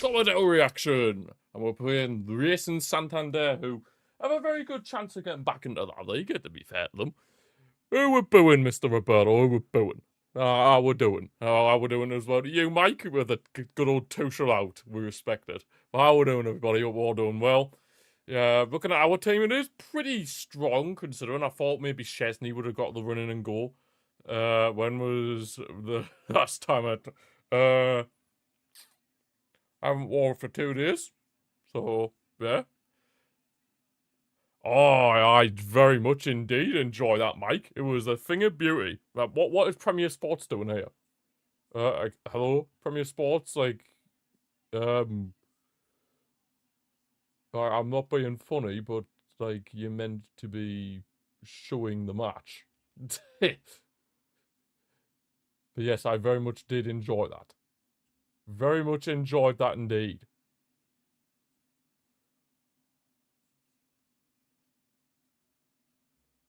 Tornado reaction. And we're playing Racing Santander, who have a very good chance of getting back into that league, to be fair to them. Who we're booing, Mr. Roberto? Who we're booing? How we're doing? How we're doing as well. You, Mike, with a good old Tuchel out. We respect it. How we're doing, everybody? Hope we're all doing well. Yeah, looking at our team, it is pretty strong, considering I thought maybe Chesney would have got the running and goal. When was the last time I haven't worn for 2 days, so yeah. Oh, I very much indeed enjoy that, Mike. It was a thing of beauty. What is Premier Sports doing here? Hello, Premier Sports. Um, I'm not being funny, but you're meant to be showing the match. But yes, I very much did enjoy that. Very much enjoyed that indeed.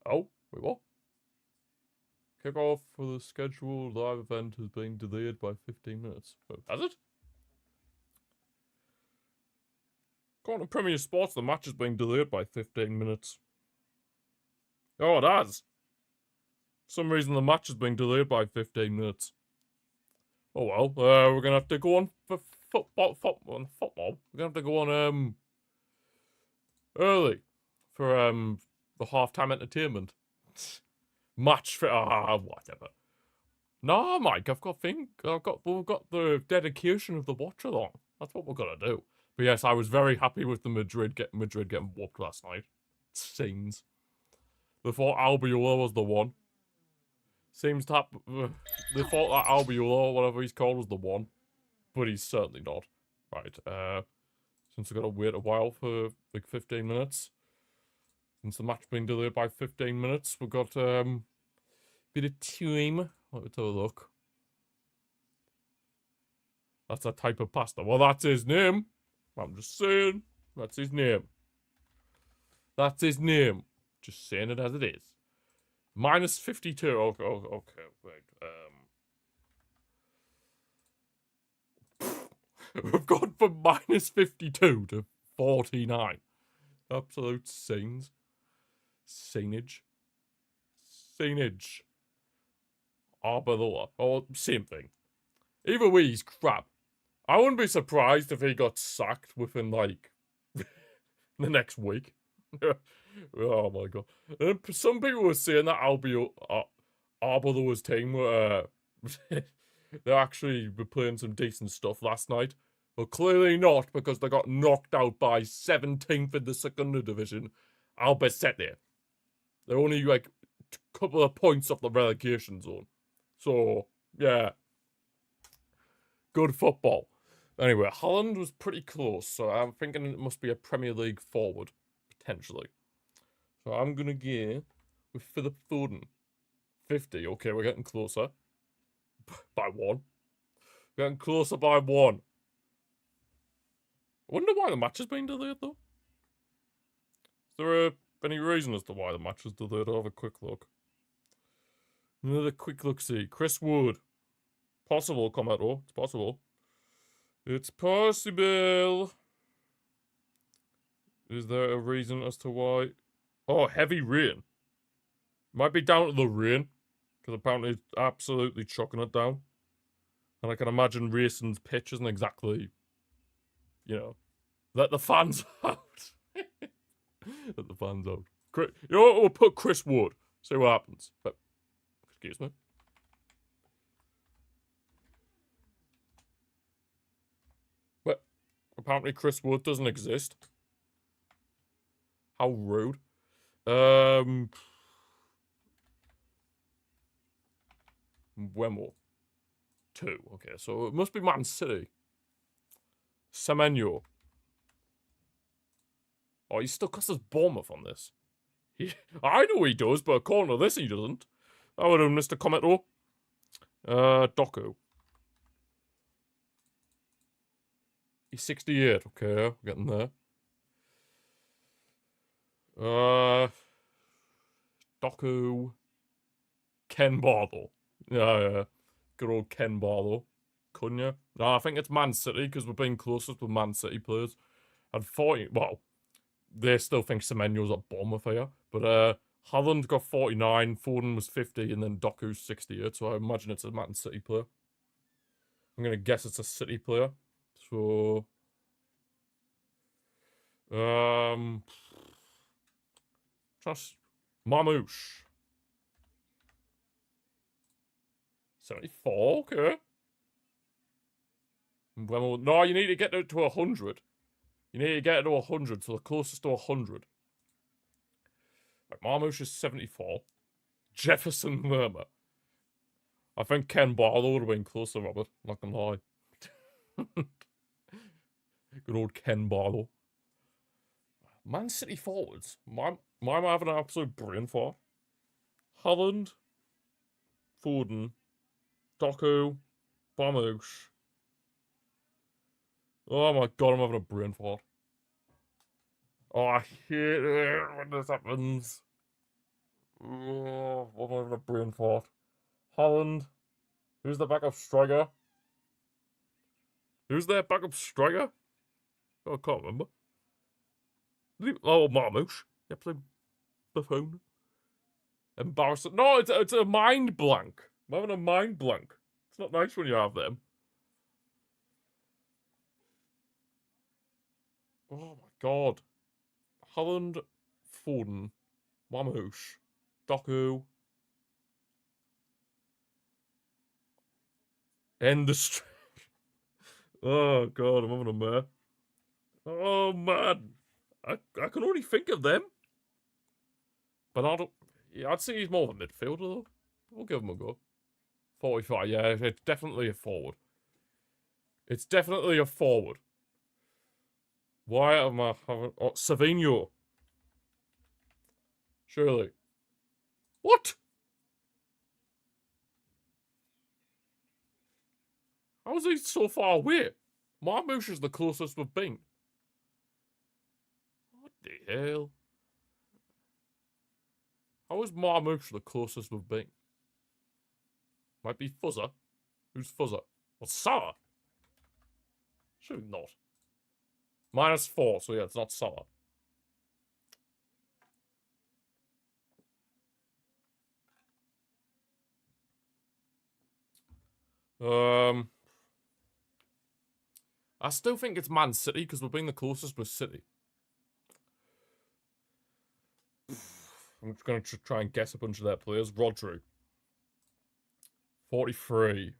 Oh, wait, what? Kickoff for the scheduled live event has been delayed by 15 minutes. Oh, has it? According to Premier Sports, the match is being delayed by 15 minutes. Oh, it has. For some reason, the match is being delayed by 15 minutes. Oh well, we're gonna have to go on for football. We're gonna have to go on early for the halftime entertainment match for whatever. No, Mike, we've got the dedication of the Watchalong. That's what we're gonna do. But yes, I was very happy with the Madrid getting whooped last night. Scenes. They thought Albiola was the one. Seems that they thought that Albiola, whatever he's called, was the one, but he's certainly not. Right. Since we got to wait a while for like 15 minutes, since the match being delayed by 15 minutes, we've got bit of time. Let's have a look. That's a type of pasta. Well, that's his name. I'm just saying. That's his name. That's his name. Just saying it as it is. Minus 52. Okay, wait. We've gone from minus 52 to 49. Absolute scenes. Scenage. Arbeloa. Oh, same thing. Either way, he's crap. I wouldn't be surprised if he got sacked within, like, the next week. Oh my god. And some people were saying that Arbeloa's team were, they actually were playing some decent stuff last night. But clearly not, because they got knocked out by 17th in the second division, Albacete. They're only, like, a couple of points off the relegation zone. So, yeah. Good football. Anyway, Holland was pretty close, so I'm thinking it must be a Premier League forward, potentially. So I'm going to go with Philip Foden. 50. Okay, we're getting closer. By 1. We're getting closer by 1. I wonder why the match has been delayed, though. Is there any reason as to why the match was delayed? I'll have a quick look. Another quick look-see. Chris Wood. Possible, Cometto. It's possible. It's possible. Is there a reason as to why? Oh, heavy rain. Might be down to the rain, because apparently it's absolutely chucking it down. And I can imagine Racing's pitch isn't exactly, you know, let the fans out. Let the fans out. You know what? We'll put Chris Wood. See what happens. But, excuse me. But apparently Chris Wood doesn't exist. How rude. Wemo. 2. Okay, so it must be Man City. Semenyo. Oh, he still cuts his Bournemouth on this. I know he does, but according to this, he doesn't. I would have missed a comment, though. Doku. He's 68. Okay, we're getting there. Doku. Ken Barlow. Yeah. Good old Ken Barlow. Cunha. No, I think it's Man City because we're being closest with Man City players. And 40, well, they still think Semenyo's a Bournemouth here. But Haaland got 49, Foden was 50, and then Doku's 68. So I imagine it's a Man City player. I'm going to guess it's a City player. So, just Mamouche. 74, okay. No, you need to get it to 100. You need to get it to 100, so the closest to 100. Right, Marmouche is 74. Jefferson Lerma. I think Ken Barlow would have been closer, Robert. Not gonna lie. Good old Ken Barlow. Man City forwards. Why am I having an absolute brain fart? Haaland, Foden, Doku, Marmouche. Oh my god, I'm having a brain fart. Oh, I hate it when this happens. Oh, I'm having a brain fart. Haaland. Who's the backup striker? Who's their backup striker? Oh, I can't remember. Oh, Marmouche. Yeah, play Buffon. Embarrassing. No, it's a mind blank. I'm having a mind blank. It's not nice when you have them. Oh my god. Haaland, Foden, Marmouche, Doku. End the stream. Oh god, I'm having a mare. Oh man. I can only think of them. Bernardo. Yeah, I'd say he's more of a midfielder though. We'll give him a go. 45, yeah, it's definitely a forward. It's definitely a forward. Why am I having... Oh, Savinho. Surely. What? How is he so far away? Marmouche is the closest we've been. What the hell? How is Marmouche the closest we've been? Might be Fuzzer. Who's Fuzzer? What's Salah? Surely not. -4, so yeah, it's not Salah. I still think it's Man City because we're being the closest with City. I'm just going to try and guess a bunch of their players. Rodri. 43.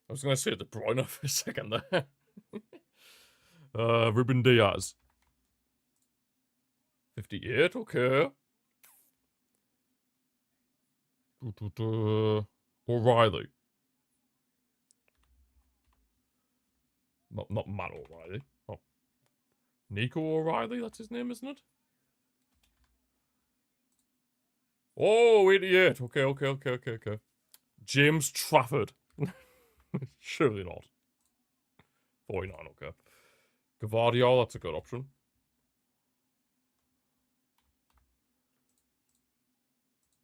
I was going to say De Bruyne for a second there. Ruben Diaz. 58, okay. O'Reilly. Not Matt O'Reilly. Oh. Nico O'Reilly, that's his name, isn't it? Oh, 88. Okay. James Trafford. Surely not. 49, okay. Gavardio, that's a good option.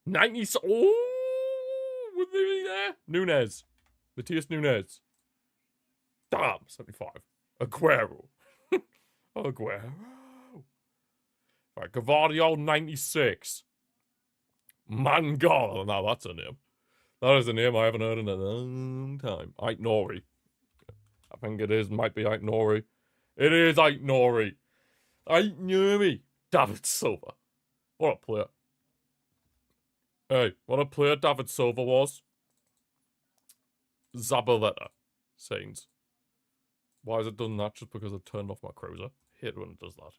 Oh, we're nearly there. Nunez. Matthias Nunez. Damn, 75. Aguero. Aguero. Right, Gavardio, 96. Mangala. Now that's a name. That is a name I haven't heard in a long time. Ait Nori. I think it is. Might be Ait Nori. It is Ait Nori. Ait Nori. David Silva. What a player. Hey, what a player David Silva was. Zabaleta. Saints. Why has it done that? Just because I've turned off my cruiser. I hate when it does that.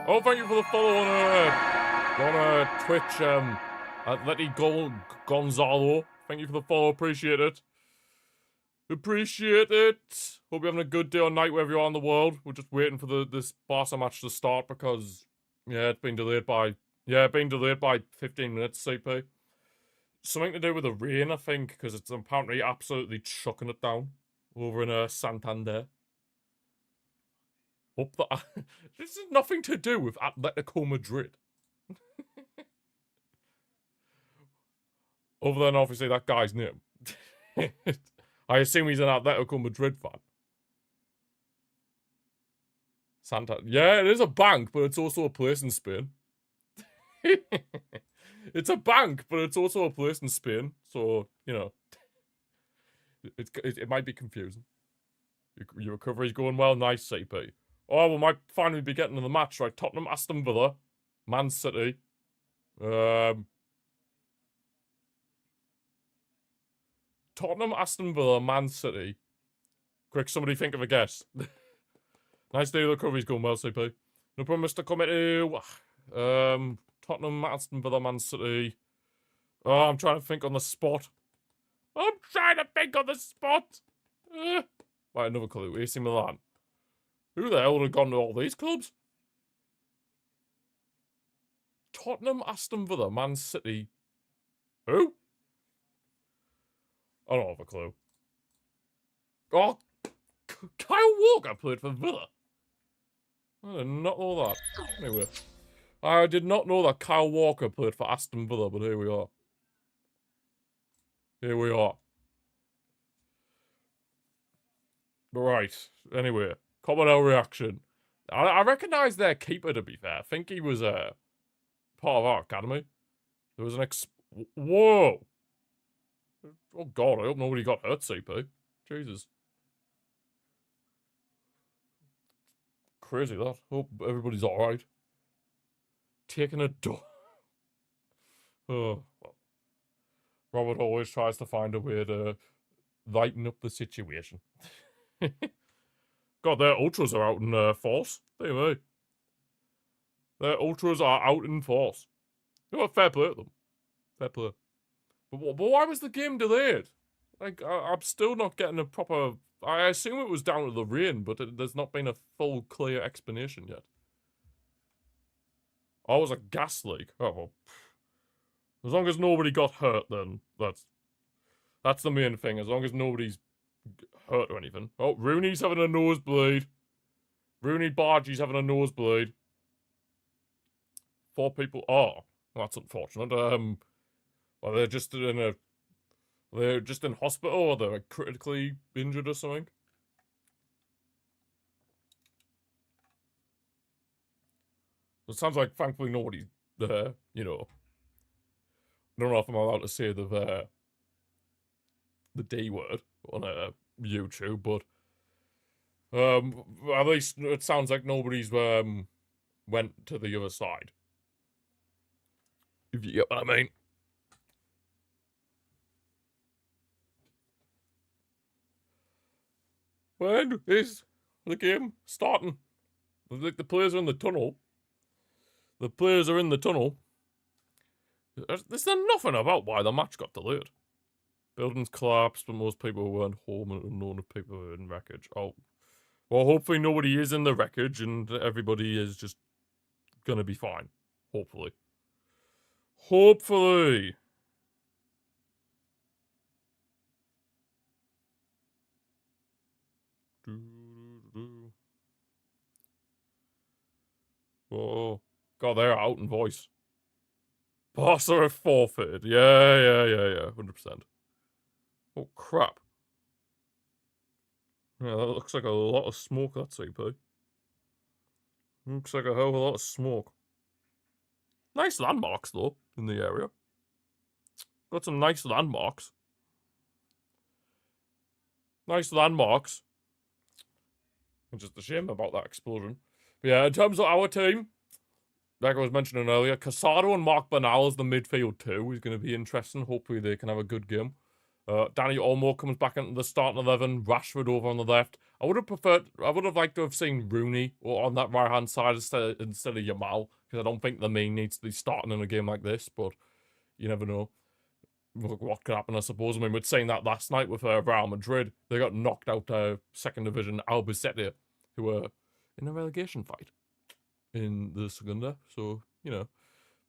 Oh, thank you for the follow on Twitch. At Letty Gonzalo. Thank you for the follow. Appreciate it. Appreciate it. Hope you're having a good day or night wherever you are in the world. We're just waiting for this Barca match to start because, yeah, it's been delayed by 15 minutes, CP. Something to do with the rain, I think, because it's apparently absolutely chucking it down over in Santander. Hope that this has nothing to do with Atletico Madrid. Other than, obviously, that guy's name. I assume he's an Atletico Madrid fan. Santander. Yeah, it is a bank, but it's also a place in Spain. It's a bank, but it's also a place in Spain. So, you know, it might be confusing. Your recovery's going well. Nice, CP. Oh, we might finally be getting to the match, right? Tottenham, Aston Villa, Man City. Tottenham, Aston Villa, Man City. Quick, somebody think of a guess. Nice day, the recovery's going well, CP. No problem, Mr. Committee. Tottenham, Aston Villa, Man City. Oh, I'm trying to think on the spot. Right, another clue. AC Milan. Who the hell would have gone to all these clubs? Tottenham, Aston Villa, Man City. Who? I don't have a clue. Oh, Kyle Walker played for Villa. I did not know that. Anyway, I did not know that Kyle Walker played for Aston Villa, but here we are. Here we are. Right, anyway, Copa reaction. I recognise their keeper, to be fair. I think he was part of our academy. There was an Whoa! Oh god, I hope nobody got hurt, CP. Jesus. Crazy that. Hope everybody's alright. Taking a door. Oh, well. Robert always tries to find a way to lighten up the situation. God, their ultras are out in force. Dear me. Their ultras are out in force. You know what? Fair play to them. Fair play. But why was the game delayed? Like, I'm still not getting a proper... I assume it was down to the rain, but there's not been a full, clear explanation yet. Oh, it was a gas leak. Oh, well. As long as nobody got hurt, then that's the main thing. As long as nobody's hurt or anything. Oh, Rooney's having a nosebleed. Rooney Bargie's having a nosebleed. 4 people... Oh, that's unfortunate. Well, they're just in hospital, or they're critically injured or something. It sounds like, thankfully, nobody's there, you know. I don't know if I'm allowed to say the D word on YouTube, but at least it sounds like nobody's went to the other side. If you get what I mean. When is the game starting? Like, the players are in the tunnel. The players are in the tunnel. There's nothing about why the match got delayed. Buildings collapsed, but most people weren't home, and none of people were in wreckage. Oh, well, hopefully nobody is in the wreckage, and everybody is just gonna be fine. Hopefully. Hopefully. Oh, God, they're out in voice. Barca are forfeited. Yeah. 100%. Oh, crap. Yeah, that looks like a lot of smoke, that CP. Looks like a hell of a lot of smoke. Nice landmarks, though, in the area. Got some nice landmarks. Nice landmarks. Just a shame about that explosion. But yeah, in terms of our team, like I was mentioning earlier, Casado and Mark Bernal as the midfield too is going to be interesting. Hopefully they can have a good game. Danny Olmo comes back into the starting 11. Rashford over on the left. I would have liked to have seen Rooney on that right-hand side instead of Yamal, because I don't think the main needs to be starting in a game like this, but you never know what could happen, I suppose. I mean, we'd seen that last night with Real Madrid. They got knocked out second division Albacete, who were in a relegation fight in the Segunda. So, you know,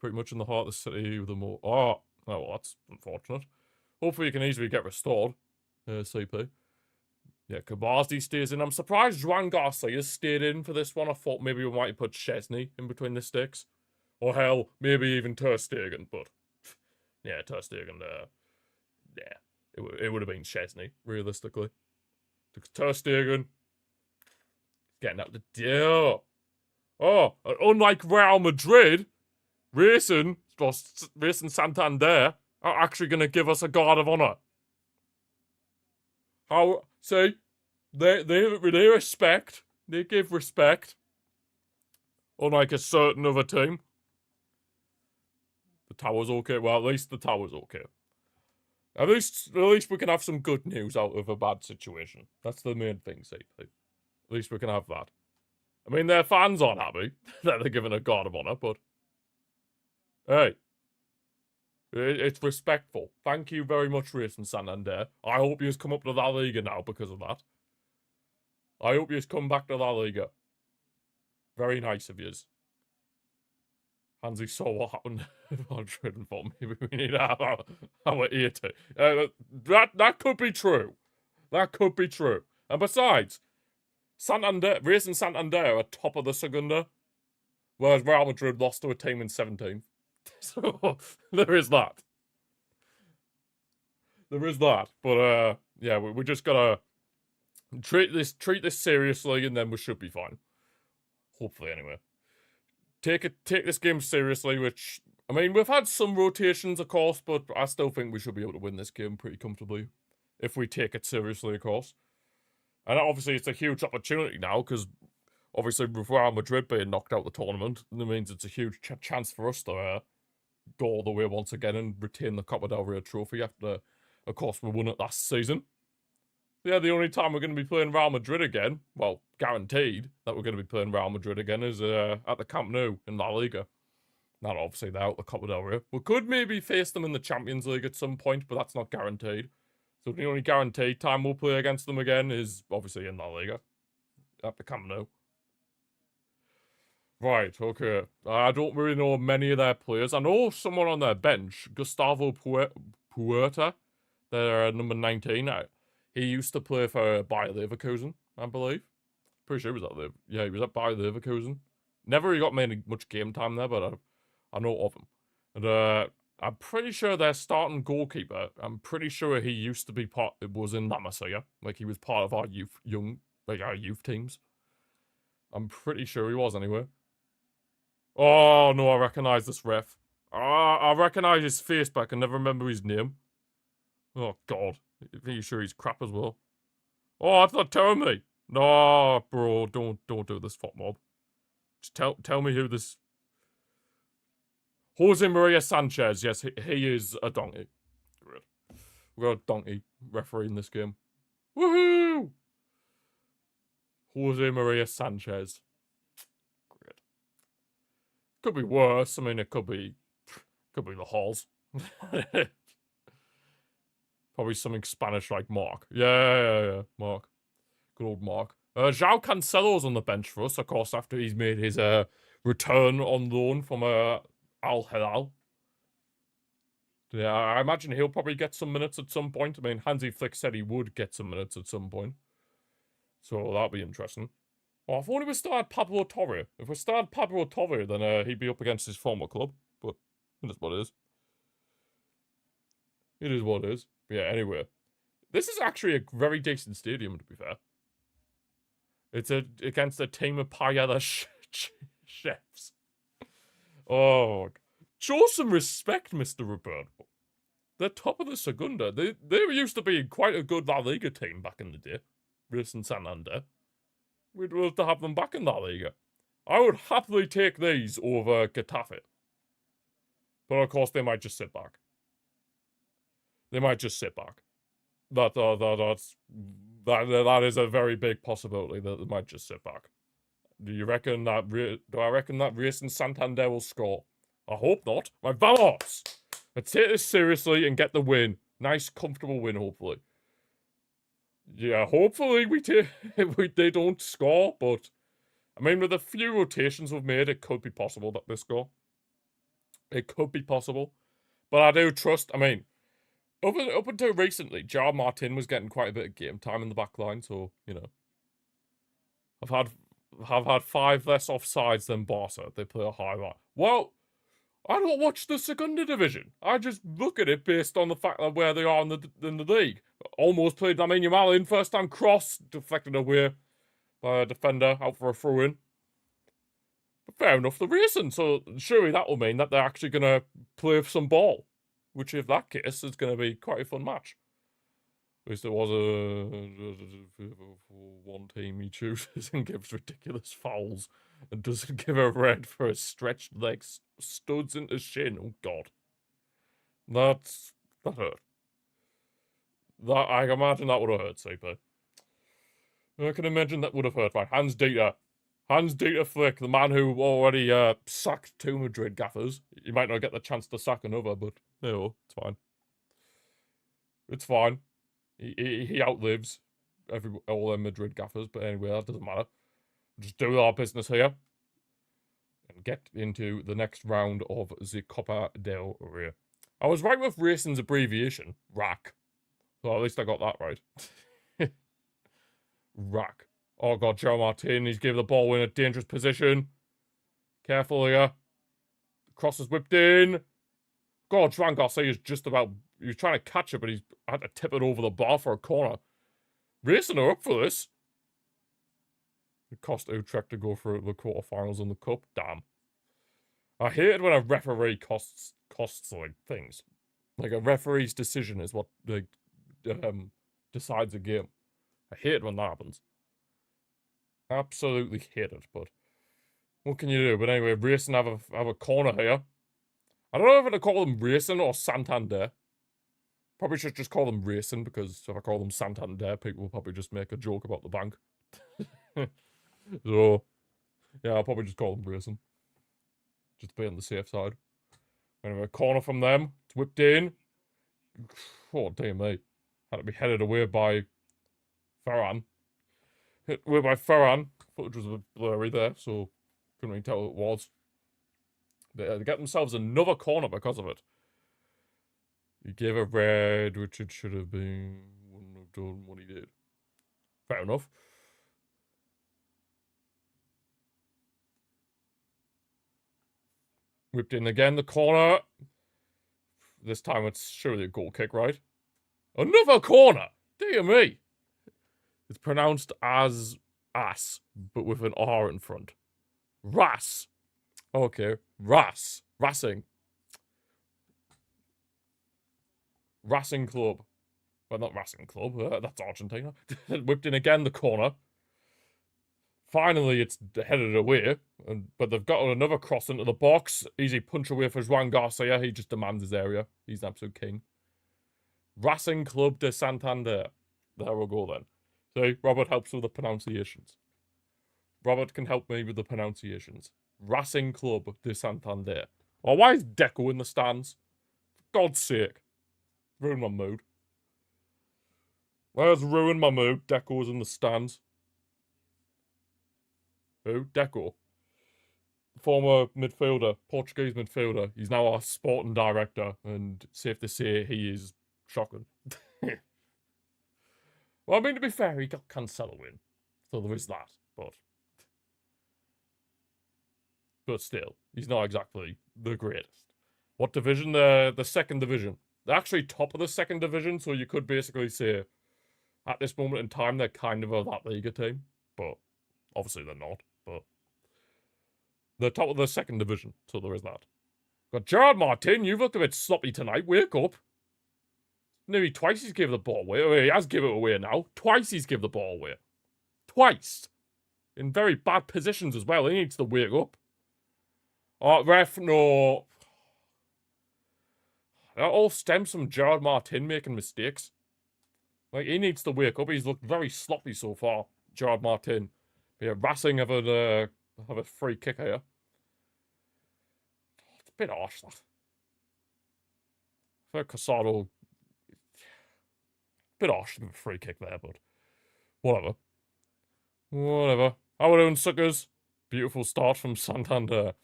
pretty much in the heart of the city with them all. Oh, well, that's unfortunate. Hopefully you can easily get restored, CP. Yeah, Kabazdi stays in. I'm surprised Juan Garcia stayed in for this one. I thought maybe we might put Chesney in between the sticks. Or hell, maybe even Ter Stegen, but... Yeah, Ter Stegen there. yeah, it would have been Chesney, realistically. Ter Stegen getting out the deal. Oh, unlike Real Madrid, Racing Santander are actually going to give us a guard of honor. How? See, they respect. They give respect. Unlike a certain other team. The tower's okay. Well, at least the tower's okay. At least we can have some good news out of a bad situation. That's the main thing, CP. At least we can have that. I mean, their fans aren't happy that they're given a guard of honor, but hey, it's respectful. Thank you very much, Racing Santander. I hope you've come up to La Liga now because of that. I hope you've come back to La Liga. Very nice of yous. Hansi saw what happened on Trident for. Maybe we need to have our ear to. That could be true. That could be true. And besides, Racing Santander are top of the Segunda, whereas Real Madrid lost to a team in 17th. So there is that. There is that. But yeah, we just gotta treat this seriously, and then we should be fine. Hopefully, anyway. Take this game seriously, which, I mean, we've had some rotations, of course, but I still think we should be able to win this game pretty comfortably if we take it seriously, of course. And obviously, it's a huge opportunity now, because obviously, with Real Madrid being knocked out of the tournament, it means it's a huge chance for us to go all the way once again and retain the Copa del Rey trophy after, of course, we won it last season. Yeah, the only time we're going to be playing Real Madrid again, well, guaranteed that we're going to be playing Real Madrid again, is at the Camp Nou in La Liga. Not obviously they're out the Copa del Rey. We could maybe face them in the Champions League at some point, but that's not guaranteed. So the only guaranteed time we'll play against them again is obviously in La Liga at the Camp Nou. Right, okay. I don't really know many of their players. I know someone on their bench, Gustavo Puerta, their number 19. He used to play for Bayer Leverkusen, I believe. Pretty sure he was at he was at Bayer Leverkusen. Never really got much game time there, but I know of him. And I'm pretty sure their starting goalkeeper, I'm pretty sure he used to be was in La Masia. Like, he was part of our youth teams. I'm pretty sure he was, anyway. Oh, no, I recognise this ref. I recognise his face, but I can never remember his name. Oh, God. Are you sure he's crap as well? Oh, that's not telling me. No, bro, don't do this, fuck mob. Just tell me who this... Jose Maria Sanchez. Yes, he is a donkey. Great. We've got a donkey refereeing this game. Woohoo! Jose Maria Sanchez. Great. Could be worse. I mean, it could be the Halls. Probably something Spanish like Mark. Yeah, Mark. Good old Mark. João Cancelo's on the bench for us, of course, after he's made his return on loan from Al Hilal. Yeah, I imagine he'll probably get some minutes at some point. I mean, Hansi Flick said he would get some minutes at some point. So that'll be interesting. Oh, if only we started Pablo Torre. If we started Pablo Torre, then he'd be up against his former club. But it is what it is. It is what it is. But yeah, anyway. This is actually a very decent stadium, to be fair. It's against a team of paella chefs. Oh, show some respect, Mr. Roberto. They're top of the Segunda. They used to be quite a good La Liga team back in the day. Racing Santander. We'd love to have them back in La Liga. I would happily take these over Getafe. But of course, they might just sit back. That is a very big possibility that they might just sit back. Do I reckon that Racing Santander will score? I hope not. Right, vamos! Let's take this seriously and get the win. Nice, comfortable win, hopefully. Yeah, hopefully they don't score, but I mean, with the few rotations we've made, it could be possible that they score. It could be possible. But I do trust, I mean, up until recently, Jar Martin was getting quite a bit of game time in the back line, so, you know. I've had 5 less offsides than Barca. They play a high line. Well, I don't watch the Segunda Division. I just look at it based on the fact that where they are in the league. Almost played Lamine Yamal in, first time cross, deflected away by a defender, out for a throw-in. But fair enough, they're racing, so surely that will mean that they're actually going to play some ball. Which, if that case, is going to be quite a fun match. At least there was one team he chooses and gives ridiculous fouls and doesn't give a red for a stretched leg studs into shin. Oh God, that hurt. That I can imagine that would have hurt, CP. I can imagine that would have hurt. Right, Hans Dieter Flick, the man who already sacked 2 Madrid gaffers. You might not get the chance to sack another, but no, it's fine. It's fine. He outlives all them Madrid gaffers, but anyway, that doesn't matter. Just do our business here and get into the next round of the Copa del Rey. I was right with Racing's abbreviation, RAC. So at least I got that right. RAC. Oh God, Joe Martin, he's given the ball in a dangerous position. Careful here. Cross is whipped in. God, Joan Garcia's just about... He was trying to catch it, but he's had to tip it over the bar for a corner. Racing are up for this. It cost Utrecht to go through the quarterfinals in the cup. Damn. I hate it when a referee costs like things. Like a referee's decision is what like decides a game. I hate it when that happens. Absolutely hate it, but what can you do? But anyway, Racing have a corner here. I don't know if to call them Racing or Santander. Probably should just call them Racing, because if I call them Santander, people will probably just make a joke about the bank. So, yeah, I'll probably just call them Racing. Just to be on the safe side. Anyway, corner from them. It's whipped in. Oh, dear me. Had to be headed away by Ferran. Hit away by Ferran. Footage was a bit blurry there, so couldn't really tell who it was. They get themselves another corner because of it. He gave a red, which it should have been. Wouldn't have done what he did. Fair enough. Whipped in again, the corner. This time it's surely a goal kick, right? Another corner! Dear me! It's pronounced as ass, but with an R in front. Ras. Okay, Ras. Racing. Racing Club. Well, not Racing Club. That's Argentina. Whipped in again, the corner. Finally, it's headed away. But they've got another cross into the box. Easy punch away for Joan Garcia. He just demands his area. He's an absolute king. Racing Club de Santander. There we'll go then. See, Robert helps with the pronunciations. Robert can help me with the pronunciations. Racing Club de Santander. Oh, why is Deco in the stands? For God's sake. Ruin my mood. Why has ruined my mood? Deco's in the stands. Who? Deco. Former midfielder. Portuguese midfielder. He's now our sporting director. And safe to say, he is shocking. Well, I mean, to be fair, he got Cancelo in. So there is that. But still, he's not exactly the greatest. What division? The second division. They're actually top of the second division, so you could basically say, at this moment in time, they're kind of a La Liga team. But obviously they're not. But they're top of the second division, so there is that. But Gerard Martin, you've looked a bit sloppy tonight. Wake up. Nearly twice he's given the ball away. Oh, he has given it away now. Twice he's given the ball away. Twice. In very bad positions as well. He needs to wake up. Oh, ref, no. That all stems from Gerard Martin making mistakes. Like, he needs to wake up. He's looked very sloppy so far, Gerard Martin. Yeah, Racing have a free kick here. It's a bit harsh, that. I feel like Casado... Bit harsh to give a free kick there, but... Whatever. Whatever. How are we doing, suckers? Beautiful start from Santander.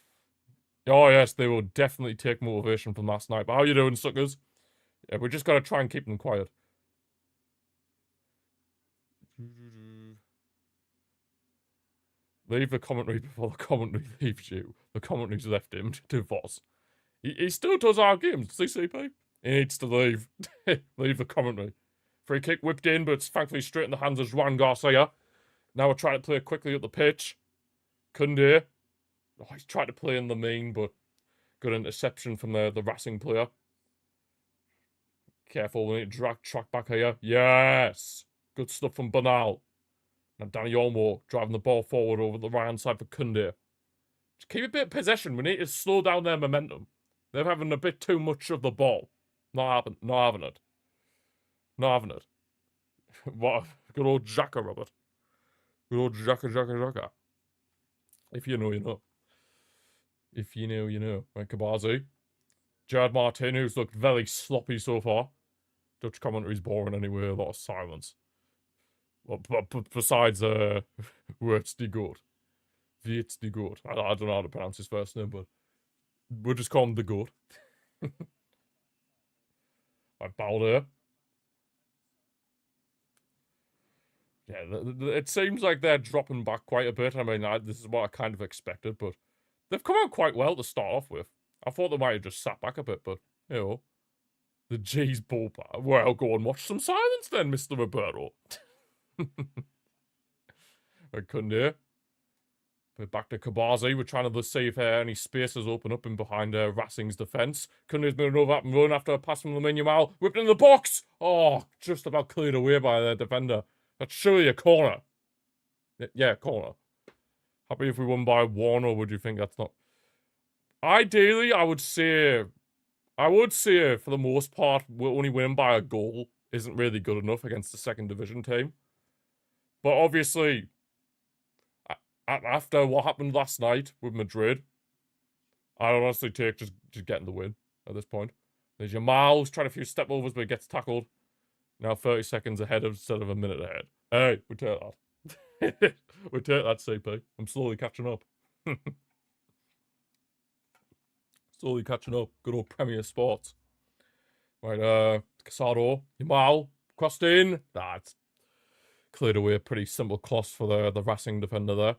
Oh, yes, they will definitely take motivation from last night. But how you doing, suckers? Yeah, we just gotta try and keep them quiet. Leave the commentary before the commentary leaves you. The commentary's left him to Voss. He still does our games, CCP. He needs to leave. Leave the commentary. Free kick whipped in, but it's thankfully straight in the hands of Juan Garcia. Now we're trying to play quickly up the pitch. Koundé. Oh, he's trying to play in the main, but good interception from the Racing player. Careful, we need to drag track back here. Yes! Good stuff from Bernal. Now Danny Olmo driving the ball forward over the right-hand side for Koundé. Just keep a bit of possession. We need to slow down their momentum. They're having a bit too much of the ball. Not having it. Not having it. What? Good old Xhaka, Robert. Good old Xhaka. If you know, you know. If you know, you know. Right, Kabazi. Gerard Martin, who's looked very sloppy so far. Dutch commentary's boring anyway, a lot of silence. Well, but besides, Wirtz die Goat. Wirtz die Goat. I don't know how to pronounce his first name, but we'll just call him the Goat. Right, Balder. Yeah, it seems like they're dropping back quite a bit. I mean, this is what I kind of expected, but they've come out quite well to start off with. I thought they might have just sat back a bit, but, you know, the G's ballpark. Well, go and watch some silence then, Mr. Roberto. Right, Koundé. But back to Kabazi. We're trying to see if any spaces open up in behind Racing's defence. Koundé's moving over and run after a pass from Lamine Yamal. Whipped in the box! Oh, just about cleared away by their defender. That's surely a corner. Yeah, corner. Happy if we won by 1, or would you think that's not... Ideally, I would say for the most part, we're only winning by a goal isn't really good enough against the second division team. But obviously, after what happened last night with Madrid, I'd honestly take just getting the win at this point. There's Yamal trying a few step overs, but he gets tackled. Now 30 seconds ahead instead of a minute ahead. Hey, we take that. We take that, CP. I'm slowly catching up. Slowly catching up. Good old Premier Sports. Right, Casado. Yamal. Crossed in. That's cleared away a pretty simple cross for the Racing defender there.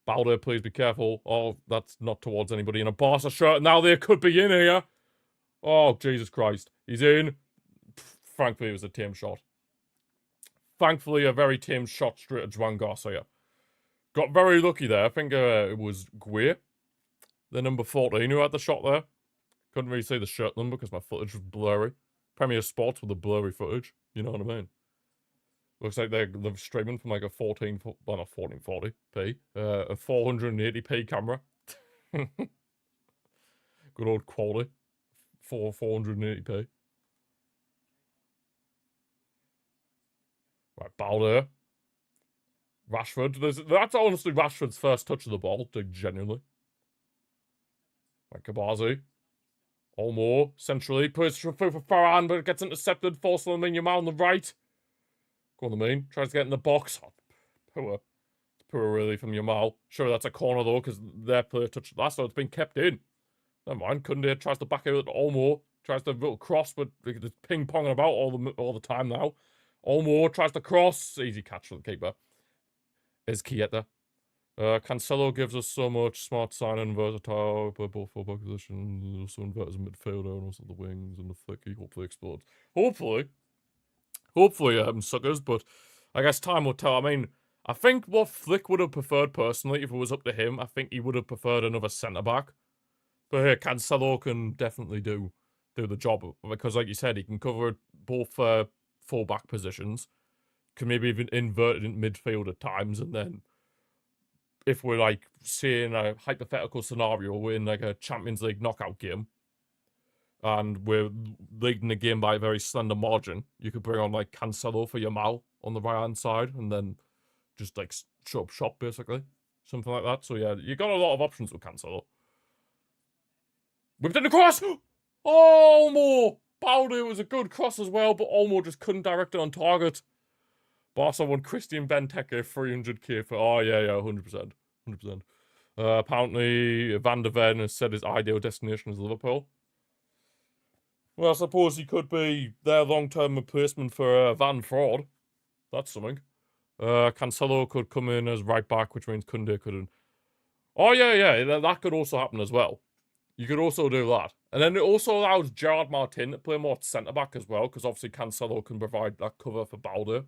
Balder, please be careful. Oh, that's not towards anybody in a Barca shirt. Now they could be in here. Oh, Jesus Christ. He's in. Thankfully, it was a tame shot. Thankfully, a very tame shot straight at Juan Garcia. Got very lucky there. I think it was Gué, the number 14, who had the shot there. Couldn't really see the shirt number because my footage was blurry. Premier Sports with the blurry footage. You know what I mean? Looks like they're streaming from like a 1440p. A 480p camera. Good old quality. 480p. Right, Balder. Rashford. That's honestly Rashford's first touch of the ball, genuinely. Right, Kabazi. Olmo, centrally. Puts for Farhan, but it gets intercepted. Forcing Lamine Yamal on the right. Go on, Lamine. Tries to get in the box. Oh, poor. Poor, really, from Yamal. Sure, that's a corner, though, because their player touched it last, so it's been kept in. Never mind. Koundé tries to back out Olmo. Tries to little cross, but it's ping-ponging about all the time now. Olmo tries to cross. Easy catch for the keeper. Is Chiesa. Cancelo gives us so much. Smart signing, versatile, play both fullback positions. Also inverts a midfielder and also the wings and the flicky. Hopefully explodes. Hopefully, suckers, but I guess time will tell. I mean, I think what Flick would have preferred personally, if it was up to him, I think he would have preferred another centre-back. But here, Cancelo can definitely do the job, because like you said, he can cover both full-back positions, can maybe even invert it in midfield at times, and then if we're like seeing a hypothetical scenario, we're in like a Champions League knockout game, and we're leading the game by a very slender margin, you could bring on like Cancelo for Yamal on the right hand side, and then just like shut up shop basically, something like that. So yeah, you got a lot of options with Cancelo. Whipped in the cross. Olmo. Balde was a good cross as well, but Olmo just couldn't direct it on target. Barca won Christian Benteke 300k for... Oh, yeah, 100%. 100%. Apparently, Van der Ven has said his ideal destination is Liverpool. Well, I suppose he could be their long-term replacement for Van Fraud. That's something. Cancelo could come in as right-back, which means Koundé couldn't... Oh, yeah, that could also happen as well. You could also do that. And then it also allows Gerard Martin to play more centre-back as well, because obviously Cancelo can provide that cover for Balde,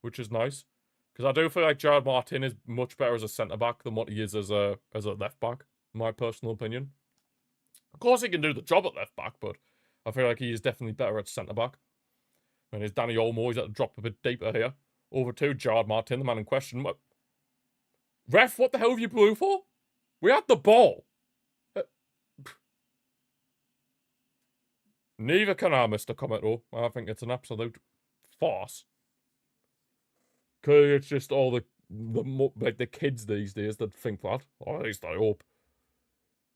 which is nice. Because I do feel like Gerard Martin is much better as a centre-back than what he is as a left-back, in my personal opinion. Of course he can do the job at left-back, but I feel like he is definitely better at centre-back. And it's Danny Olmo, he's had to drop a bit deeper here. Over to Gerard Martin, the man in question. What? Ref, what the hell have you blew for? We had the ball. Neither can I, Mr. Commento. I think it's an absolute farce. Cause it's just all the kids these days that think that. Or at least I hope.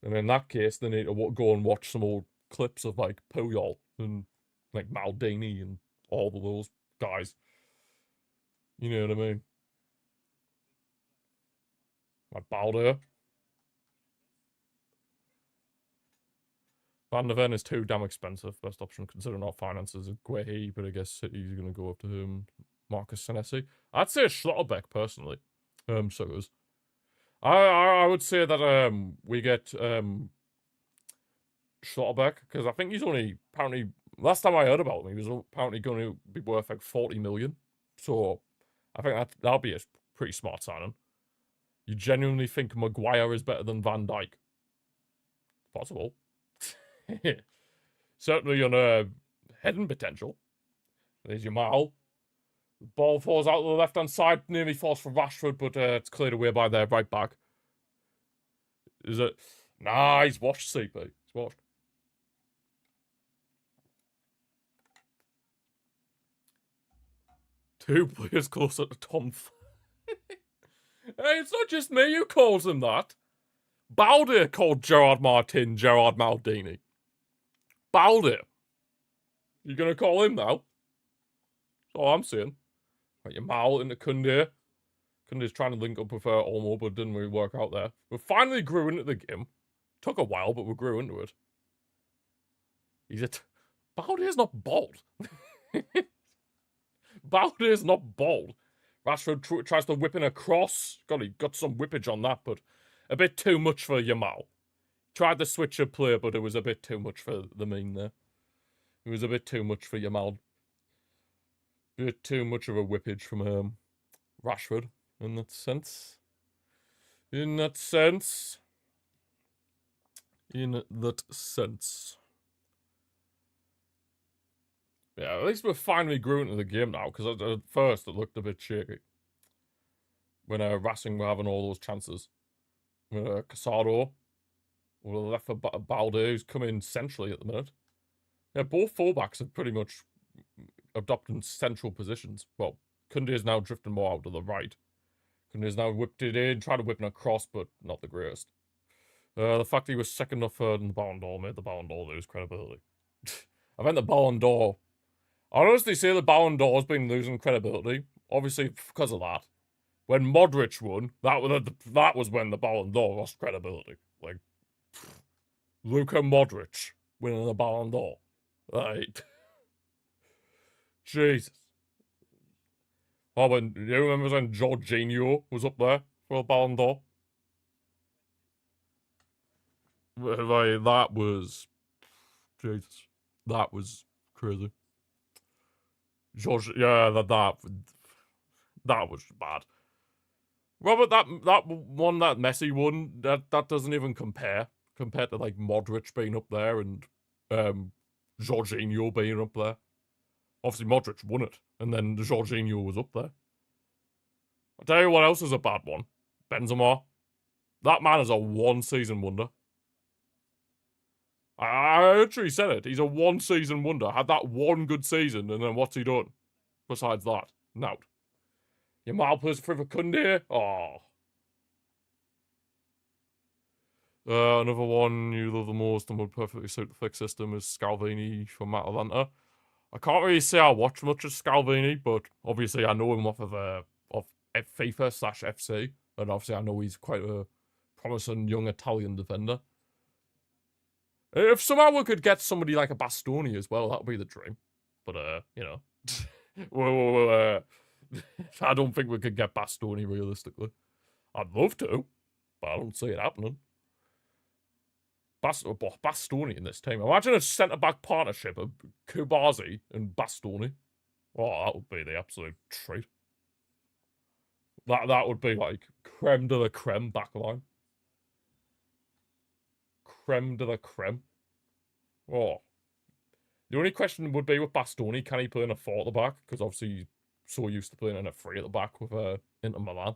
And in that case, they need to go and watch some old clips of like Puyol and like Maldini and all of those guys. You know what I mean? Like Balder. Van der Ven is too damn expensive. Best option considering our finances are Guehi, but I guess City's going to go up to him. Marcus Senesi. I'd say Schlotterbeck personally. Suggers. I would say that we get Schlotterbeck because I think he's only apparently last time I heard about him he was apparently going to be worth like 40 million. So I think that'll be a pretty smart signing. You genuinely think Maguire is better than Van Dijk? Possible. Certainly on heading potential. There's Jamal. The ball falls out to the left-hand side, nearly falls for Rashford, but it's cleared away by their right back. Is it? Nah, he's washed, CP. He's washed. Two players closer to Tom. Hey, it's not just me who calls him that. Balde called Gerard Martin Gerard Maldini. Balde. You gonna call him now? That's all I'm saying. Right, your Mal into Kunde. Kunde's trying to link up with Olmo, but didn't really work out there. We finally grew into the game. Took a while, but we grew into it. Balde's not bald. Balde's not bald. Rashford tries to whip in a cross. God, he got some whippage on that, but a bit too much for Yamal. Tried to switch a play, but it was a bit too much for the mean there. It was a bit too much for Yamal. A bit too much of a whippage from Rashford in that sense. In that sense. Yeah, at least we finally grew into the game now, because at first it looked a bit shaky. When Racing were having all those chances. Casado, or left for Balde, who's come in centrally at the minute. Yeah, both fullbacks have pretty much adopted central positions. Well, Kunde is now drifting more out to the right. Kunde has now whipped it in, tried to whip it across, but not the greatest. The fact that he was second or third in the Ballon d'Or made the Ballon d'Or lose credibility. I think the Ballon d'Or... I honestly say the Ballon d'Or's been losing credibility. Obviously, because of that. When Modric won, that was when the Ballon d'Or lost credibility. Like, Luka Modric winning the Ballon d'Or. Like, Jesus. Oh, when you remember when Jorginho was up there for a Ballon d'Or? Like, that was... Jesus. That was crazy. Yeah, that was bad. Robert, that one that Messi won, that doesn't even compared to like Modric being up there and Jorginho being up there. Obviously Modric won it, and then Jorginho was up there. I'll tell you what else is a bad one. Benzema. That man is a one-season wonder. I actually said it. He's a one-season wonder. Had that one good season, and then what's he done? Besides that, nout. Yamal plays for Kunde. Oh. Another one you love the most and would perfectly suit the flick system is Scalvini from Atalanta. I can't really say I watch much of Scalvini, but obviously I know him off of FIFA/FC, and obviously I know he's quite a promising young Italian defender. If somehow we could get somebody like a Bastoni as well, that would be the dream. But, you know. I don't think we could get Bastoni realistically. I'd love to, but I don't see it happening. Bastoni in this team. Imagine a centre-back partnership of Kubazi and Bastoni. Oh, that would be the absolute treat. That would be like creme de la creme backline. Creme de la creme. Oh. The only question would be with Bastoni, can he play in a 4 at the back? Because obviously he's so used to playing in a 3 at the back with Inter Milan.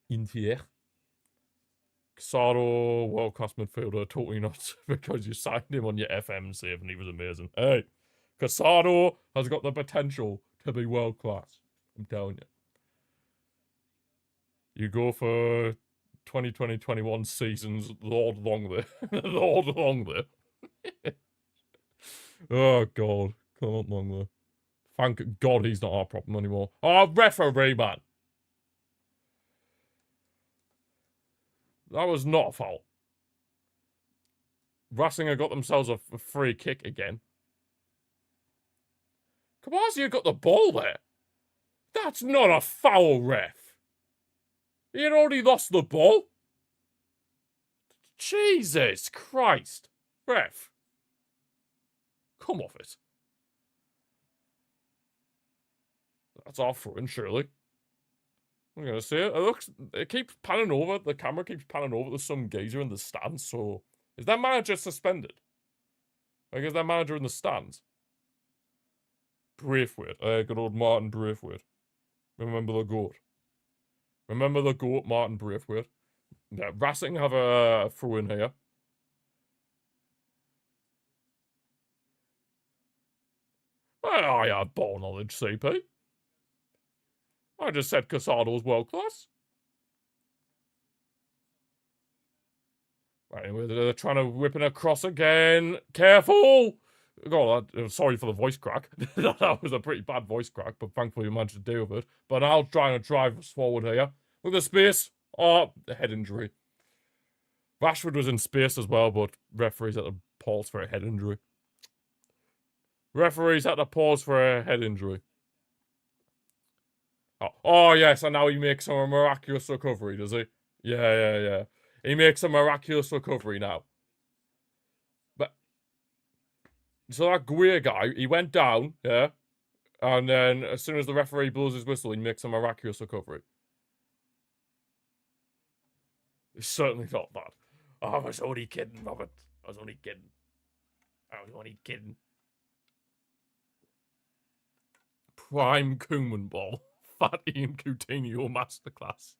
Inter. Casado, world-class midfielder, totally not because you signed him on your FM save and he was amazing. Hey, Casado has got the potential to be world-class. I'm telling you. You go for 2020-21 seasons, Lord Longley. Lord Longley. Oh, God. Come on, Longley. Thank God he's not our problem anymore. Oh, referee, man. That was not a foul. Racing got themselves a free kick again. Kamasia got the ball there. That's not a foul, ref. He had already lost the ball. Jesus Christ. Ref. Come off it. That's our throw-in, surely. I'm gonna say it. It keeps panning over. The camera keeps panning over. There's some geezer in the stands. So, is that manager suspended? Like, is that manager in the stands? Braithwaite. Good old Martin Braithwaite. Remember the goat. Remember the goat, Martin Braithwaite. Yeah, Racing have a throw-in here. Well, I had ball knowledge, CP. I just said Casado's world class. Right, anyway, they're trying to whip it across again. Careful! God, sorry for the voice crack. That was a pretty bad voice crack, but thankfully we managed to deal with it. But now trying to drive us forward here. Look at the space. Oh, the head injury. Rashford was in space as well, but referees had to pause for a head injury. Referees had to pause for a head injury. Oh yes, and now he makes a miraculous recovery, does he? Yeah. He makes a miraculous recovery now. But so that Guia guy, he went down, yeah, and then as soon as the referee blows his whistle, he makes a miraculous recovery. It's certainly not bad. Oh, I was only kidding, Robert. I was only kidding. Prime Koeman ball. Fat Ian Coutinho masterclass.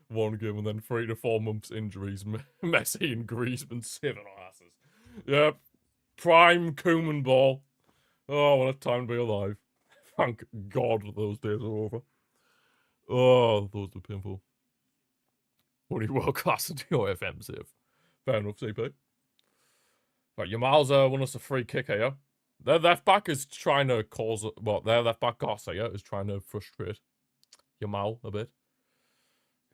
1 game and then 3 to 4 months injuries. Messi and Griezmann saving our asses. Yep. Prime Koeman ball. Oh, what a time to be alive. Thank God those days are over. Oh, those were painful. Only world class into your FM save. Fair enough, CP. Right, Yamal's won us a free kick here. Their left back is trying to cause... Well, their left back, Garcia, is trying to frustrate Yamal a bit.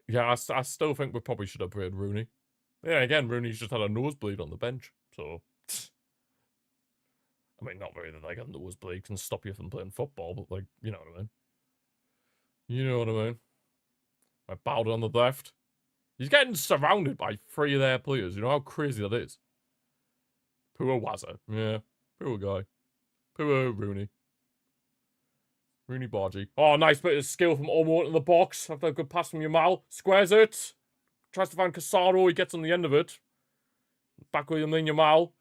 Yeah, I still think we probably should have played Rooney. Yeah, again, Rooney's just had a nosebleed on the bench, so... I mean, not really that, like, a nosebleed can stop you from playing football, but, like, you know what I mean. You know what I mean. I bowed on the left. He's getting surrounded by 3 of their players. You know how crazy that is? Poor Wazza. Yeah, poor guy. Poor Rooney. Rooney Bargy. Oh, nice bit of skill from Olmo in the box. After a good pass from Yamal. Squares it. Tries to find Casado. He gets on the end of it. Back with him, then Yamal.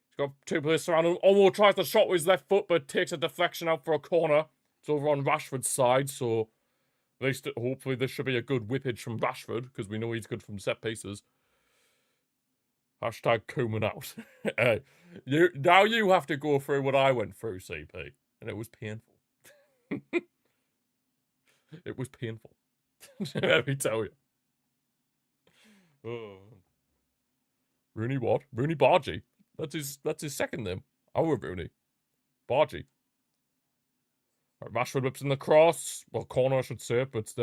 He's got 2 players surrounding him. Olmo tries the shot with his left foot, but takes a deflection out for a corner. It's over on Rashford's side, so at least hopefully this should be a good whippage from Rashford, because we know he's good from set pieces. Hashtag Koeman out. Hey, now you have to go through what I went through, CP. And it was painful. It was painful. Let me tell you. Oh. Rooney what? Rooney Bargy. That's his second name. Our Rooney. Bargy. Right, Rashford whips in the cross. Well, corner I should say, but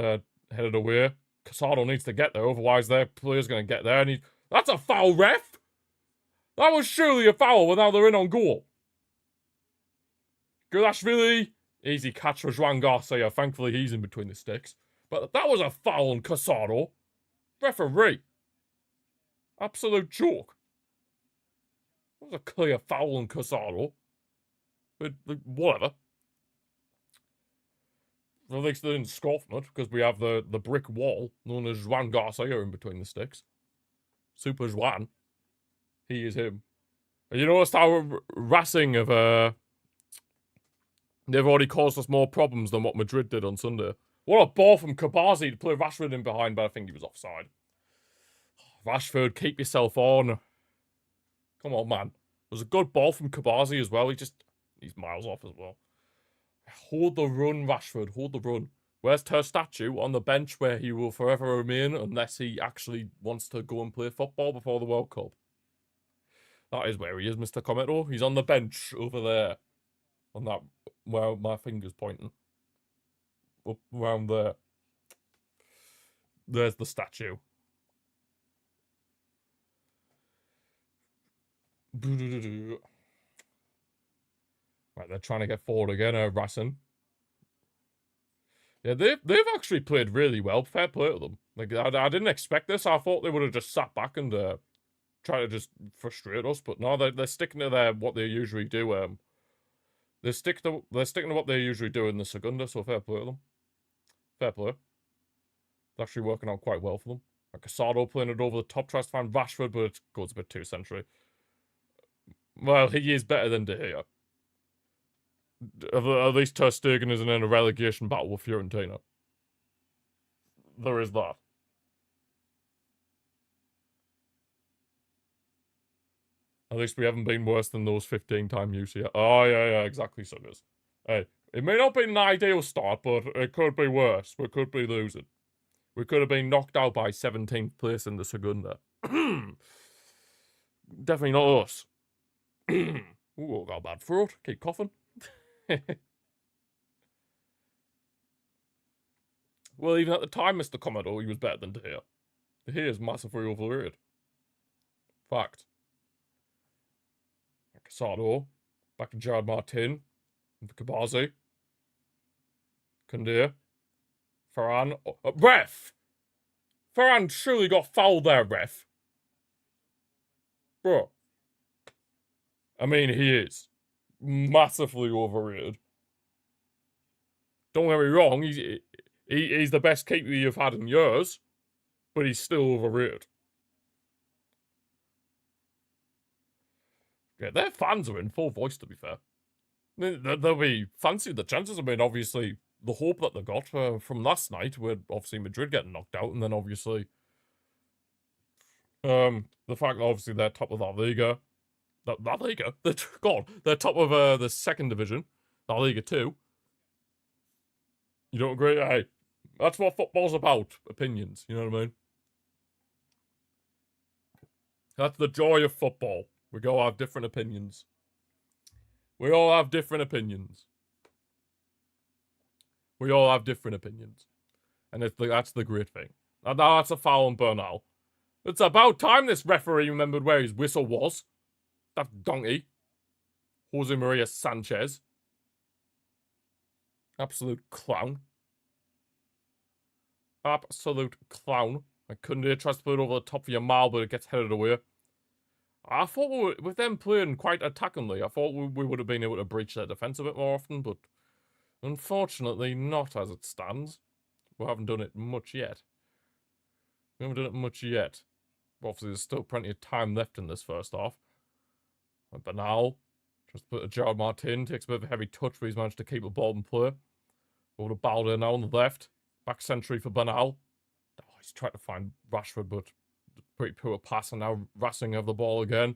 headed away. Casado needs to get there, otherwise their player's going to get there. And that's a foul, ref! That was surely a foul, but now they're in on goal. Gulashvili. Easy catch for Juan Garcia. Thankfully, he's in between the sticks. But that was a foul on Casado. Referee. Absolute joke. a clear foul on Casado. But, like, whatever. At least they didn't score from it, because we have the brick wall known as Juan Garcia in between the sticks. Super Juan. He is him. And you noticed how Racing have they've already caused us more problems than what Madrid did on Sunday. What a ball from Cabazi to play Rashford in behind, but I think he was offside. Rashford, keep yourself on. Come on, man. It was a good ball from Cabazi as well. He's miles off as well. Hold the run, Rashford. Hold the run. Where's her statue? On the bench where he will forever remain unless he actually wants to go and play football before the World Cup. That is where he is, Mr. Cometto. He's on the bench over there. On that, where my finger's pointing. Up around there. There's the statue. Right, they're trying to get forward again, Racing. Yeah, they've actually played really well. Fair play to them. Like, I didn't expect this. I thought they would have just sat back and try to just frustrate us, but no, they're sticking to what they usually do. They're sticking to what they usually do in the Segunda, so fair play to them. Fair play. It's actually working out quite well for them. Like Casado playing it over the top, tries to find Rashford, but it goes a bit too century. Well, he is better than De Gea. At least Ter Stegen isn't in a relegation battle with Fiorentina. There is that. At least we haven't been worse than those 15-time UCL. Oh, yeah, exactly, suckers. Hey, it may not be an ideal start, but it could be worse. We could be losing. We could have been knocked out by 17th place in the Segunda. Definitely not us. Ooh, got a bad throat. Keep coughing. Well, even at the time, Mr. Commodore, he was better than De Gea. De Gea is massively overrated. Fact. Casado. Back to Gerard Martin. And Cabazi. Koundé. Ferran. Ref! Ferran surely got fouled there, ref. Bro. I mean, he is massively overrated. Don't get me wrong, he's the best keeper you've had in years, but he's still overrated. Yeah, their fans are in full voice, to be fair. They'll be fancy the chances. I mean, obviously, the hope that they got from last night, with obviously Madrid getting knocked out, and then obviously the fact that obviously they're top of La Liga. La Liga? They're top of the second division, La Liga 2. You don't agree? Hey, that's what football's about. Opinions, you know what I mean? That's the joy of football. We all have different opinions. We all have different opinions. We all have different opinions. And that's the great thing. And that's a foul on Bernal. It's about time this referee remembered where his whistle was. That donkey. Jose Maria Sanchez. Absolute clown. Absolute clown. And Koundé tries to put it over the top of Yamal, but it gets headed away. I thought with them playing quite attackingly, I thought we would have been able to breach their defence a bit more often, but unfortunately not as it stands. We haven't done it much yet. Obviously, there's still plenty of time left in this first half. And Bernal just put a Gerard Martin, takes a bit of a heavy touch, but he's managed to keep the ball in play. Over to Balde now on the left. Back century for Bernal. Oh, he's trying to find Rashford, but pretty poor pass, and now Racing have the ball again.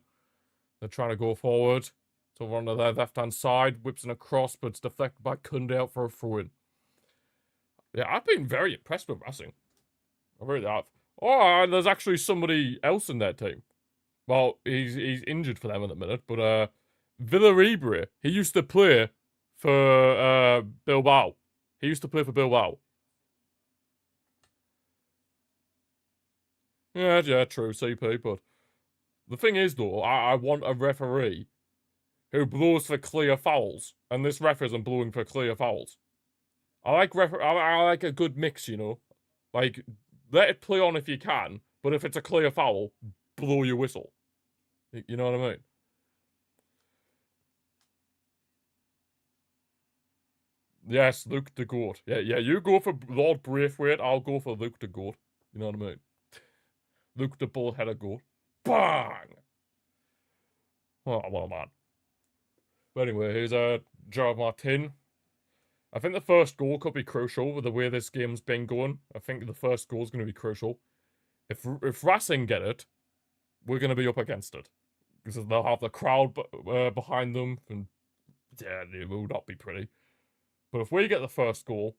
They're trying to go forward. It's over onto their left-hand side. Whips in a cross, but it's deflected by Koundé out for a throw-in. Yeah, I've been very impressed with Racing. I really have. Oh, and there's actually somebody else in their team. Well, he's injured for them in a minute, but Villaribre, he used to play for Bilbao. He used to play for Bilbao. Yeah, true, CP, but the thing is, though, I want a referee who blows for clear fouls, and this ref isn't blowing for clear fouls. I like a good mix, you know? Like, let it play on if you can, but if it's a clear foul, blow your whistle. You know what I mean? Yes, Luke the Goat. Yeah, you go for Lord Braithwaite, I'll go for Luke the Goat. You know what I mean? Luke the Bullheaded Goat. Bang! Oh, well, man. But anyway, here's Gerard Martin. I think the first goal could be crucial with the way this game's been going. I think the first goal is going to be crucial. If Racing get it, we're going to be up against it. Because they'll have the crowd behind them, and yeah, it will not be pretty. But if we get the first goal,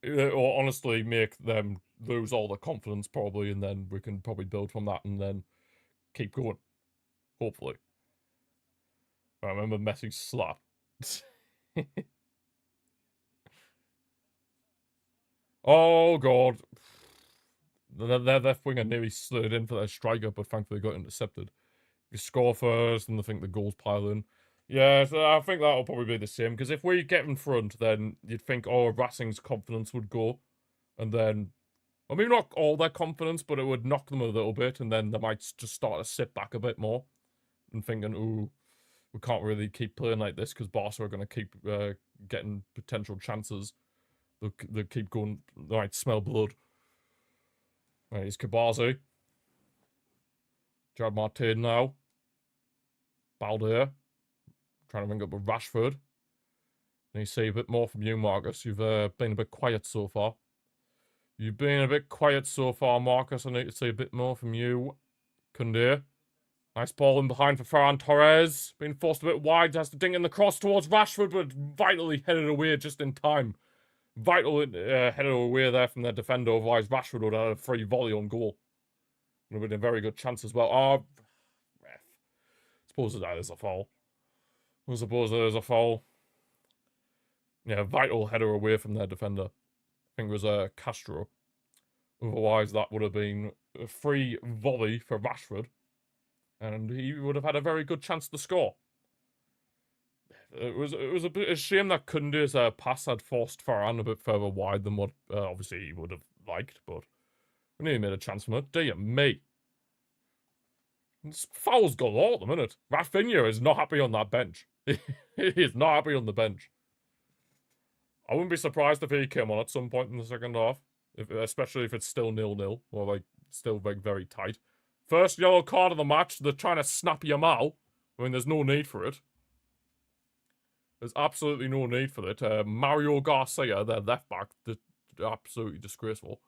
it will honestly make them lose all the confidence probably, and then we can probably build from that and then keep going. Hopefully. I remember Messi's slap. Oh god. Their left winger nearly slid in for their striker, but thankfully got intercepted. You score first, and I think the goals pile in. Yeah, so I think that'll probably be the same, because if we get in front, then you'd think, oh, Racing's confidence would go, and then, I mean, not all their confidence, but it would knock them a little bit, and then they might just start to sit back a bit more, and thinking, ooh, we can't really keep playing like this, because Barca are going to keep getting potential chances. They'll keep going, they might smell blood. Right, here's Kabazi. Gerard Martin now. Balder. Trying to ring up with Rashford. Need to see a bit more from you, Marcus. You've been a bit quiet so far. You've been a bit quiet so far, Marcus. I need to see a bit more from you. Koundé. Nice ball in behind for Ferran Torres. Being forced a bit wide. Has to ding in the cross towards Rashford, but vitally headed away just in time. Vital headed away there from their defender. Otherwise, Rashford would have had a free volley on goal. Would have been a very good chance as well. Oh, ref. I suppose that is a foul. I suppose there is a foul. Yeah, vital header away from their defender. I think it was Castro. Otherwise, that would have been a free volley for Rashford. And he would have had a very good chance to score. It was a bit of a shame that Koundé's pass had forced Varane a bit further wide than what obviously he would have liked, but we nearly made a chance from it. Dear me. This foul's galore at the minute. Rafinha is not happy on that bench. He is not happy on the bench. I wouldn't be surprised if he came on at some point in the second half, especially if it's still 0-0 or like still very tight. First yellow card of the match. They're trying to snap Yamal. I mean, there's no need for it. There's absolutely no need for it. Mario Garcia, their left back, absolutely disgraceful.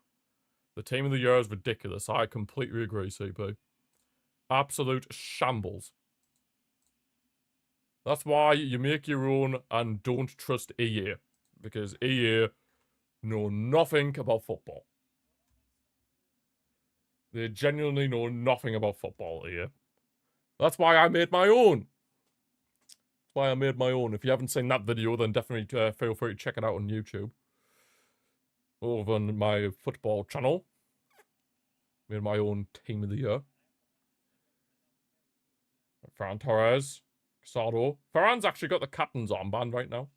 The team of the year is ridiculous. I completely agree, CP. Absolute shambles. That's why you make your own and don't trust EA. Because EA know nothing about football. They genuinely know nothing about football, EA. That's why I made my own. That's why I made my own. If you haven't seen that video, then definitely feel free to check it out on YouTube. Over on my football channel. Made my own team of the year. Ferran Torres. Casado. Ferran's actually got the captain's armband right now.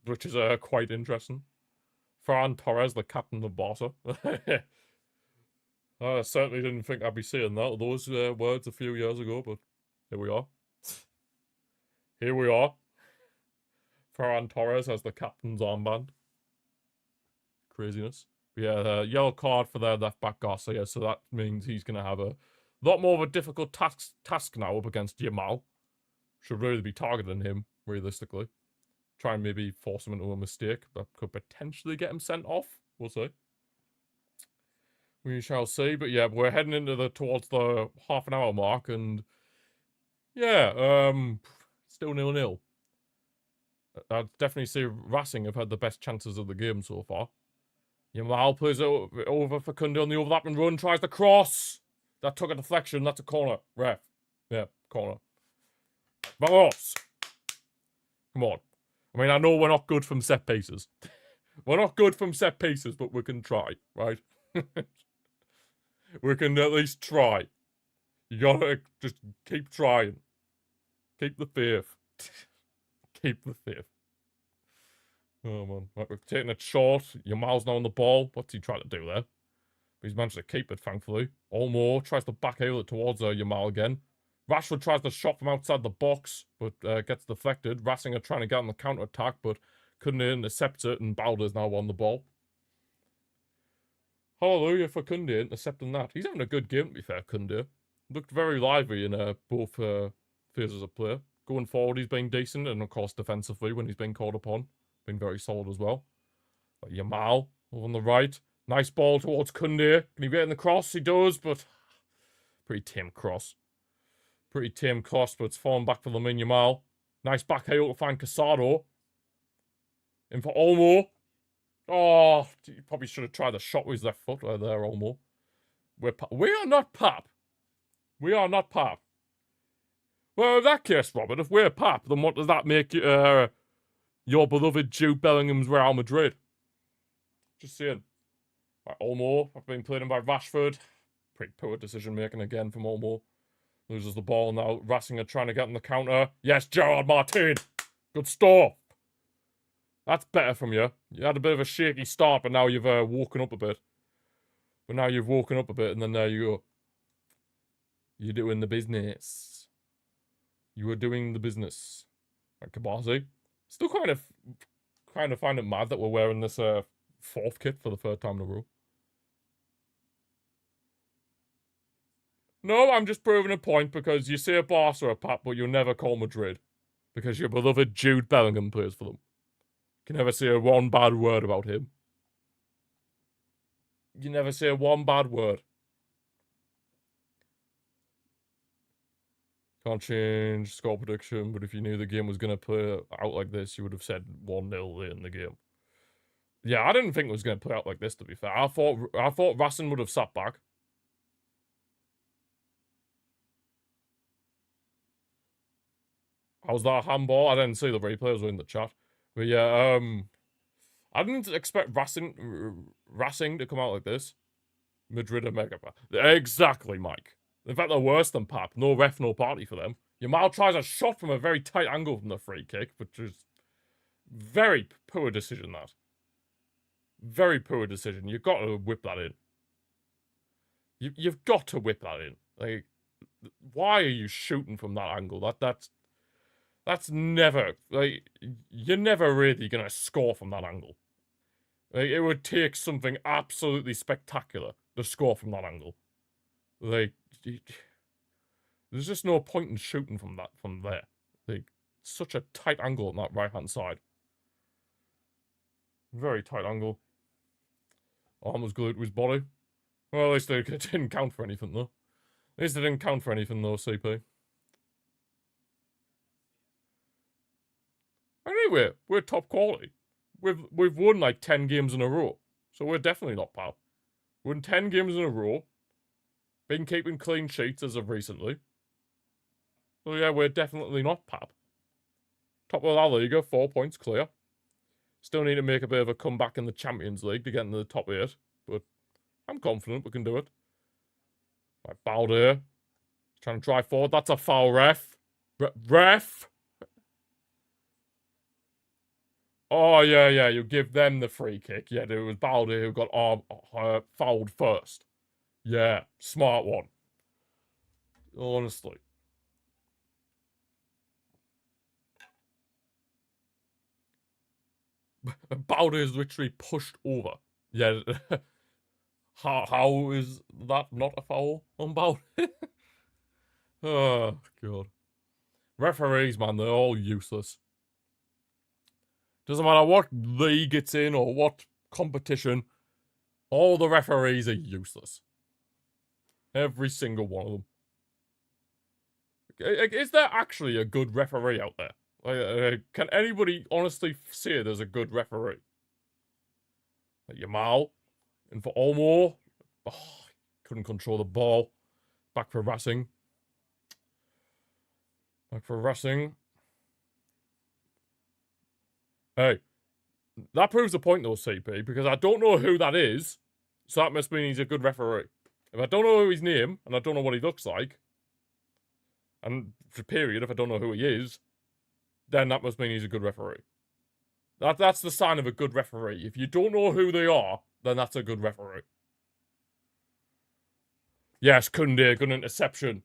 Which is quite interesting. Ferran Torres, the captain of Barca. I certainly didn't think I'd be saying those words a few years ago, but here we are. Here we are. Ferran Torres has the captain's armband. Craziness. Yeah, yellow card for their left back Garcia, so that means he's going to have a lot more of a difficult task now up against Yamal. Should really be targeting him, realistically. Try and maybe force him into a mistake that could potentially get him sent off. We'll see. We shall see. But yeah, we're heading into towards the half an hour mark, and yeah, still 0-0. I'd definitely say Racing have had the best chances of the game so far. Yamal plays it over for Koundé on the overlapping run, tries to cross. That took a deflection. That's a corner. Ref. Yeah, corner. Vamos. Come on. I mean, I know we're not good from set pieces. We're not good from set pieces, but we can try, right? We can at least try. You gotta just keep trying. Keep the faith. Keep the faith. Oh, man. Right, we've taken it short. Yamal's now on the ball. What's he trying to do there? He's managed to keep it, thankfully. Olmo tries to backheel it towards Yamal again. Rashford tries to shot from outside the box, but gets deflected. Racing are trying to get on the counter-attack, but Kunde intercepts it, and Balder's now on the ball. Hallelujah for Kunde intercepting that. He's having a good game, to be fair, Kunde. Looked very lively in both phases of play. Going forward, he's been decent, and of course, defensively, when he's been called upon, been very solid as well. But Yamal over on the right. Nice ball towards Kunde. Can he get in the cross? He does, but pretty tame cross. Pretty tame cross, but it's fallen back for Lamine Yamal. Nice back heel to find Casado. In for Olmo. Oh, you probably should have tried the shot with his left foot right there, Olmo. We are not Pap. We are not Pap. Well, in that case, Robert, if we're Pap, then what does that make you, your beloved Jude Bellingham's Real Madrid? Just saying. Right, Olmo, I've been played him by Rashford. Pretty poor decision making again from Olmo. Loses the ball now. Racing are trying to get on the counter. Yes, Gerard Martin. Good stuff. That's better from you. You had a bit of a shaky start, but now you've woken up a bit. And then there you go. You're doing the business. You are doing the business. Right, Kabasi. Still kind of find it mad that we're wearing this fourth kit for the third time in a row. No, I'm just proving a point because you say Barca are Pap, but you'll never call Madrid. Because your beloved Jude Bellingham plays for them. You can never say one bad word about him. You never say one bad word. Can't change score prediction, but if you knew the game was going to play out like this, you would have said 1-0 late in the game. Yeah, I didn't think it was going to play out like this, to be fair. I thought Racing would have sat back. How's that handball? I didn't see the replays were in the chat. But yeah, I didn't expect Racing to come out like this. Madrid are mega bad. Exactly, Mike. In fact, they're worse than Pap. No ref, no party for them. Yamal tries a shot from a very tight angle from the free kick, which is very poor decision, that. Very poor decision. You've got to whip that in. You've got to whip that in. Like, why are you shooting from that angle? That's never, like, you're never really going to score from that angle. Like, it would take something absolutely spectacular to score from that angle. Like, there's just no point in shooting from there. Like, such a tight angle on that right-hand side. Very tight angle. Arm was glued to his body. Well, at least it didn't count for anything, though. At least it didn't count for anything, though, CP. Anyway, we're top quality. We've won like 10 games in a row. So we're definitely not Pap. Won 10 games in a row. Been keeping clean sheets as of recently. So yeah, we're definitely not Pap. Top of La Liga, 4 points clear. Still need to make a bit of a comeback in the Champions League to get into the top 8. But I'm confident we can do it. Right, Balde. Trying to drive forward. That's a foul, ref. Ref! Oh, yeah, you give them the free kick. Yeah, it was Balde who got fouled first. Yeah, smart one. Honestly. Balde is literally pushed over. Yeah. How is that not a foul on Balde? Oh, God. Referees, man, they're all useless. Doesn't matter what league it's in or what competition, all the referees are useless. Every single one of them. Is there actually a good referee out there? Can anybody honestly say there's a good referee? Like Yamal, and for Olmo, couldn't control the ball. Back for Racing. Hey, that proves the point though, CP, because I don't know who that is, so that must mean he's a good referee. If I don't know his name, and I don't know what he looks like, and period, if I don't know who he is, then that must mean he's a good referee. That's the sign of a good referee. If you don't know who they are, then that's a good referee. Yes, Kunde, good interception.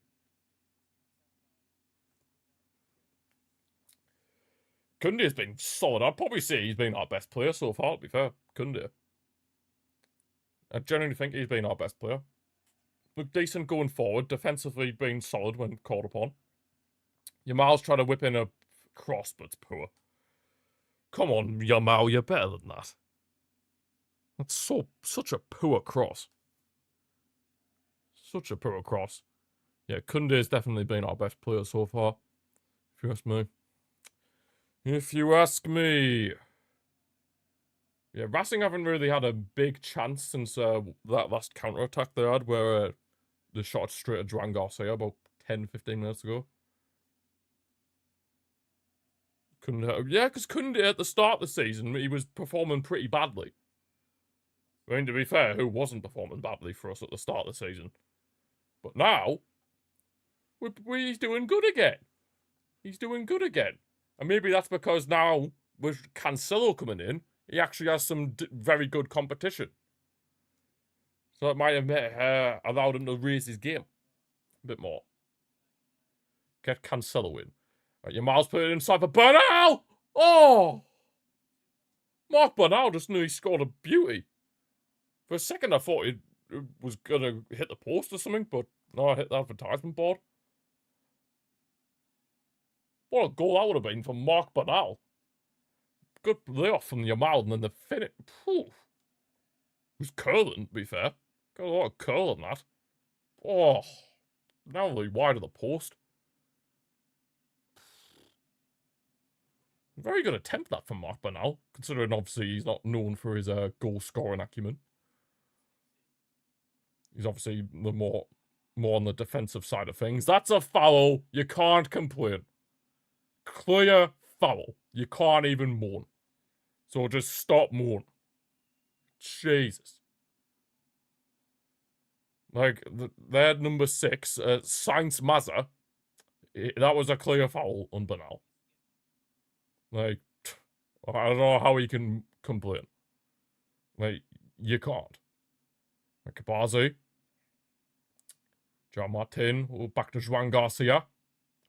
Koundé's been solid. I'd probably say he's been our best player so far, to be fair. Koundé. I genuinely think he's been our best player. Looked decent going forward. Defensively, been solid when called upon. Yamal's trying to whip in a cross, but it's poor. Come on, Yamal, you're better than that. That's such a poor cross. Such a poor cross. Yeah, Koundé's definitely been our best player so far. If you ask me. If you ask me. Yeah, Racing haven't really had a big chance since that last counter-attack they had, where they shot straight at Joan Garcia about 10-15 minutes ago. Yeah, because Koundé at the start of the season, he was performing pretty badly. I mean, to be fair, who wasn't performing badly for us at the start of the season? But now, he's doing good again. He's doing good again. And maybe that's because now, with Cancelo coming in, he actually has some very good competition. So it might have allowed him to raise his game a bit more. Get Cancelo in. Right, Yamal's put it inside for Bernal! Oh! Mark Bernal just knew he scored a beauty. For a second, I thought it was going to hit the post or something, but no, I hit the advertisement board. What a goal that would have been from Mark Bernal. Good layoff from Yamal, and then the finish. It was curling, to be fair. Got a lot of curl in that. Oh, narrowly wide of the post. Very good attempt that from Mark Bernal, considering obviously he's not known for his goal-scoring acumen. He's obviously the more on the defensive side of things. That's a foul. You can't complain. Clear foul. You can't even moan. So just stop moaning. Jesus. Like, their number 6, Sainz Mazza, that was a clear foul on Bernal. Like, I don't know how he can complain. Like, you can't. Like, Kabazi. John Martin, back to Joan Garcia.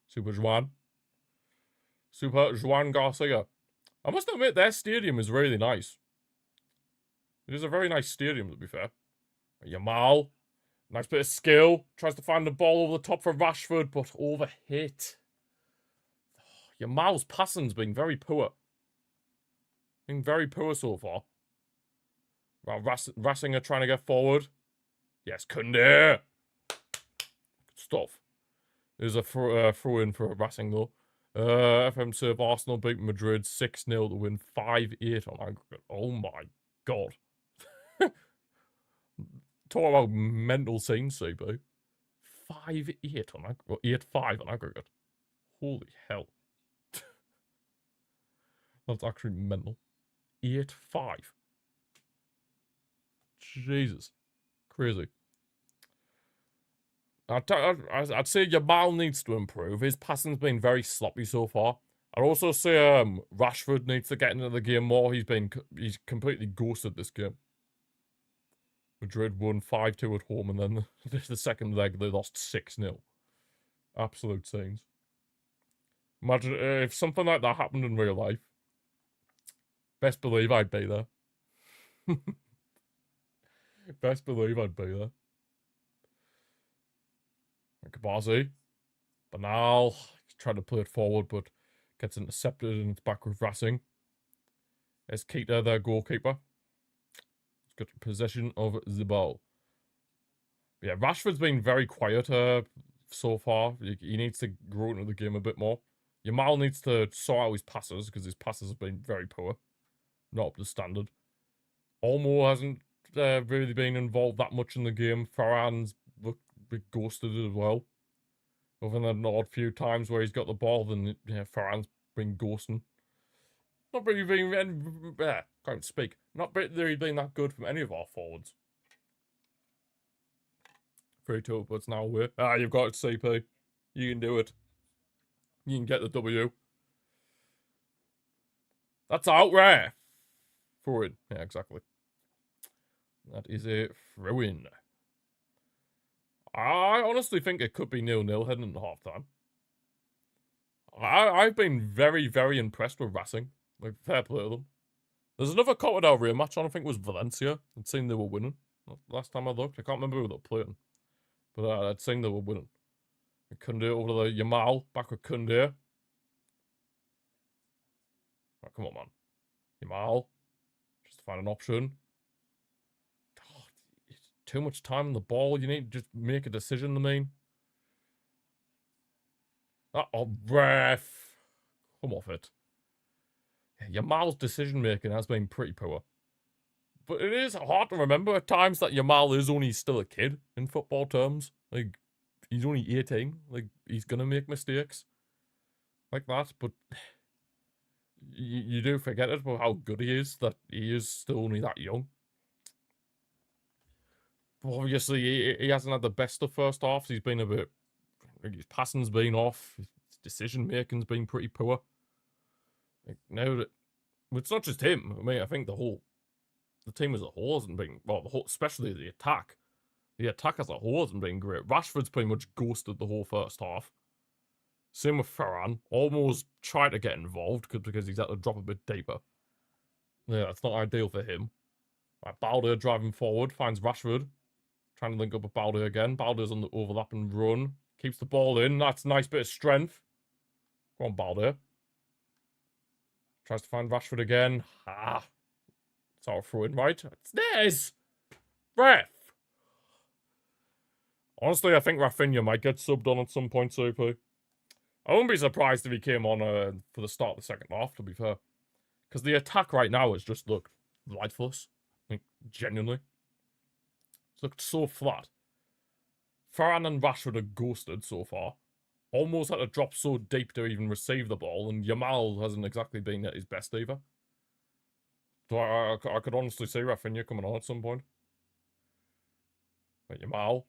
Super Joan Garcia. I must admit, their stadium is really nice. It is a very nice stadium, to be fair. Yamal. Nice bit of skill. Tries to find the ball over the top for Rashford, but overhit. Yamal's passing's been very poor. Been very poor so far. Well, Racing are trying to get forward. Yes, Koundé. Good stuff. There's a throw-in for Racing, though. FM serve Arsenal beat Madrid 6-0 to win 5-8 on aggregate. Oh my god. Talk about mental scenes, CB. 5-8 on aggregate. Well, 8-5 on aggregate. Holy hell. That's actually mental. 8-5. Jesus. Crazy. I'd say Yamal needs to improve. His passing's been very sloppy so far. I'd also say Rashford needs to get into the game more. He's completely ghosted this game. Madrid won 5-2 at home, and then the second leg they lost 6-0. Absolute scenes. Imagine if something like that happened in real life. Best believe I'd be there. Best believe I'd be there. Kabazi. Bernal. He's trying to play it forward, but gets intercepted and it's back with Racing. There's Keita, their goalkeeper. He's got possession of the ball. Yeah, Rashford's been very quiet so far. He needs to grow into the game a bit more. Yamal needs to sort out his passes, because his passes have been very poor. Not up to standard. Olmo hasn't really been involved that much in the game. Farhan's looked ghosted as well. Other than an odd few times where he's got the ball, then Farhan's been ghosting. Not really been, can't speak. Not really been that good from any of our forwards. 3-2, but it's now away. You've got it, CP. You can do it. You can get the W. That's out rare. Throw-in. Yeah, exactly. That is a throw-in. I honestly think it could be 0-0 heading into half-time. I've been very, very impressed with Racing. Like, fair play to them. There's another Copa del Rey match on, I think it was Valencia. I'd seen they were winning. Last time I looked, I can't remember who they were playing. But I'd seen they were winning. Koundé over to the Yamal, back with Koundé. Oh, come on, man. Yamal. Just find an option. Oh, too much time on the ball. You need to just make a decision, I mean. Oh, ref. Come off it. Yamal's decision making has been pretty poor. But it is hard to remember at times that Yamal is only still a kid in football terms. Like, he's only 18. Like, he's gonna make mistakes like that. But you do forget it about how good he is, that he is still only that young. But obviously, he hasn't had the best of first halves. He's been a bit... His passing's been off. His decision making's been pretty poor. Like, now that... It's not just him. I mean, I think the team as a whole hasn't been... Well, especially the attack. The attack as a whole hasn't been great. Rashford's pretty much ghosted the whole first half. Same with Ferran. Almost tried to get involved because he's had to drop a bit deeper. Yeah, that's not ideal for him. Right, Balde driving forward. Finds Rashford. Trying to link up with Balde again. Balde's on the overlap and run. Keeps the ball in. That's a nice bit of strength. Go on, Balde. Tries to find Rashford again. Ah. It's our throw in, right? It's theirs! Ref! Honestly, I think Rafinha might get subbed on at some point, Super. I wouldn't be surprised if he came on for the start of the second half, to be fair. Because the attack right now has just looked lifeless. Like, genuinely. It's looked so flat. Ferran and Rashford are ghosted so far. Almost had to drop so deep to even receive the ball, and Yamal hasn't exactly been at his best either. So I could honestly see Rafinha coming on at some point. But Yamal,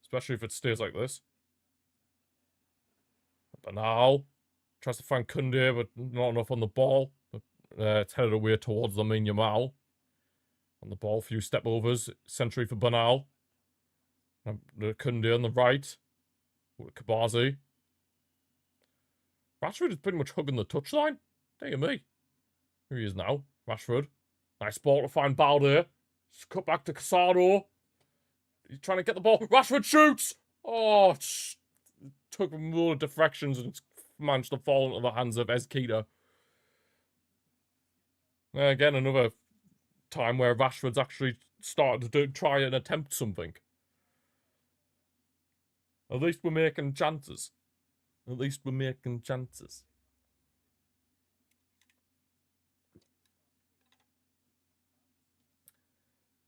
especially if it stays like this. Bernal tries to find Koundé, but not enough on the ball. It's headed away towards Lamine Yamal. On the ball, few step overs. Century for Bernal. Koundé on the right. Kabazi. Rashford is pretty much hugging the touchline. Dear me. Here he is now. Rashford. Nice ball to find Balde. Just cut back to Casado. He's trying to get the ball. Rashford shoots! Oh, it took a lot of deflections and managed to fall into the hands of Ezquita. Again, another time where Rashford's actually started to try and attempt something. At least we're making chances. At least we're making chances.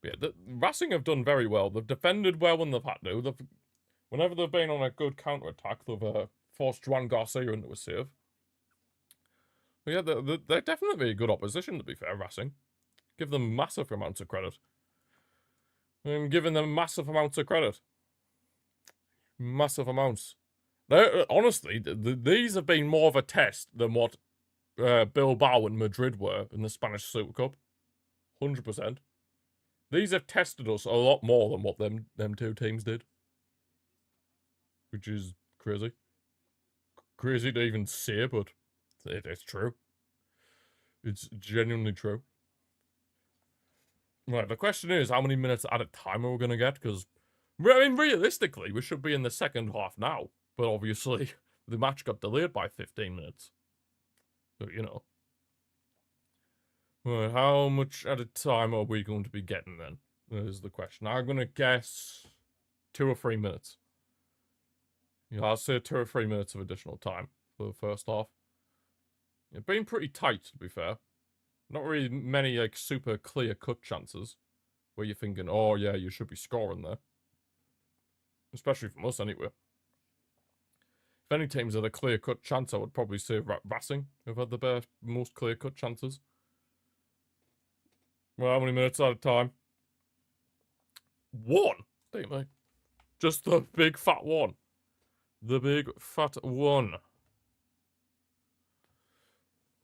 Yeah, Racing have done very well. They've defended well when they've had to. Whenever they've been on a good counter-attack, they've forced Juan Garcia into a save. But yeah, they're definitely a good opposition, to be fair, Racing. Give them massive amounts of credit. I'm giving them massive amounts of credit. Massive amounts. Honestly, these have been more of a test than what Bilbao and Madrid were in the Spanish Super Cup. 100%. These have tested us a lot more than what them two teams did. Which is crazy. Crazy to even say, but it's true. It's genuinely true. Right, the question is, how many minutes at a time are we going to get? Because, I mean, realistically, we should be in the second half now. But obviously, the match got delayed by 15 minutes. So, you know. Right, how much at a time are we going to be getting then? That is the question. I'm going to guess 2 or 3 minutes. Yeah, I'll say 2 or 3 minutes of additional time for the first half. It's been pretty tight, to be fair. Not really many, like, super clear-cut chances where you're thinking, oh, yeah, you should be scoring there. Especially from us, anyway. If any teams had a clear-cut chance, I would probably say Racing have had the most clear-cut chances. Well, how many minutes at a time? 1! Damn me. Just the big fat 1. The big fat 1.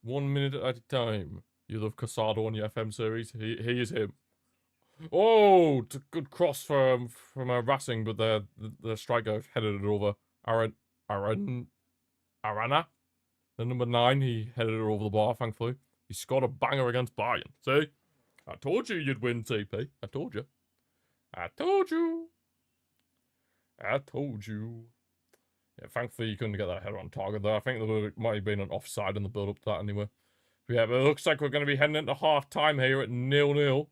1 minute at a time. You love Casado on your FM series. He is him. Oh, it's a good cross from Racing, but the striker headed it over. Arana? Then number 9, he headed her over the bar, thankfully. He scored a banger against Bayern. See? I told you you'd win, TP. I told you. I told you. I told you. Yeah, thankfully you couldn't get that header on target there. I think there might have been an offside in the build-up to that anyway. But yeah, but it looks like we're going to be heading into half-time here at 0-0. I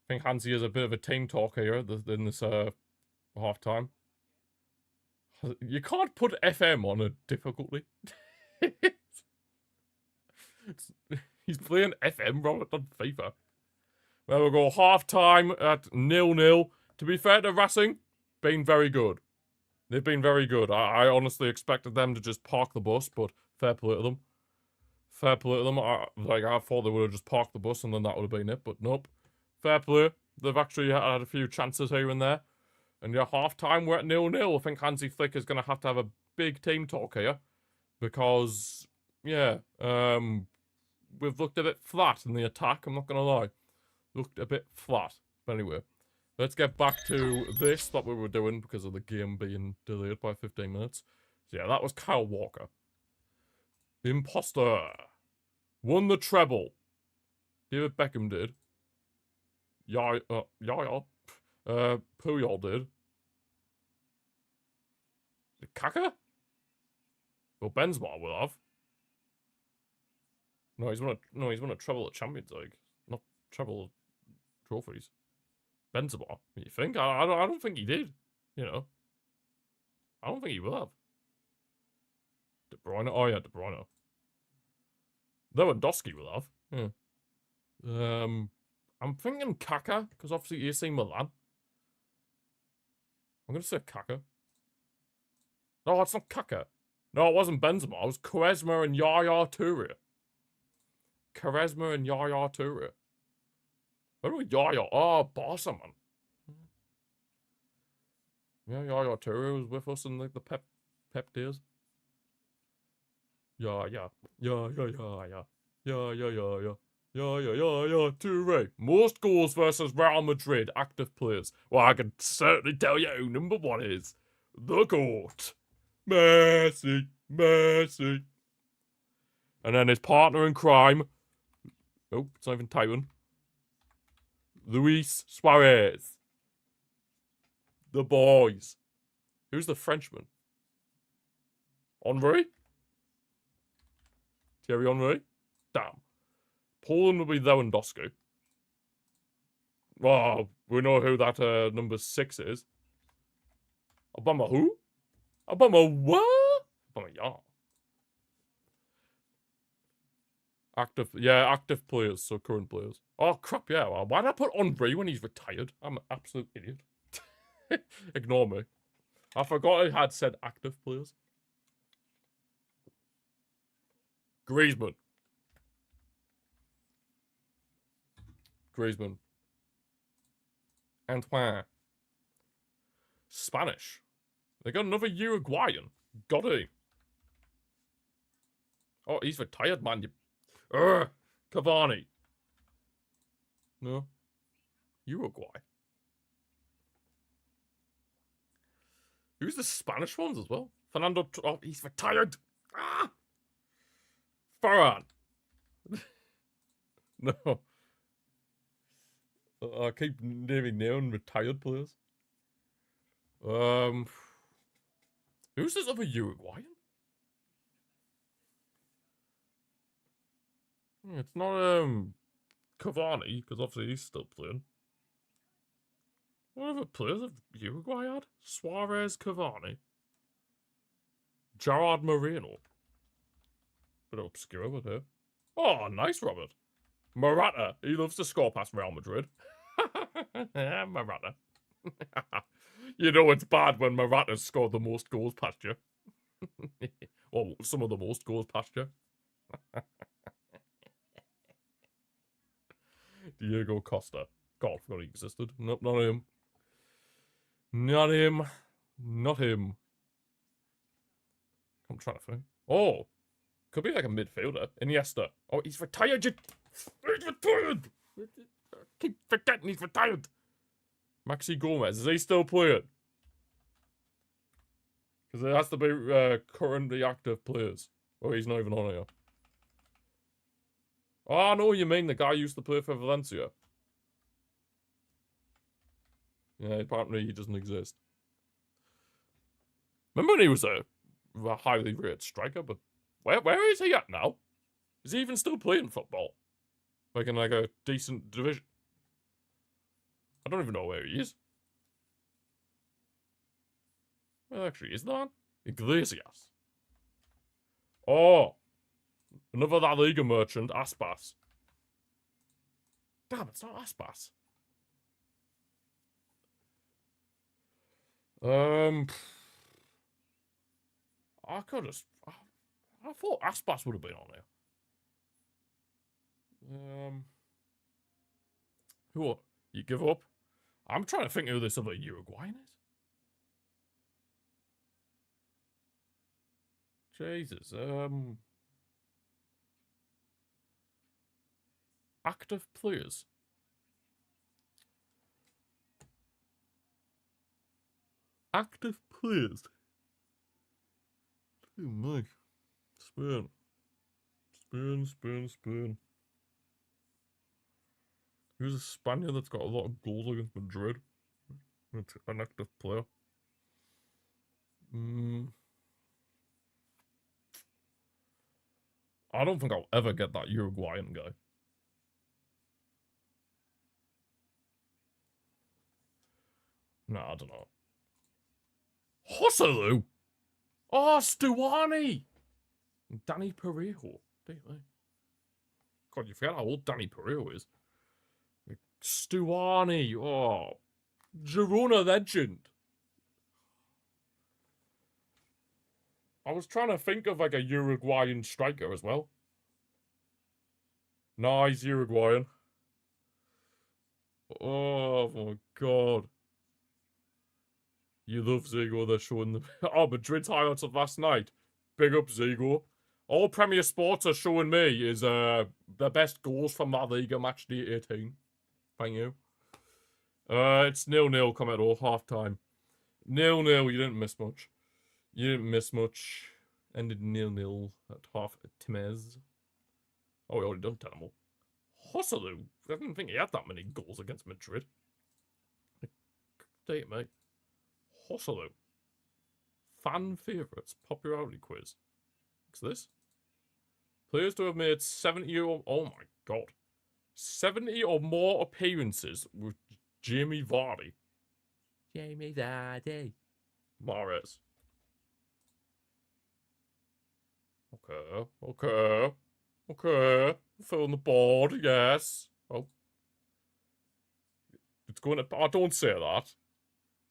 think Hansi has a bit of a team talk here in this half-time. You can't put FM on a difficulty. He's playing FM, Robert, on FIFA. Well, we'll go half-time at 0-0. To be fair to Racing, been very good. They've been very good. I honestly expected them to just park the bus, but fair play to them. Fair play to them. I thought they would have just parked the bus and then that would have been it, but nope. Fair play. They've actually had a few chances here and there. And yeah, half-time, we're at 0-0. I think Hansi Flick is going to have a big team talk here. Because, yeah, we've looked a bit flat in the attack, I'm not going to lie. Looked a bit flat. But anyway, let's get back to this that we were doing because of the game being delayed by 15 minutes. So yeah, that was Kyle Walker. Imposter. Won the treble. David Beckham did. Puyol did. Kaka? Well, Benzema will have. No, he's won a treble at Champions League, not treble trophies. Benzema, you think? I don't think he did. You know, I don't think he will have. De Bruyne, oh yeah, De Bruyne. Lewandowski will have. Yeah. I'm thinking Kaka because obviously AC Milan. I'm gonna say Kaka. No, it's not Kaka. No, it wasn't Benzema. It was Quaresma and Yaya Toure. Quaresma and Yaya Toure. Where are we? Yaya? Oh, Barca, man. Yeah, Yaya Toure was with us in like the Pep days. Yeah. Toure. Most goals versus Real Madrid active players. Well, I can certainly tell you who number 1 is. The GOAT. Messi. And then his partner in crime. Oh, it's not even Tywin. Luis Suarez. The boys. Who's the Frenchman? Henry? Thierry Henry? Damn. Poland will be Lewandowski. Oh, we know who that number 6 is. Obama who? Obama what? Obama yeah. Active players, so current players. Oh, crap, yeah. Well, why did I put Henry when he's retired? I'm an absolute idiot. Ignore me. I forgot I had said active players. Griezmann. Antoine. Spanish. They got another Uruguayan. Got him. Oh, he's retired, man. Cavani. No. Uruguay. Who's the Spanish ones as well? Fernando. Oh, he's retired. Ah! Farhan. No. I keep naming retired players. Who's this other Uruguayan? It's not Cavani, because obviously he's still playing. What other players have Uruguay had? Suarez, Cavani. Gerard Moreno. Bit obscure with her. Oh, nice, Robert. Morata. He loves to score past Real Madrid. Morata. You know it's bad when Morata's scored the most goals past you. Well, some of the most goals past you. Diego Costa. God, I forgot he existed. Nope, not him. Not him. I'm trying to think. Oh, could be like a midfielder. Iniesta. Oh, he's retired. He's retired. I keep forgetting he's retired. Maxi Gomez. Is he still playing? Because it has to be currently active players. Oh, he's not even on here. Oh, I know what you mean. The guy used to play for Valencia. Yeah, apparently he doesn't exist. Remember when he was a highly rated striker, but where is he at now? Is he even still playing football? Like in like a decent division? I don't even know where he is. Where actually is that? Iglesias. Oh, another La Liga merchant, Aspas. Damn, it's not Aspas. I could have. I thought Aspas would have been on there. Who? You give up? I'm trying to think who this other Uruguayan is. Jesus. Active players. Active players. Oh my. Spoon. Spoon. Who's a Spaniard that's got a lot of goals against Madrid? It's an active player. I don't think I'll ever get that Uruguayan guy. No, I don't know. Joselu! Oh, Stuani! Danny Parejo. God, you forget how old Danny Parejo is. Stuani. Oh. Girona legend. I was trying to think of like a Uruguayan striker as well. No, he's Uruguayan. Oh my god. You love Zigo, they're showing the... Oh, Madrid's highlights of last night. Big up Zigo. All Premier Sports are showing me is the best goals from La Liga match day 18. Thank you. It's 0-0 come at all, half time. 0-0, you didn't miss much. Ended 0-0 at half Timez. Oh, we already done Tenable. Joselu, I didn't think he had that many goals against Madrid. Date, mate. Joselu. Fan favourites, popularity quiz. What's this? Players to have made 70 or... Oh my god. 70 or more appearances with Jamie Vardy. Jamie Vardy. Mahrez. Okay. Fill in the board, yes. Oh. It's going to... Oh, don't say that.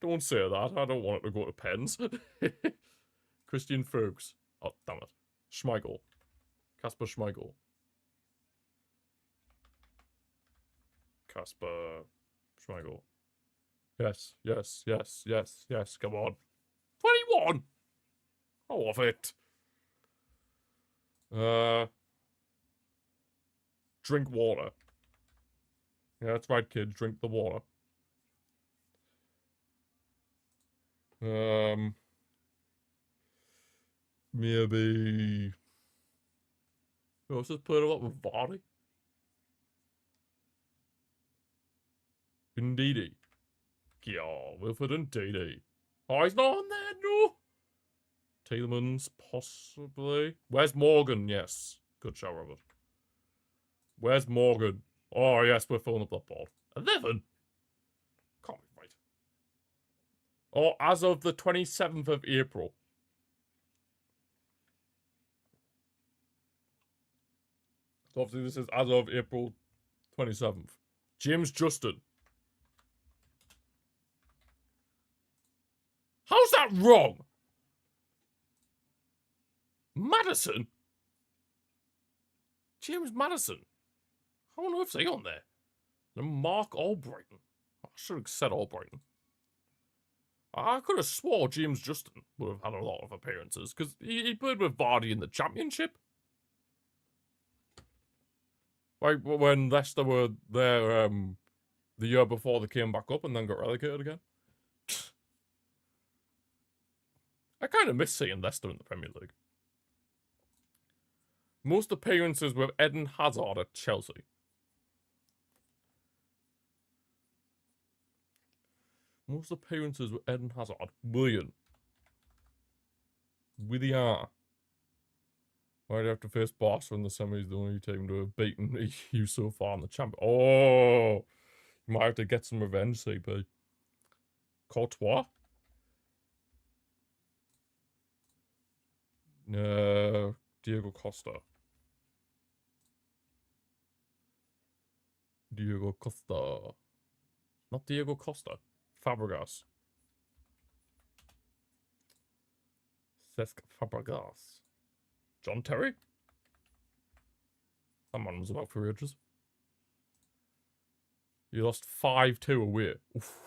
Don't say that. I don't want it to go to pens. Christian Fuchs. Oh, damn it. Schmeichel. Kasper Schmeichel. Kasper Schmeichel. Yes. Come on. 21! Oh, off it. Drink water. Yeah, that's right, kids. Drink the water. Maybe... Who else has played a lot with Vardy? Ndidi. Yeah, Wilfred Ndidi. Oh, he's not on there, no! Tielemans, possibly. Where's Morgan? Yes. Good show, Robert. Where's Morgan? Oh, yes, we're filling up that board. 11? Can't be right. Oh, as of the 27th of April. So obviously this is as of April 27th. James Justin. How's that wrong? Madison? James Madison? How on earth's he on there? And Mark Albrighton. I should have said Albrighton. I could have swore James Justin would have had a lot of appearances, because he played with Vardy in the Championship. Like, when Leicester were there, the year before they came back up and then got relegated again. I kind of miss seeing Leicester in the Premier League. Most appearances with Eden Hazard at Chelsea. Most appearances with Eden Hazard. William. Willian. Why do you have to face Barca in the semis? The only team to have beaten you so far in the champion. Oh! You might have to get some revenge, CP. Courtois? No. Diego Costa. Diego Costa. Not Diego Costa. Fabregas. Cesc Fabregas. John Terry? That man was about 3 ages. You lost 5-2 away.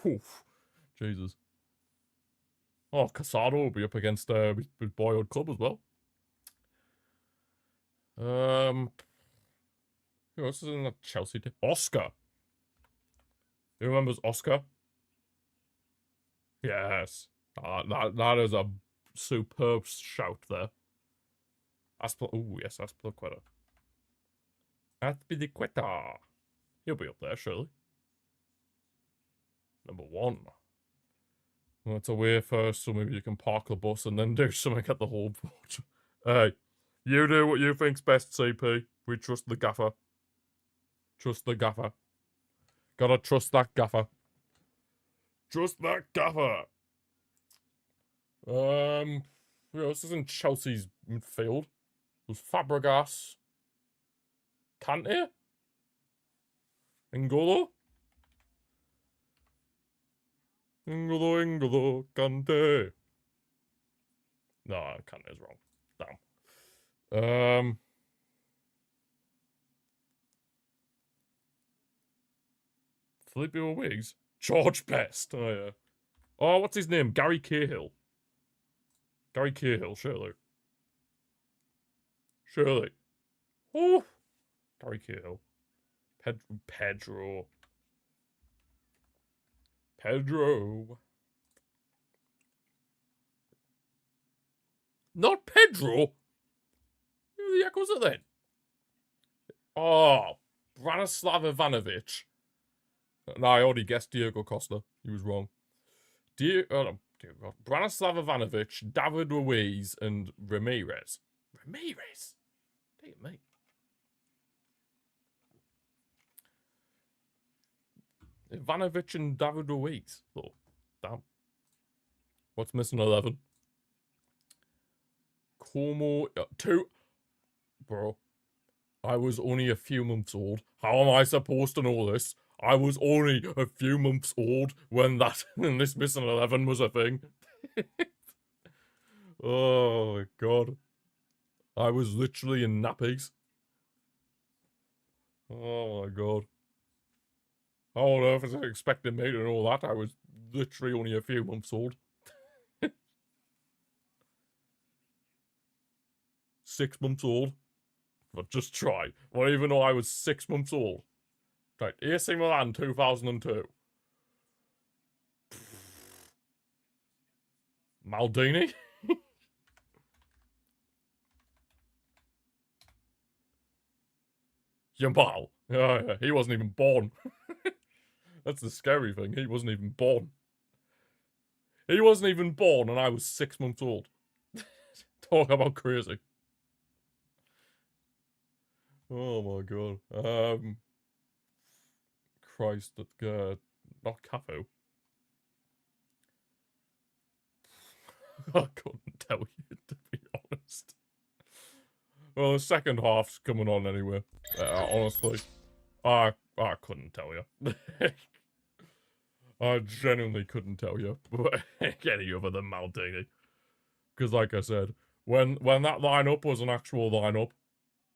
Oof. Jesus. Oh, Casado will be up against his boyhood club as well. Who else is in that Chelsea team? Oscar. Who remembers Oscar? Yes. That is a superb shout there. Oh, yes, Azpilicueta. Azpilicueta. He'll be up there, surely. Number 1. Well, it's away first, so maybe you can park the bus and then do something at the home port. Hey, you do what you think's best, CP. We trust the gaffer. Trust the gaffer. Gotta trust that gaffer. Trust that gaffer. This isn't Chelsea's midfield. There's Fabregas. Kante? N'Golo? N'Golo, Kante. No, Kante's wrong. Damn. Felipe Wiggs? George Best. Oh, yeah. Oh, what's his name? Gary Cahill. Gary Cahill, surely. Surely. Oh! Gary Cahill. Pedro. Not Pedro! Who the heck was it then? Oh, Branislav Ivanovic. No, I already guessed Diego Costa. He was wrong. Branislav Ivanovic, David Ruiz, and Ramirez. Ramirez? Dear me. Ivanovic and David Ruiz. Oh, damn. What's missing 11? Como 2. Bro. I was only a few months old. How am I supposed to know this? I was only a few months old when this missing 11 was a thing. Oh my god. I was literally in nappies. Oh my god. How on earth is it expecting me to know that? I was literally only a few months old. 6 months old. But just try. Well, even though I was 6 months old. Right, AC Milan 2002. Maldini? Yamal. Yeah, he wasn't even born. That's the scary thing. He wasn't even born. He wasn't even born and I was 6 months old. Talk about crazy. Oh my god. Christ, not Cafu. I couldn't tell you, to be honest. Well, the second half's coming on anyway. Honestly, I couldn't tell you. I genuinely couldn't tell you any other than Maldini. Because, like I said, when that lineup was an actual lineup,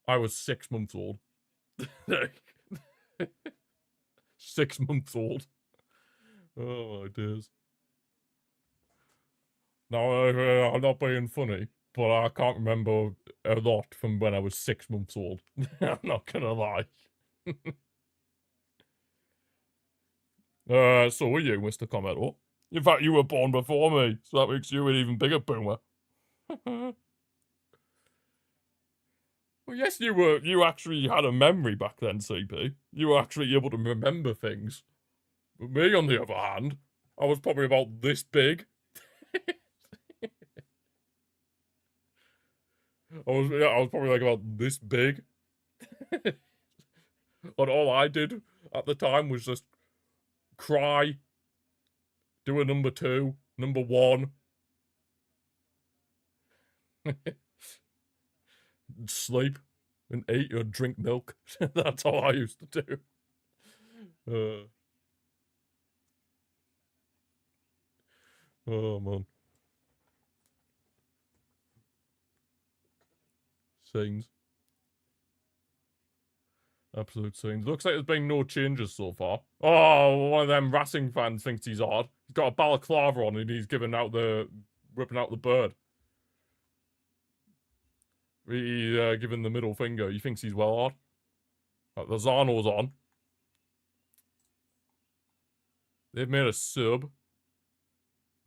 I was 6 months old. 6 months old. Oh my days. Now, I'm not being funny, but I can't remember a lot from when I was 6 months old. I'm not gonna lie. So were you, Mr. Commodore. In fact, you were born before me, so that makes you an even bigger boomer. Well, yes, you were. You actually had a memory back then, CP. You were actually able to remember things. But me, on the other hand, I was probably about this big. I was probably like about this big. And all I did at the time was just cry, do a number 2, number 1, sleep, and eat or drink milk. That's all I used to do. Oh, man. Scenes. Absolute scenes. Looks like there's been no changes so far. Oh, one of them Racing fans thinks he's odd. He's got a balaclava on and he's ripping out the bird. He's giving the middle finger. He thinks he's well odd. Like, the Zano's on. They've made a sub.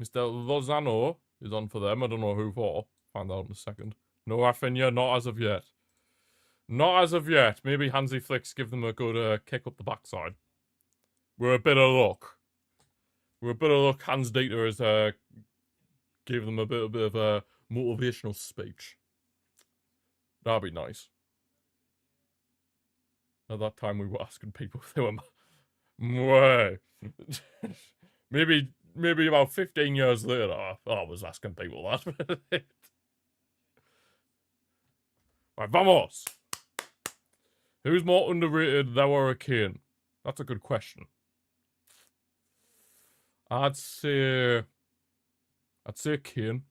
Mr. Lozano is on for them. I don't know who for. Find out in a second. No Rafinha, not as of yet. Not as of yet. Maybe Hansi Flick's give them a good kick up the backside. We're a bit of luck. Hans Dieter has gave them a bit of a motivational speech. That'd be nice. At that time, we were asking people if they were... Way. maybe about 15 years later, I was asking people that. Right, vamos! Who's more underrated, thou or a Kane? That's a good question. I'd say Kane.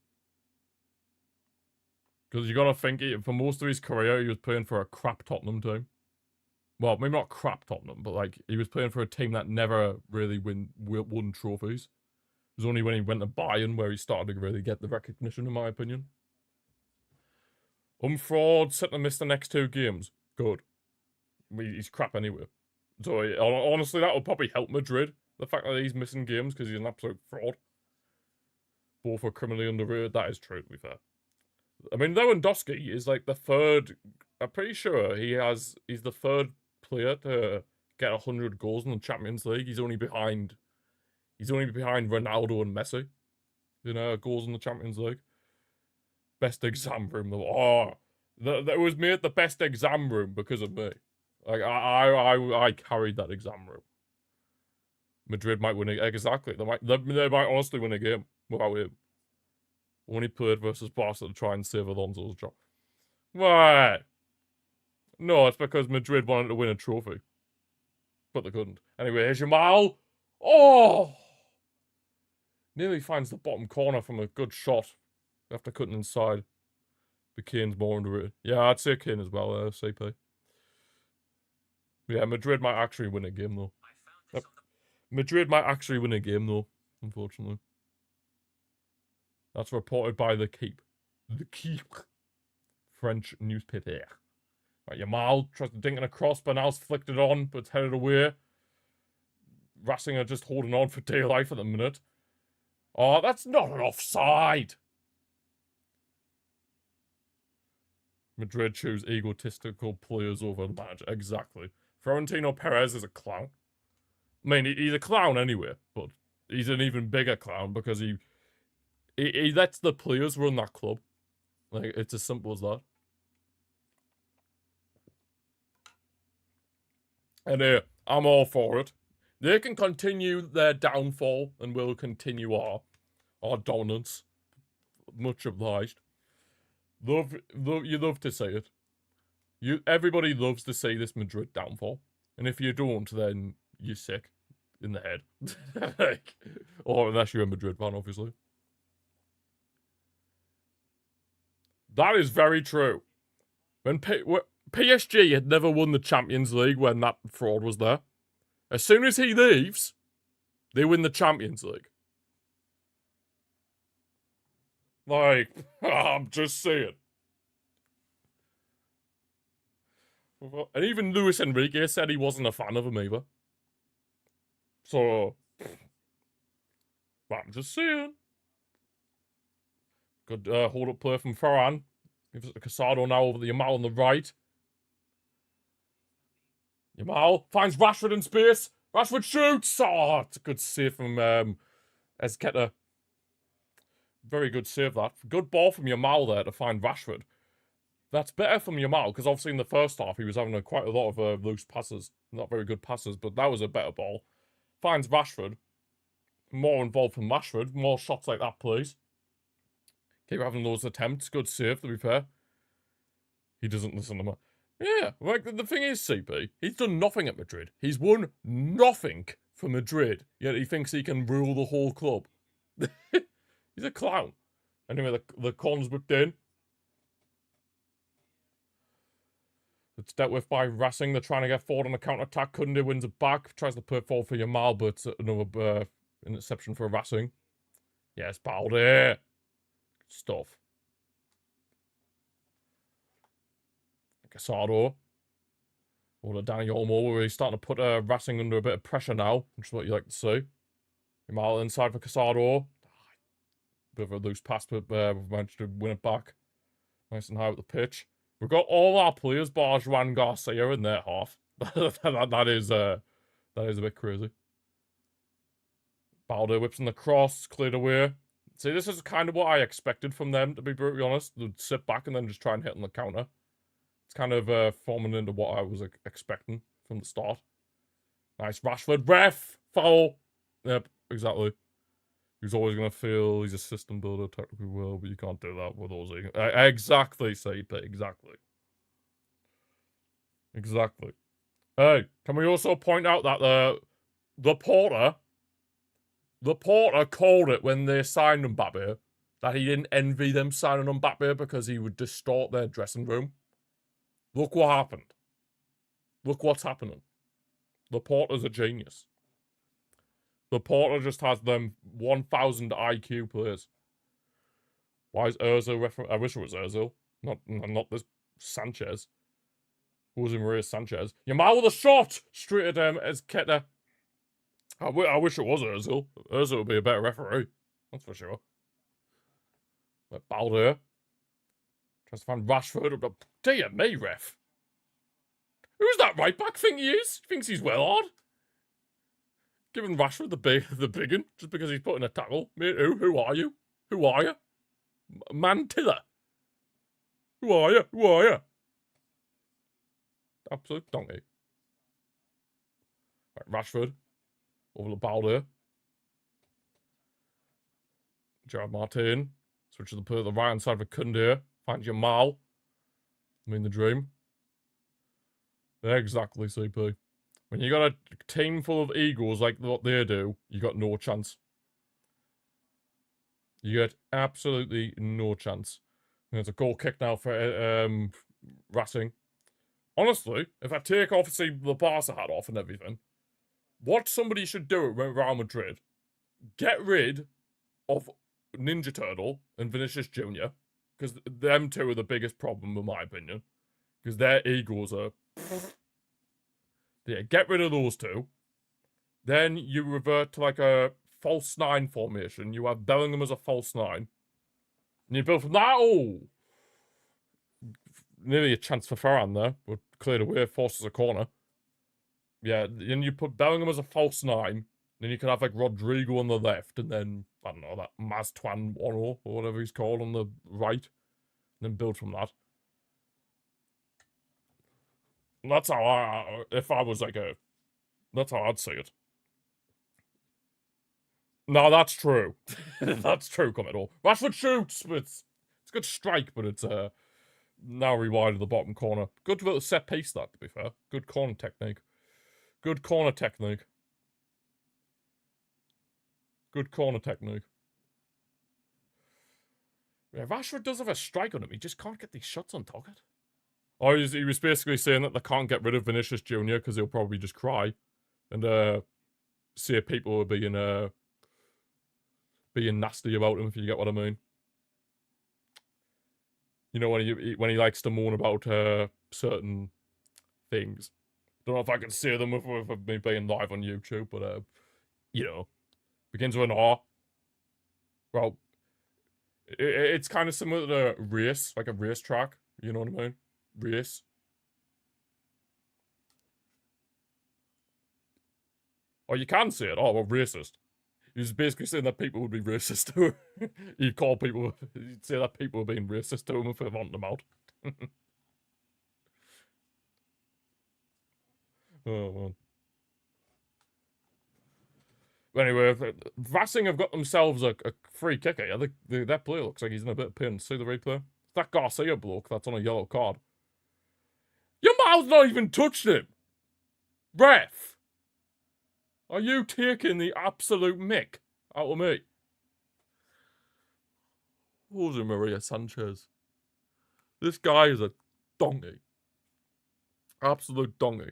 Because you gotta think, for most of his career, he was playing for a crap Tottenham team. Well, maybe not crap Tottenham, but like he was playing for a team that never really won trophies. It was only when he went to Bayern where he started to really get the recognition, in my opinion. Fraud, set to miss the next 2 games. Good. He's crap anyway. So honestly, that would probably help Madrid. The fact that he's missing games because he's an absolute fraud. Both are criminally underrated. That is true, to be fair. I mean, Lewandowski is like the 3rd. I'm pretty sure he's the 3rd player to get 100 goals in the Champions League. He's only behind Ronaldo and Messi. You know, goals in the Champions League. Best exam room though. Oh, that was made the best exam room because of me. Like I carried that exam room. Madrid might win it exactly. They might honestly win a game without him. When he played versus Barca to try and save Alonso's job. Why? No, it's because Madrid wanted to win a trophy. But they couldn't. Anyway, here's Jamal. Oh! Nearly finds the bottom corner from a good shot. After cutting inside. But Kane's more underrated. Yeah, I'd say Kane as well, CP. Yeah, Madrid might actually win a game, though. Madrid might actually win a game, though, unfortunately. That's reported by The Keep. The Keep. French newspaper. Right, Yamal tries to dink it across, but now's flicked it on, but it's headed away. Racing are just holding on for dear life at the minute. Oh, that's not an offside. Madrid choose egotistical players over the manager. Exactly. Florentino Perez is a clown. I mean, he's a clown anyway, but he's an even bigger clown because he lets the players run that club. Like, it's as simple as that. And I'm all for it. They can continue their downfall and we'll continue our dominance. Much obliged. You love to say it. Everybody loves to say this Madrid downfall. And if you don't, then you're sick in the head. Like, or unless you're a Madrid fan, obviously. That is very true. When PSG had never won the Champions League when that fraud was there. As soon as he leaves, they win the Champions League. Like, I'm just saying. And even Luis Enrique said he wasn't a fan of him either. So, I'm just saying. Good hold-up play from Ferran. Gives it to Casado now over the Yamal on the right. Yamal finds Rashford in space. Rashford shoots. Oh, it's a good save from Ezqueta. Very good save, that. Good ball from Yamal there to find Rashford. That's better from Yamal, because obviously in the first half he was having quite a lot of loose passes. Not very good passes, but that was a better ball. Finds Rashford. More involved from Rashford. More shots like that, please. Keep having those attempts. Good save, to be fair. He doesn't listen to me. Yeah, like, the thing is, CP, he's done nothing at Madrid. He's won nothing for Madrid, yet he thinks he can rule the whole club. He's a clown. Anyway, the corner's whipped in. It's dealt with by Racing. They're trying to get forward on a counter-attack. Kunde wins it back. Tries to put forward for Yamal, but another interception for Racing. Yes, Balde. Stuff. Casado. Or Danny Olmo, where he's starting to put Racing under a bit of pressure now, which is what you like to see. Yamal inside for Casado. Bit of a loose pass, but we've managed to win it back. Nice and high with the pitch. We've got all our players, bar Juan Garcia, in their half. that is a bit crazy. Balde whips in the cross, cleared away. See, this is kind of what I expected from them, to be brutally honest. They'd sit back and then just try and hit on the counter. It's kind of forming into what I was expecting from the start. Nice Rashford. Ref! Foul! Yep, exactly. He's always going to feel he's a system builder technically well, but you can't do that with Ozzy. Exactly, CP. Exactly. Exactly. Hey, can we also point out that the porter called it when they signed Mbappe, that he didn't envy them signing Mbappe because he would distort their dressing room. Look what happened. Look what's happening. The porter's a genius. The porter just has them 1,000 IQ players. Why is Ozil referencing? I wish it was Ozil. Not this Sanchez. Jose Maria Sanchez. Yamal with a shot! Straight at Ezqueta. I wish it was Ozil. Ozil would be a better referee. That's for sure. But Balde. Tries to find Rashford. Dear me, ref. Who's that right back think he is? Thinks he's well hard. Giving Rashford the big one just because he's putting a tackle. Mate, who are you? Who are you? Mantilla. Who are you? Who are you? Absolute donkey. Right, Rashford. Over the Balde. Gerard Martin. Switches the right hand side for Kunde. Finds Yamal. I mean the dream. Exactly, CP. When you got a team full of Eagles like what they do, you got no chance. You get absolutely no chance. There's a goal kick now for Racing. Honestly, if I take off, say, the Barca hat off and everything, what somebody should do at Real Madrid, get rid of Ninja Turtle and Vinicius Jr., because them two are the biggest problem, in my opinion, because their egos are... Yeah, get rid of those two. Then you revert to like a false nine formation. You have Bellingham as a false nine. And you build from that. Oh! Nearly a chance for Ferran there, but cleared away, forces a corner. Yeah, then you put Bellingham as a false nine. Then you could have like Rodrigo on the left, and then, I don't know, that Maztuan 1 or whatever he's called on the right. And then build from that. And that's how if I was like that's how I'd see it. No, that's true. That's true, Commodore. Rashford shoots, but it's a good strike, but it's narrowly wide of the bottom corner. Good little set piece, that, to be fair. Good corner technique. Good corner technique. Good corner technique. Yeah, Rashford does have a strike on him. He just can't get these shots on target. Oh, he was basically saying that they can't get rid of Vinicius Jr. because he'll probably just cry. And say people are being nasty about him, if you get what I mean. You know, when he likes to moan about certain things. Don't know if I can say them with me being live on YouTube, but you know, begins with an R. Well, It's kind of similar to a race, like a racetrack. You know what I mean? Race. Or you can say it. Oh, well, racist. He was basically saying that people would be racist to him. He'd call people, he'd say that people were being racist to him if they wanted them out. Oh, man. Anyway, Racing have got themselves a free kick here. That player looks like he's in a bit of pain. See the replay? It's that Garcia bloke that's on a yellow card. Your mouth's not even touched him! Ref! Are you taking the absolute mick out of me? Jose Maria Sanchez. This guy is a donkey. Absolute donkey.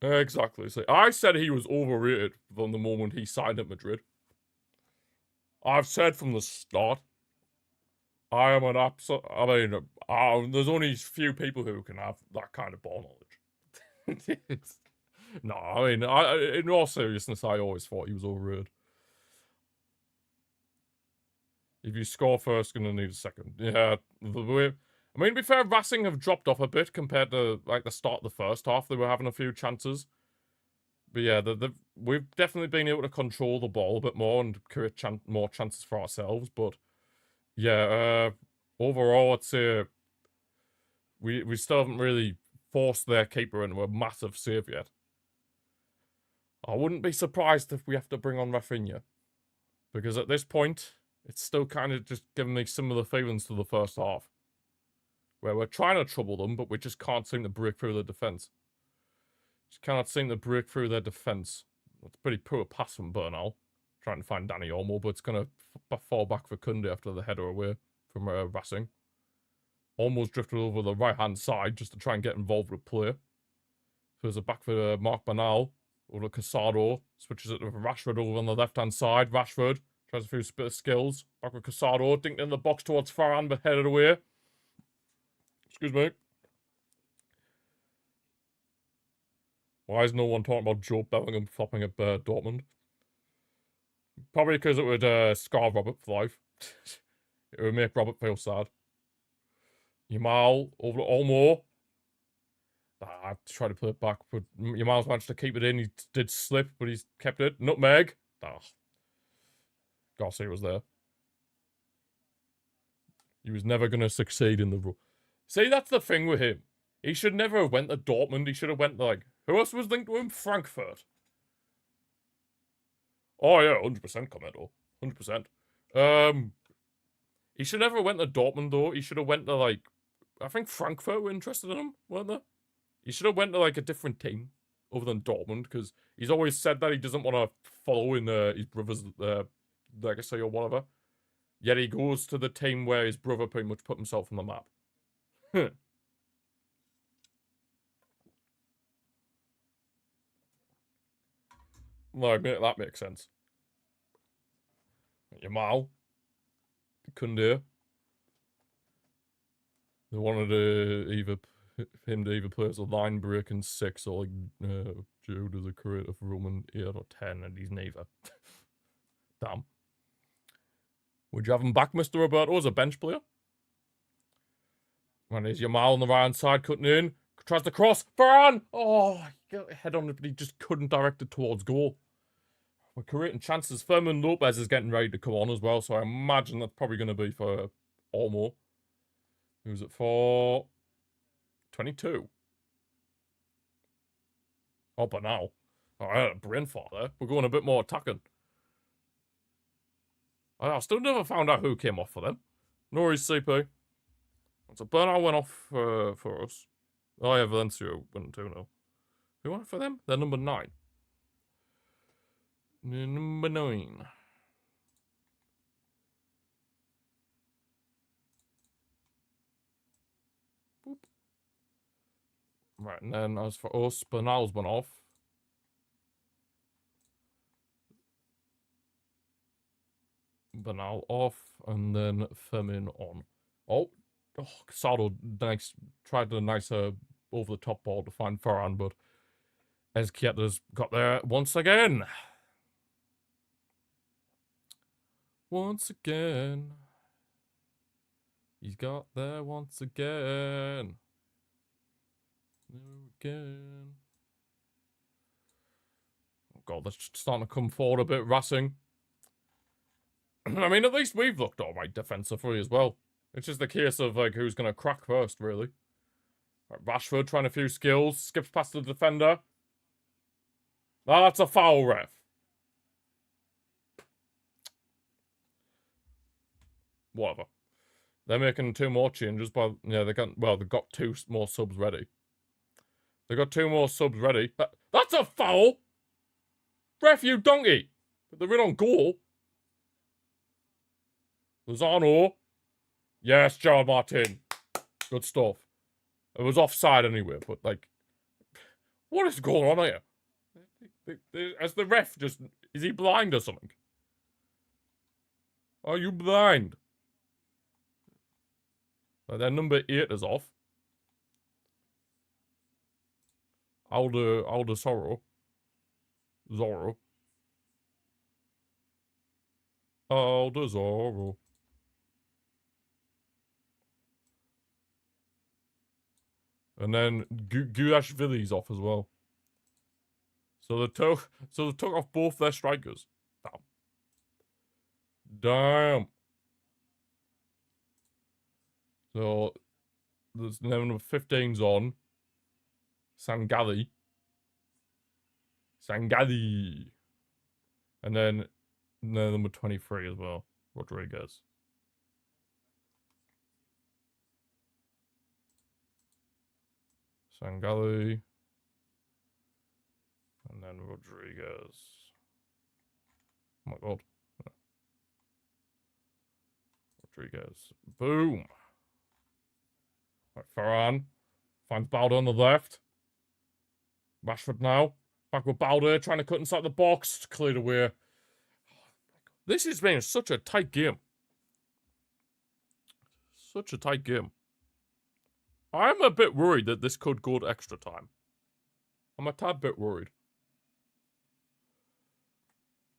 Exactly. So I said he was overrated from the moment he signed at Madrid. I've said from the start, I am an absolute. I mean, there's only few people who can have that kind of ball knowledge. No, I mean, in all seriousness, I always thought he was overrated. If you score first, gonna need a second. Yeah, I mean, to be fair, Racing have dropped off a bit compared to like the start of the first half. They were having a few chances. But yeah, we've definitely been able to control the ball a bit more and create more chances for ourselves. But yeah, overall, I'd say we still haven't really forced their keeper into a massive save yet. I wouldn't be surprised if we have to bring on Rafinha. Because at this point, it's still kind of just giving me similar feelings to the first half. Where we're trying to trouble them, but we just can't seem to break through the defence. Just cannot seem to break through their defence. That's a pretty poor pass from Bernal. Trying to find Danny Olmo, but it's going to fall back for Kunde after the header away from Racing. Almost drifted over the right-hand side just to try and get involved with play. Throws it back for Mark Bernal. Over to Casado. Switches it to Rashford over on the left-hand side. Rashford tries a few bit of skills. Back with Casado. Dinked in the box towards Farhan, but headed away. Excuse me. Why is no one talking about Joe Bellingham flopping at Dortmund? Probably because it would scar Robert for life. It would make Robert feel sad. Yamal over to Olmo. I tried to play it back, but Yamal's managed to keep it in. He did slip, but he's kept it. Nutmeg. Garcia was there. He was never going to succeed in the role. See, that's the thing with him. He should never have went to Dortmund. He should have went to, like, who else was linked to him? Frankfurt. Oh, yeah, 100% Comedo. 100%. He should never have went to Dortmund, though. He should have went to, like, I think Frankfurt were interested in him, weren't they? He should have went to, like, a different team other than Dortmund, because he's always said that he doesn't want to follow in his brother's legacy or whatever. Yet he goes to the team where his brother pretty much put himself on the map. Like, that makes sense. Yamal. Kunde. They wanted him to either play as a line break in 6 or like Jude as a creative Roman 8 or 10, and he's neither. Damn. Would you have him back, Mr. Roberto, as a bench player? And there's Yamal on the right hand side, cutting in. Tries to cross. Varane! Oh, he got a head on it, but he just couldn't direct it towards goal. We're creating chances. Fermin Lopez is getting ready to come on as well, so I imagine that's probably going to be for Olmo. Who's it for? 22. Oh, but now. Oh, I had a brain fart there. We're going a bit more attacking. I still never found out who came off for them. Nor is CP. So Bernal went off for us. Oh yeah, Valencia went 2-0. Who went for them? They're number 9. Number 9. Boop. Right, and then as for us, Bernal's went off. Bernal off, and then Fermin on. Oh, Casado tried a nice over the top ball to find Ferran, but Ezquieta's got there once again. Once again. He's got there once again. Again. Oh god, that's starting to come forward a bit, Racing. I mean, at least we've looked alright defensively as well. It's just a case of, like, who's going to crack first, really. Right, Rashford trying a few skills. Skips past the defender. Oh, that's a foul, ref. Whatever. They're making 2 more changes, but yeah, they've got 2 more subs ready. They've got 2 more subs ready. That's a foul! Ref, you donkey! They're in on goal. Lozano. Yes, John Martin. Good stuff. It was offside anyway, but, like, what is going on here? As the ref just... Is he blind or something? Are you blind? Then number 8 is off. Aldo Zorro. Aldo Zorro. And then Gulashvili's off as well. So they took off both their strikers. Damn. So there's number 15's on. Sangali. And then number 23 as well. Rodriguez. Sangali. And then Rodriguez. Oh my god. Rodriguez. Boom. Right, Ferran. Finds Balde on the left. Rashford now. Back with Balde, trying to cut inside the box. Cleared away. This has been such a tight game. Such a tight game. I'm a bit worried that this could go to extra time. I'm a tad bit worried.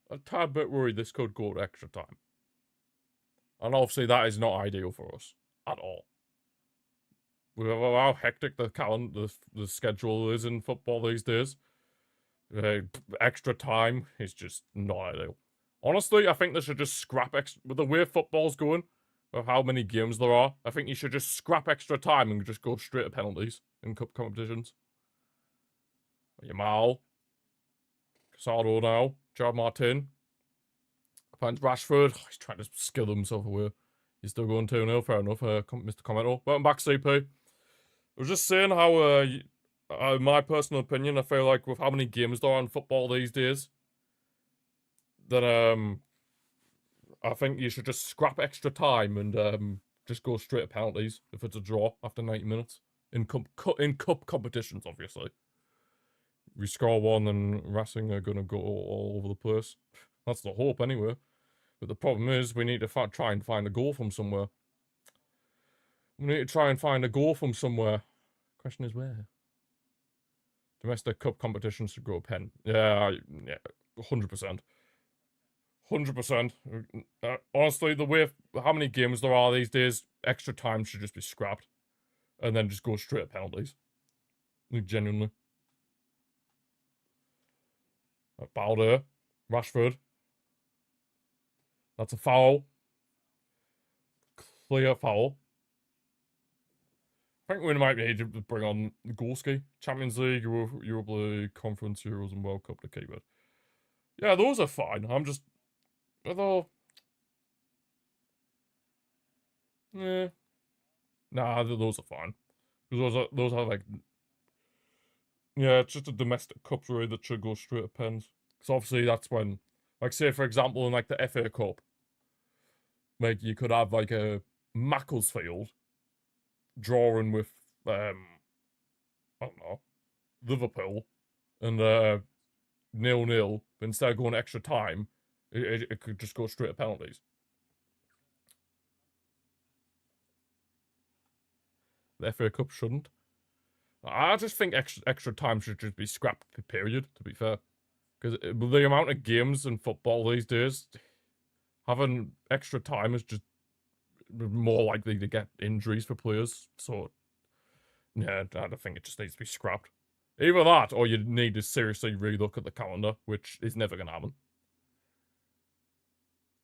A tad bit worried this could go to extra time. And obviously that is not ideal for us. At all. With how hectic the schedule is in football these days. Extra time is just not ideal. Honestly, I think they should just scrap with the way football's going, of how many games there are, I think you should just scrap extra time and just go straight to penalties in cup competitions. Yamal. Casado now. Gerard Martin. Finds Rashford. Oh, he's trying to skill himself away. He's still going 2-0. Fair enough, Mr. Commento. Welcome back, CP. I was just saying how, in my personal opinion, I feel like with how many games there are in football these days, that, I think you should just scrap extra time and, just go straight to penalties if it's a draw after 90 minutes. In cup competitions, obviously. We score one and Racing are going to go all over the place. That's the hope, anyway. But the problem is, we need to try and find a goal from somewhere. We need to try and find a goal from somewhere. Question is where? Domestic cup competitions should go pen. Yeah, 100%. 100%. Honestly, the way how many games there are these days, extra time should just be scrapped. And then just go straight to penalties. Like, genuinely. Balde. Rashford. That's a foul. Clear foul. I think we might be able to bring on Golski. Champions League, Europa League, Conference, Euros, and World Cup to keep it. Yeah, those are fine. I'm just... Although... Yeah. Nah, those are fine. Because those are like... Yeah, it's just a domestic cup really that should go straight to pens. Because obviously that's when... Like, say, for example, in like the FA Cup, like, you could have like a Macclesfield drawing with, I don't know, Liverpool, and 0-0, but instead of going extra time, it could just go straight to penalties. The FA Cup shouldn't. I just think extra time should just be scrapped, period, to be fair. Because the amount of games in football these days, Having extra time is just more likely to get injuries for players. So, yeah, I think it just needs to be scrapped. Either that, or you need to seriously relook at the calendar, which is never going to happen.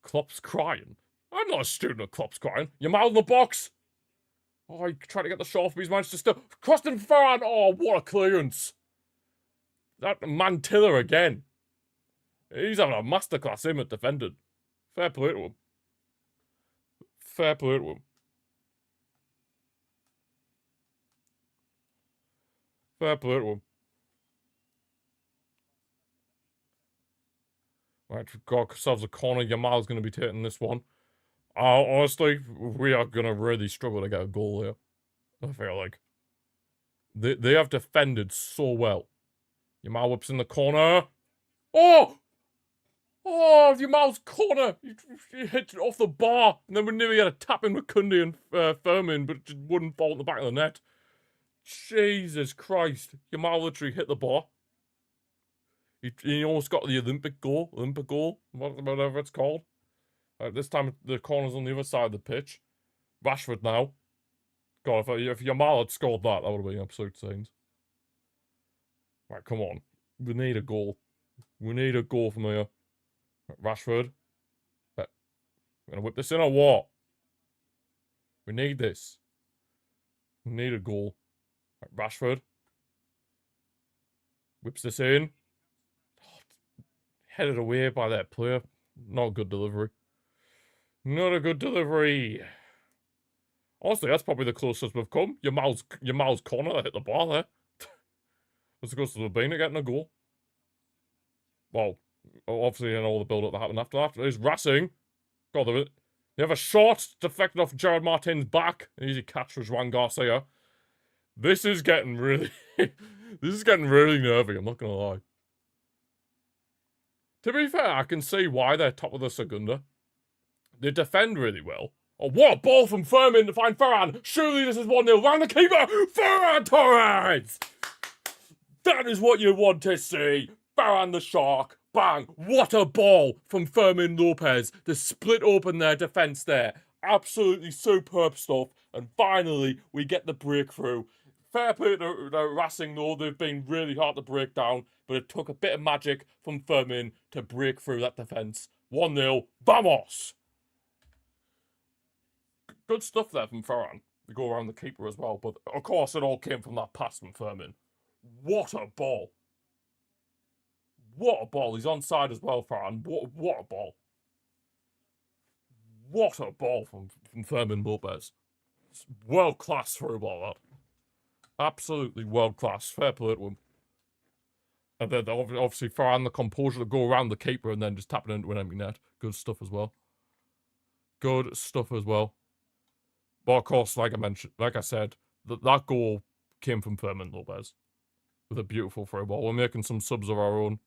Klopp's crying. I'm not a student of Klopp's crying. You're mouth in the box. Oh, he tried to get the shot, but he's managed to still. Croston Farran. Oh, what a clearance. That Mantilla again. He's having a masterclass him at defending. Fair play to him. Fair play to him. Fair play to him. Right, we've got ourselves a corner. Yamal's going to be taking this one. Honestly, we are going to really struggle to get a goal here. I feel like. They have defended so well. Yamal whips in the corner. Oh! Oh, Yamal's corner! He hit it off the bar. And then we nearly had a tap in with Kunde and Furman, but it just wouldn't fall in the back of the net. Jesus Christ. Yamal literally hit the bar. He almost got the Olympic goal, whatever it's called. This time the corner's on the other side of the pitch. Rashford now. God, if Yamal had scored that, that would have been absolute scenes. Right, come on. We need a goal. We need a goal from here. Right, Rashford. We're going to whip this in or what? We need this. We need a goal. Right, Rashford. Whips this in. Headed away by that player. Not a good delivery. Not a good delivery. Honestly, that's probably the closest we've come. Yamal's corner that hit the bar there. That's the closest we've been to getting a goal. Well, obviously in all the build-up that happened after that. There's Racing. God, they have a shot deflected off Gerard Martin's back. An easy catch for Juan Garcia. This is getting really... this is getting really nervy, I'm not going to lie. To be fair, I can see why they're top of the Segunda. They defend really well. Oh, what a ball from Furman to find Ferran. Surely this is 1-0. Round the keeper. Ferran Torres. That is what you want to see. Ferran the Shark. Bang. What a ball from Fermin Lopez to split open their defence there. Absolutely superb stuff. And finally, we get the breakthrough. Fair play to Racing, though. They've been really hard to break down. But it took a bit of magic from Fermin to break through that defence. 1-0. Vamos! Good stuff there from Ferran. They go around the keeper as well. But, of course, it all came from that pass from Fermin. What a ball. What a ball. He's onside as well, Ferran. What a ball. What a ball from Fermin Lopez. It's world-class through ball, that. Absolutely world-class. Fair play to him. And then obviously Ferran the composure to go around the keeper and then just tap it into an empty net. Good stuff as well. Good stuff as well. But of course, like I said, that goal came from Fermin Lopez. With a beautiful throw ball. We're making some subs of our own.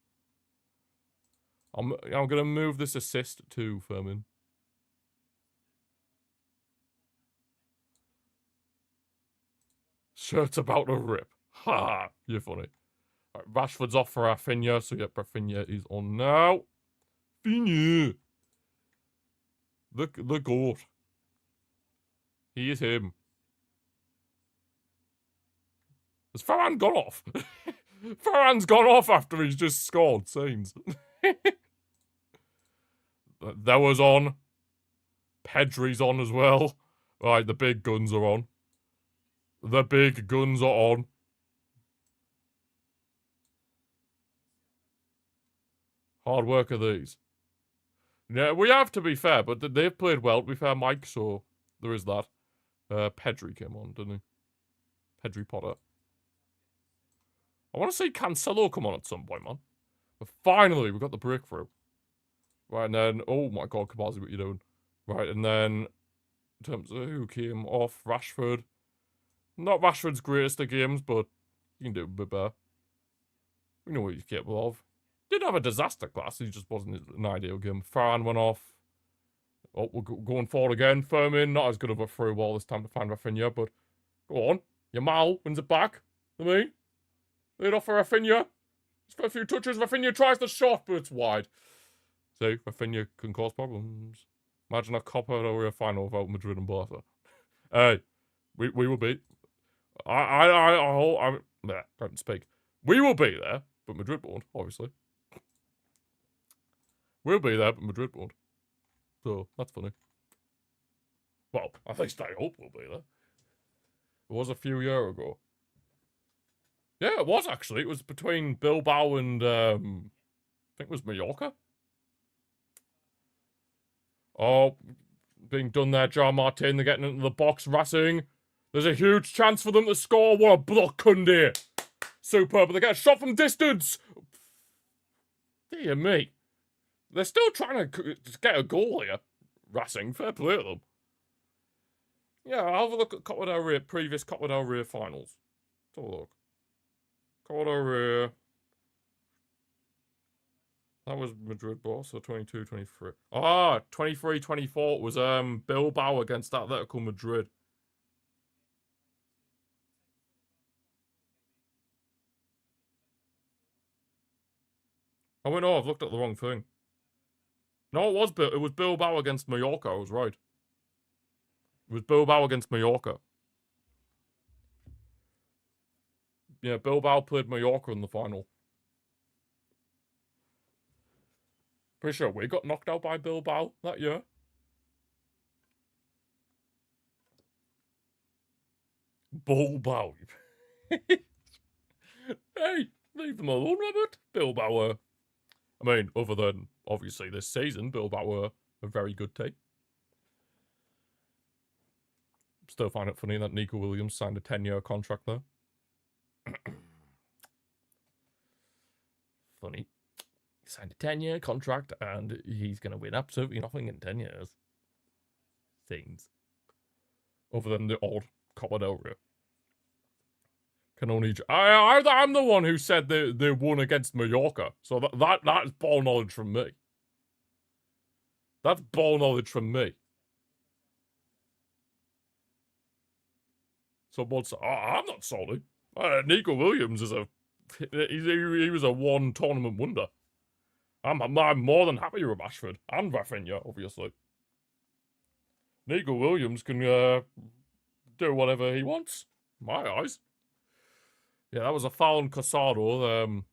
I'm going to move this assist to Fermin. Shirt's about to rip. Ha! You're funny. Right, Rashford's off for Rafinha, so yeah, Rafinha is on now. Rafinha! The GOAT. He is him. Has Ferran gone off? Ferran's gone off after he's just scored, seems. That was on. Pedri's on as well. Right, the big guns are on. The big guns are on. Hard work are these. Yeah, we have to be fair, but they've played well, to be fair, Mike, so there is that. Pedri came on, didn't he? Pedri Potter. I want to see Cancelo come on at some point, man. But finally, we got the breakthrough. Right, and then... Oh my god, Kabazi, what you doing? Right, and then... In terms of who came off, Rashford. Not Rashford's greatest of games, but you can do a bit better. We know what he's capable of. Did have a disaster class, he just wasn't an ideal game. Farhan went off. Oh, we're going forward again. Fermin, not as good of a through ball this time to find Rafinha, but go on. Yamal wins it back. I mean, laid off for Rafinha. He's got a few touches. Rafinha tries the shot, but it's wide. See, Rafinha can cause problems. Imagine a Copa del Rey final without Madrid and Barca. Hey, we will be. I can't speak. We will be there, but Madrid won't, obviously. We'll be there, but Madrid won't. So, that's funny. Well, at least I hope we'll be there. It was a few years ago. Yeah, it was actually. It was between Bilbao and, I think it was Mallorca. Oh, being done there, John Martin. They're getting into the box, Racing. There's a huge chance for them to score. What a block, Kunde. Superb. They get a shot from distance. Dear me. They're still trying to get a goal here. Racing. Fair play to them. Yeah, I'll have a look at Copa del Rey, previous Copa del Rey finals. Let's have a look. Copa del Rey. That was Madrid, boss, so 22-23. Ah, 23-24 was Bilbao against Atletico Madrid. Oh, wait, no, I've looked at the wrong thing. No, it was Bilbao against Mallorca, I was right. It was Bilbao against Mallorca. Yeah, Bilbao played Mallorca in the final. Pretty sure we got knocked out by Bilbao that year. Bilbao. Hey, leave them alone, Robert. Bilbao I mean, other than, obviously, this season, Bilbao were a very good team. Still find it funny that Nico Williams signed a 10-year contract there. Funny. He signed a 10-year contract, and he's going to win absolutely nothing in 10 years. Things. Other than the old Copa del Rey. Can only... I'm the one who said they won against Mallorca. So that's ball knowledge from me. That's ball knowledge from me. Someone said, I'm not salty. Nico Williams is he was a one tournament wonder. I'm more than happy with Rashford and Rafinha, obviously. Nico Williams can do whatever he wants. My eyes. Yeah, that was a foul on Casado.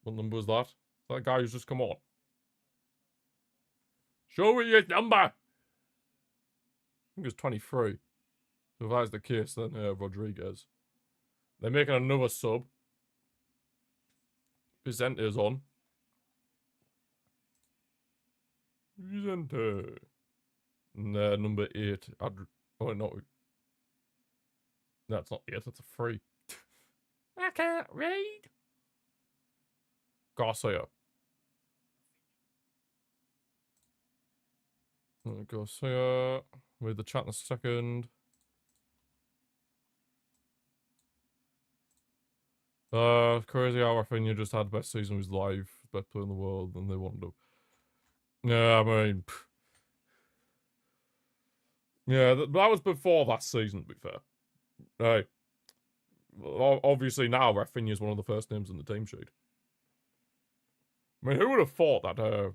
What number was that? That guy who's just come on. Show me his number. I think it's 23. So if that's the case, then Rodriguez. They're making another sub. Vicente's on. Vicente. And number 8. Oh, no. That's not 8, that's a 3. I can't read. Garcia. Garcia. With the chat in a second. Crazy how Rafinha just had the best season of his life, best player in the world, and they wanted to. Yeah, I mean, yeah, that was before that season. To be fair, right? Obviously now Rafinha is one of the first names in the team sheet. I mean, who would have thought that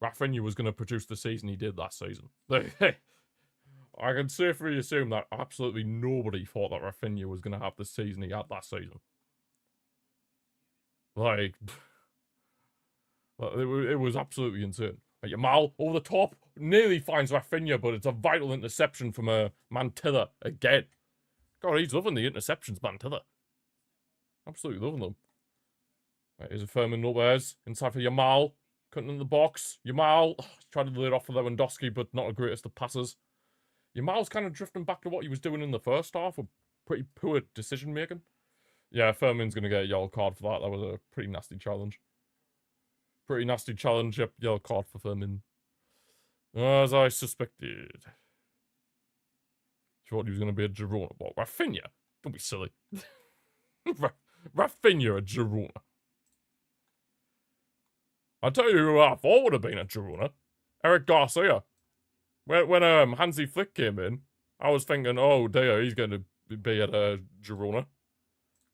Rafinha was going to produce the season he did last season? I can safely assume that absolutely nobody thought that Rafinha was going to have the season he had last season. Like, it was absolutely insane. Like, Yamal over the top nearly finds Rafinha, but it's a vital interception from Mantilla again. God, he's loving the interceptions, Mantilla. Absolutely loving them. Right, here's a Fermin Lopez inside for Yamal, cutting in the box. Yamal tried to lay it off for Lewandowski, but not the greatest of passes. Yamal's kind of drifting back to what he was doing in the first half, with pretty poor decision making. Yeah, Fermin's going to get a yellow card for that. That was a pretty nasty challenge. Pretty nasty challenge. Yep, yellow card for Fermin. As I suspected. Thought he was going to be a Girona. What, Rafinha? Don't be silly. Rafinha a Girona. I'll tell you who I thought would have been a Girona. Eric Garcia. When Hansi Flick came in, I was thinking, oh dear, he's going to be at Girona.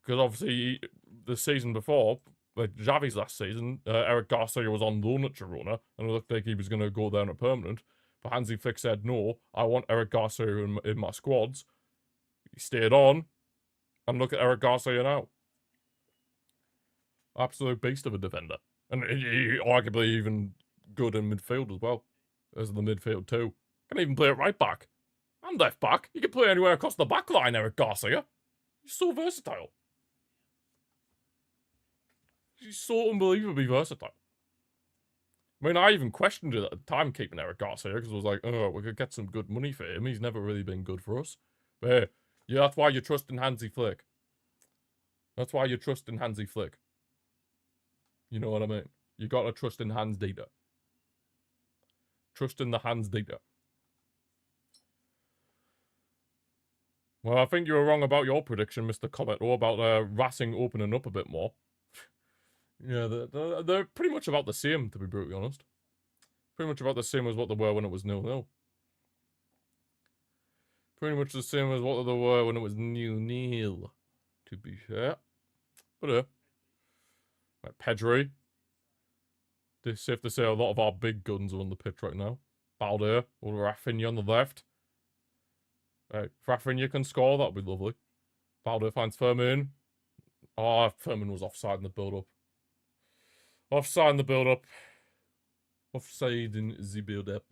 Because obviously, the season before, like Xavi's last season, Eric Garcia was on loan at Girona, and it looked like he was going to go down a permanent. But Hansi Flick said, no, I want Eric Garcia in my squads. He stayed on, and look at Eric Garcia now. Absolute beast of a defender. And he arguably even good in midfield as well, as the midfield too. Can even play at right back and left back. He can play anywhere across the back line, Eric Garcia. He's so versatile. He's so unbelievably versatile. I mean, I even questioned it at the time keeping Eric Garcia because I was like, oh, we could get some good money for him. He's never really been good for us. But hey, yeah, that's why you trust in Hansi Flick. That's why you trust in Hansi Flick. You know what I mean? You gotta trust in Hans Dieter. Trust in the Hans Dieter. Well, I think you were wrong about your prediction, Mr. Comet, or about Racing opening up a bit more. Yeah, they're pretty much about the same, to be brutally honest. Pretty much about the same as what they were when it was 0-0. Pretty much the same as what they were when it was 0-0, to be fair. But, like Pedri. It's safe to say a lot of our big guns are on the pitch right now. Balde or Rafinha on the left. Right, if Rafinha can score, that'll be lovely. Balde finds Firmin. Oh, Firmin was offside in the build-up. Offside in the build-up. Offside in the build-up.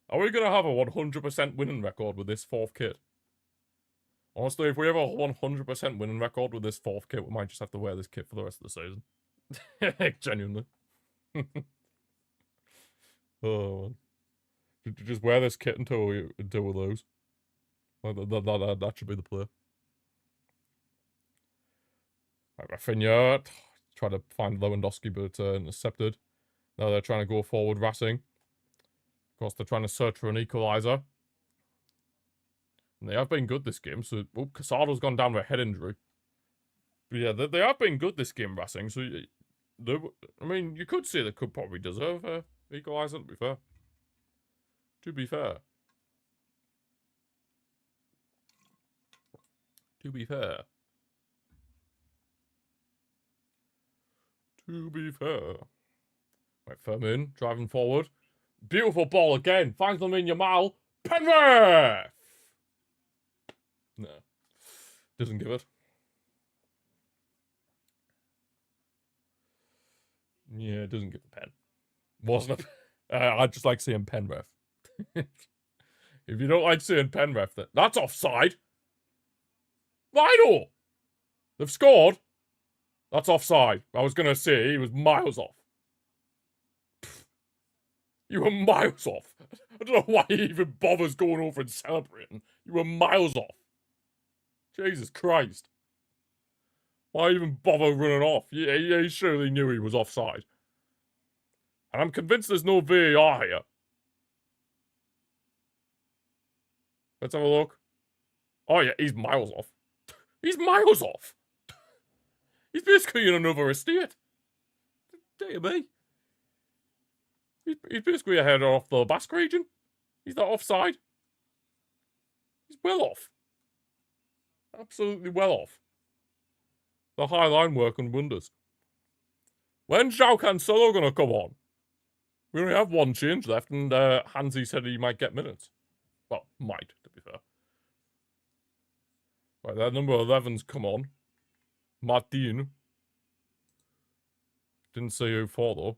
Are we going to have a 100% winning record with this fourth kit? Honestly, if we have a 100% winning record with this fourth kit, we might just have to wear this kit for the rest of the season. Genuinely. Oh, man. Just wear this kit until we lose. That should be the play. Right, Rafinha tried to find Lewandowski, but intercepted. Now they're trying to go forward, Racing. Of course, they're trying to search for an equaliser. And they have been good this game. So, Casado's gone down with a head injury. But yeah, they have been good this game, Racing. So, I mean, you could say they could probably deserve an equaliser, to be fair. To be fair. To be fair. To be fair. Right, Firmin, driving forward. Beautiful ball again. Finds them in Yamal. Penrith! No. Doesn't give it. Yeah, it doesn't give a pen. Wasn't it? I just like seeing Penrith. If you don't like seeing Penrith, that's offside. Vital! They've scored. That's offside. I was going to say he was miles off. You were miles off. I don't know why he even bothers going over and celebrating. You were miles off. Jesus Christ. Why even bother running off? He surely knew he was offside. And I'm convinced there's no VAR here. Let's have a look. Oh yeah, he's miles off. He's miles off. He's basically in another estate. Dear me. He's basically ahead off the Basque region. He's not offside. He's well off. Absolutely well off. The high line work and wonders. When's João Cancelo going to come on? We only have one change left, and Hansi said he might get minutes. Well, might, to be fair. Right, that number 11's come on. Martin. Didn't say who for, though.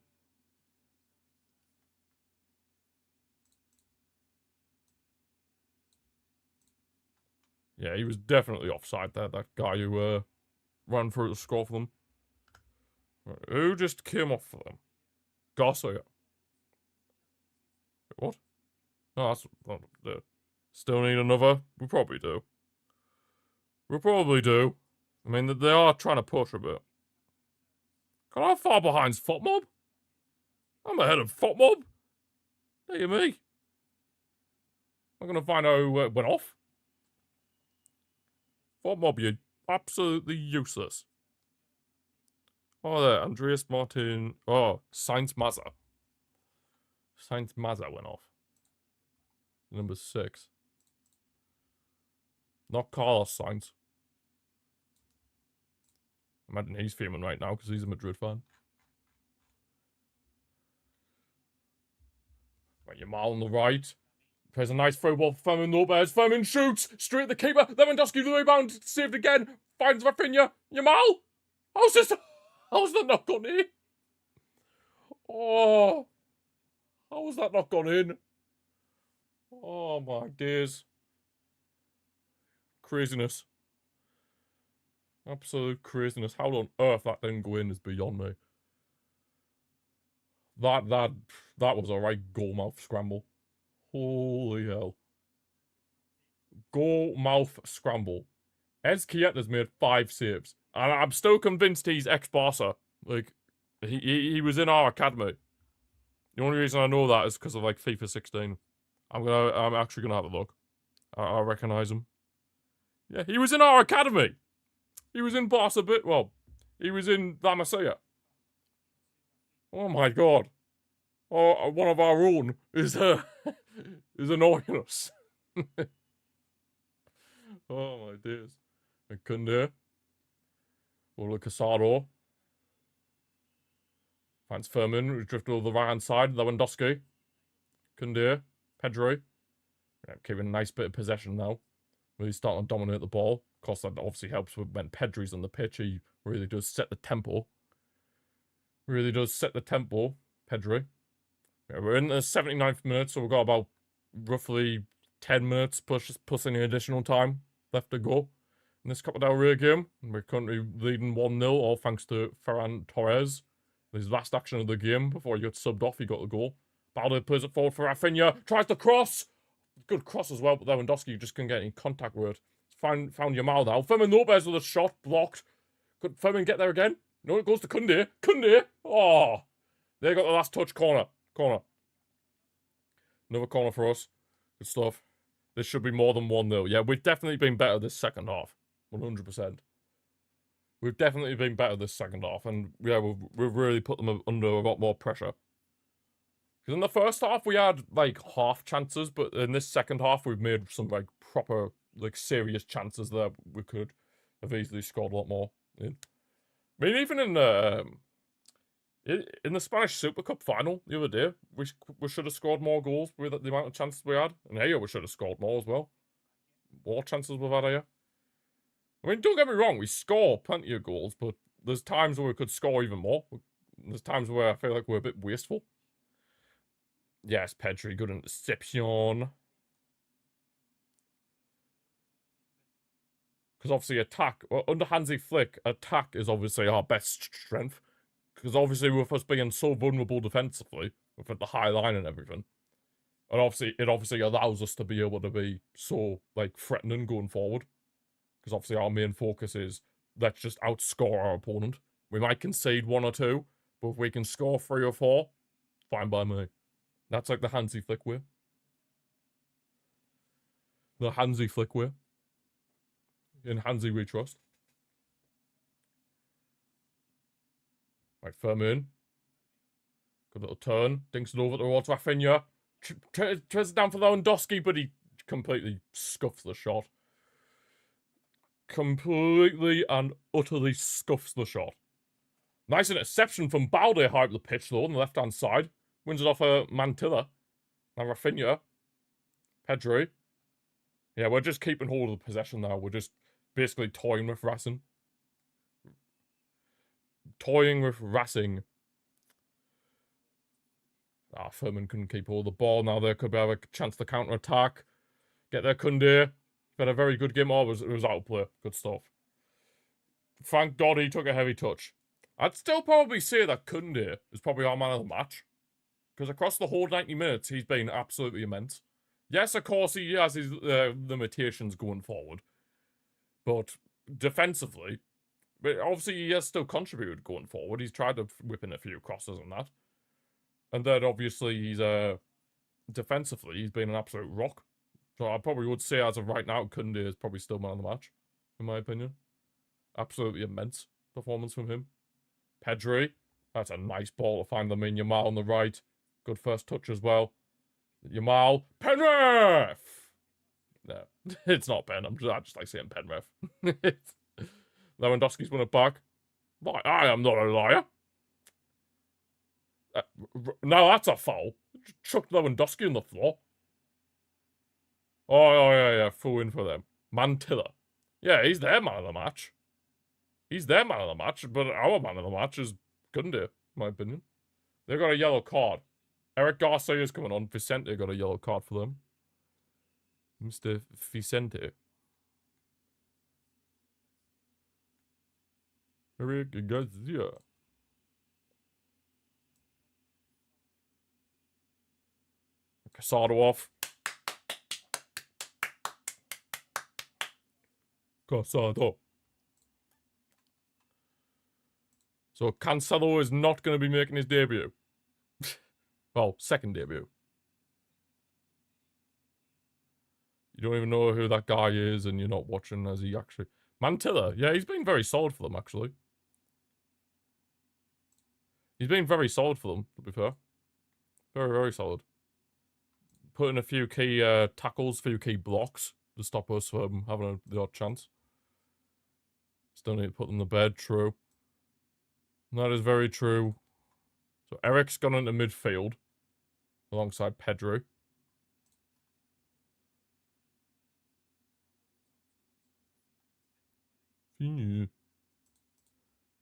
Yeah, he was definitely offside there, that guy who ran through the score for them. Right, who just came off for them? Garcia. What? Oh, that's not the. Still need another? We probably do. We probably do. I mean, they are trying to push a bit. How far behind's Fotmob? I'm ahead of Fotmob. Dear me. I'm going to find out who went off. Fotmob, you're absolutely useless. Oh, there. Andreas Martin. Oh, Sainz Mazza. Sainz Mazza went off. Number 6. Not Carlos Sainz. I imagine he's fuming right now because he's a Madrid fan. Right, Yamal on the right. Plays a nice throw ball for Fermin Lopez. Fermin shoots straight at the keeper. Lewandowski the rebound, saved again. Finds Rafinha. Yamal. How's that not gone in? Oh, how has that not gone in? Oh my days. Craziness. Absolute craziness. How on earth that didn't go in is beyond me. That was a right goal mouth scramble. Holy hell. Goal mouth scramble. Ezquieta's made 5 saves. And I'm still convinced he's ex-Barca. Like, he was in our academy. The only reason I know that is because of, like, FIFA 16. I'm actually gonna have a look. I recognize him. Yeah, he was in our academy. He was in Barca well, he was in La Masia. Oh my god. Oh, one of our own is annoying us. Oh my days. And Koundé. Ola Casado. Finds Fermin, who's drifted over the right hand side. Lewandowski. Koundé. Pedri. Yeah, keeping a nice bit of possession now. Really starting to dominate the ball. Of course, that obviously helps when Pedri's on the pitch. He really does set the tempo. Really does set the tempo, Pedri. Yeah, we're in the 79th minute, so we've got about roughly 10 minutes plus any additional time left to go in this Copa del Rey game. And we're currently leading 1-0, all thanks to Ferran Torres. His last action of the game before he got subbed off, he got the goal. Balde plays it forward for Rafinha, tries to cross. Good cross as well, but Lewandowski just couldn't get any contact with it. Found Yamal now. Fermin Lopez with a shot blocked. Could Fermin get there again? No, it goes to Koundé. Koundé! Oh! They got the last touch. Corner. Another corner for us. Good stuff. This should be more than 1-0. Yeah, we've definitely been better this second half. 100%. We've definitely been better this second half. And yeah, we've really put them under a lot more pressure. Because in the first half, we had, like, half chances. But in this second half, we've made some, like, proper, like, serious chances that we could have easily scored a lot more in. I mean, even in the Spanish Super Cup final the other day, we should have scored more goals with the amount of chances we had. And here we should have scored more as well. More chances we've had here. I mean, don't get me wrong, we score plenty of goals, but there's times where we could score even more. There's times where I feel like we're a bit wasteful. Yes, Pedri, good interception. Because obviously under Hansi Flick, attack is obviously our best strength. Because obviously with us being so vulnerable defensively, with the high line and everything, and it obviously allows us to be able to be so, like, threatening going forward. Because obviously our main focus is, let's just outscore our opponent. We might concede 1 or 2, but if we can score 3 or 4, fine by me. That's like the Hansi Flick way. The Hansi Flick way. In Hansi we trust. Right, Fermin. Good little turn. Dinks it over towards Rafinha. Tries it down for Lewandowski, but he completely scuffs the shot. Completely and utterly scuffs the shot. Nice interception from Balde high up the pitch, though, on the left-hand side. Wins it off Mantilla. Now Rafinha. Pedri. Yeah, we're just keeping hold of the possession now. We're just basically toying with Racing. Fermin couldn't keep hold of the ball. Now there could have a chance to counter-attack. Get there, Koundé. Had a very good game. Oh, it was out of play. Good stuff. Thank God he took a heavy touch. I'd still probably say that Koundé is probably our man of the match. Because across the whole 90 minutes, he's been absolutely immense. Yes, of course, he has his limitations going forward. But defensively, obviously he has still contributed going forward. He's tried to whip in a few crosses and that. And then obviously he's defensively, he's been an absolute rock. So I probably would say as of right now, Koundé is probably still man of the match, in my opinion. Absolutely immense performance from him. Pedri, that's a nice ball to find Lamine Yamal on the right. Good first touch as well. Yamal, Penrith! No, it's not Ben. I just like saying Penrith. Lewandowski's won it back. I am not a liar. Now that's a foul. Chucked Lewandowski on the floor. Oh, yeah, full in for them. Mantilla. Yeah, he's their man of the match. He's their man of the match, but our man of the match is Gundy, in my opinion. They've got a yellow card. Eric Garcia's coming on. Vicente got a yellow card for them. Mr. Vicente. Eric Garcia. Casado off. Casado. So Cancelo is not going to be making his debut. Well, second debut. You don't even know who that guy is, and you're not watching as he actually... Mantilla. Yeah, he's been very solid for them, actually. He's been very solid for them, to be fair. Very, very solid. Putting a few key tackles, a few key blocks to stop us from having the odd chance. Still need to put them to bed, true. That is very true. So Eric's gone into midfield alongside Pedro. Would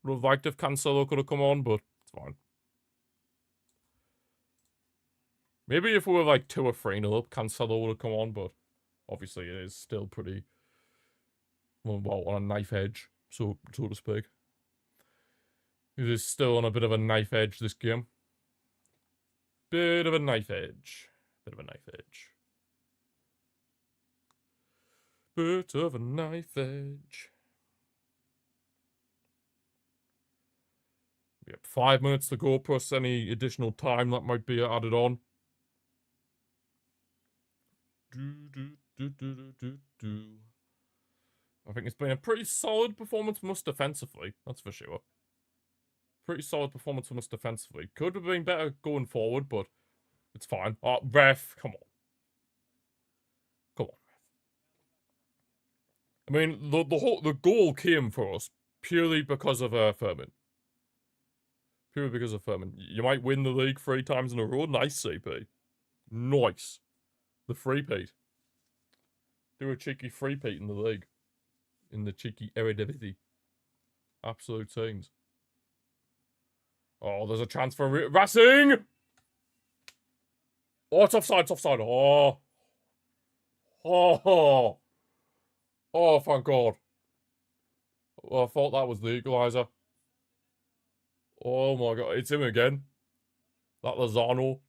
have liked if Cancelo could have come on, but it's fine. Maybe if we were like 2 or 3-0 up, Cancelo would have come on, but obviously it is still pretty, well, on a knife edge, so to speak. It is still on a bit of a knife edge, this game. Bit of a knife edge. Bit of a knife edge. Bit of a knife edge. We have 5 minutes to go, plus any additional time that might be added on. I think it's been a pretty solid performance from us defensively, that's for sure. Pretty solid performance from us defensively. Could have been better going forward, but it's fine. Oh, ref, come on. Come on, ref. I mean, the goal came for us purely because of Furman. Purely because of Furman. You might win the league 3 times in a row. Nice, CP. Nice. The free-peat. Do a cheeky free-peat in the league. In the cheeky Eredivisie. Absolute things. Oh, there's a chance for Racing! Oh, it's offside, it's offside. Oh. Oh. Oh, thank God. Oh, I thought that was the equaliser. Oh my God, it's him again. That Lozano.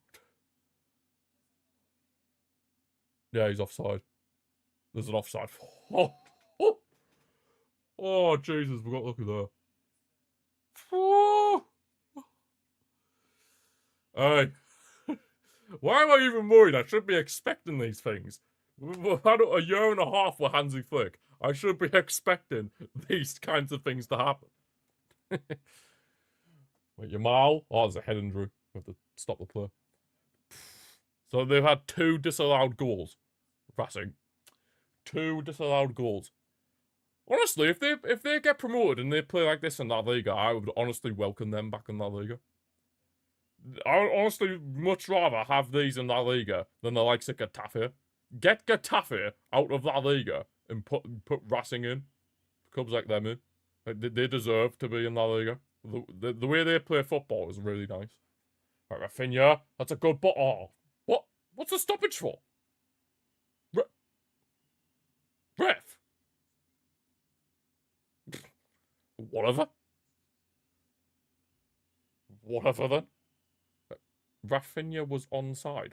Yeah, he's offside. There's an offside. Oh, oh. Oh Jesus, we got lucky there. Oh. Hey. Why am I even worried? I should be expecting these things. We've had a year and a half with Hansi Flick. I should be expecting these kinds of things to happen. Wait, Yamal? Oh, there's a head injury. We have to stop the play. So they've had 2 disallowed goals. Racing. 2 disallowed goals. Honestly, if they get promoted and they play like this in La Liga, I would honestly welcome them back in La Liga. I would honestly much rather have these in La Liga than the likes of Getafe. Get Getafe out of La Liga and put Racing in. Clubs like them in. They deserve to be in La Liga. The way they play football is really nice. Right, Rafinha, that's a good ball. Oh, what? What's the stoppage for? Ref. Whatever. Whatever then. Rafinha was onside.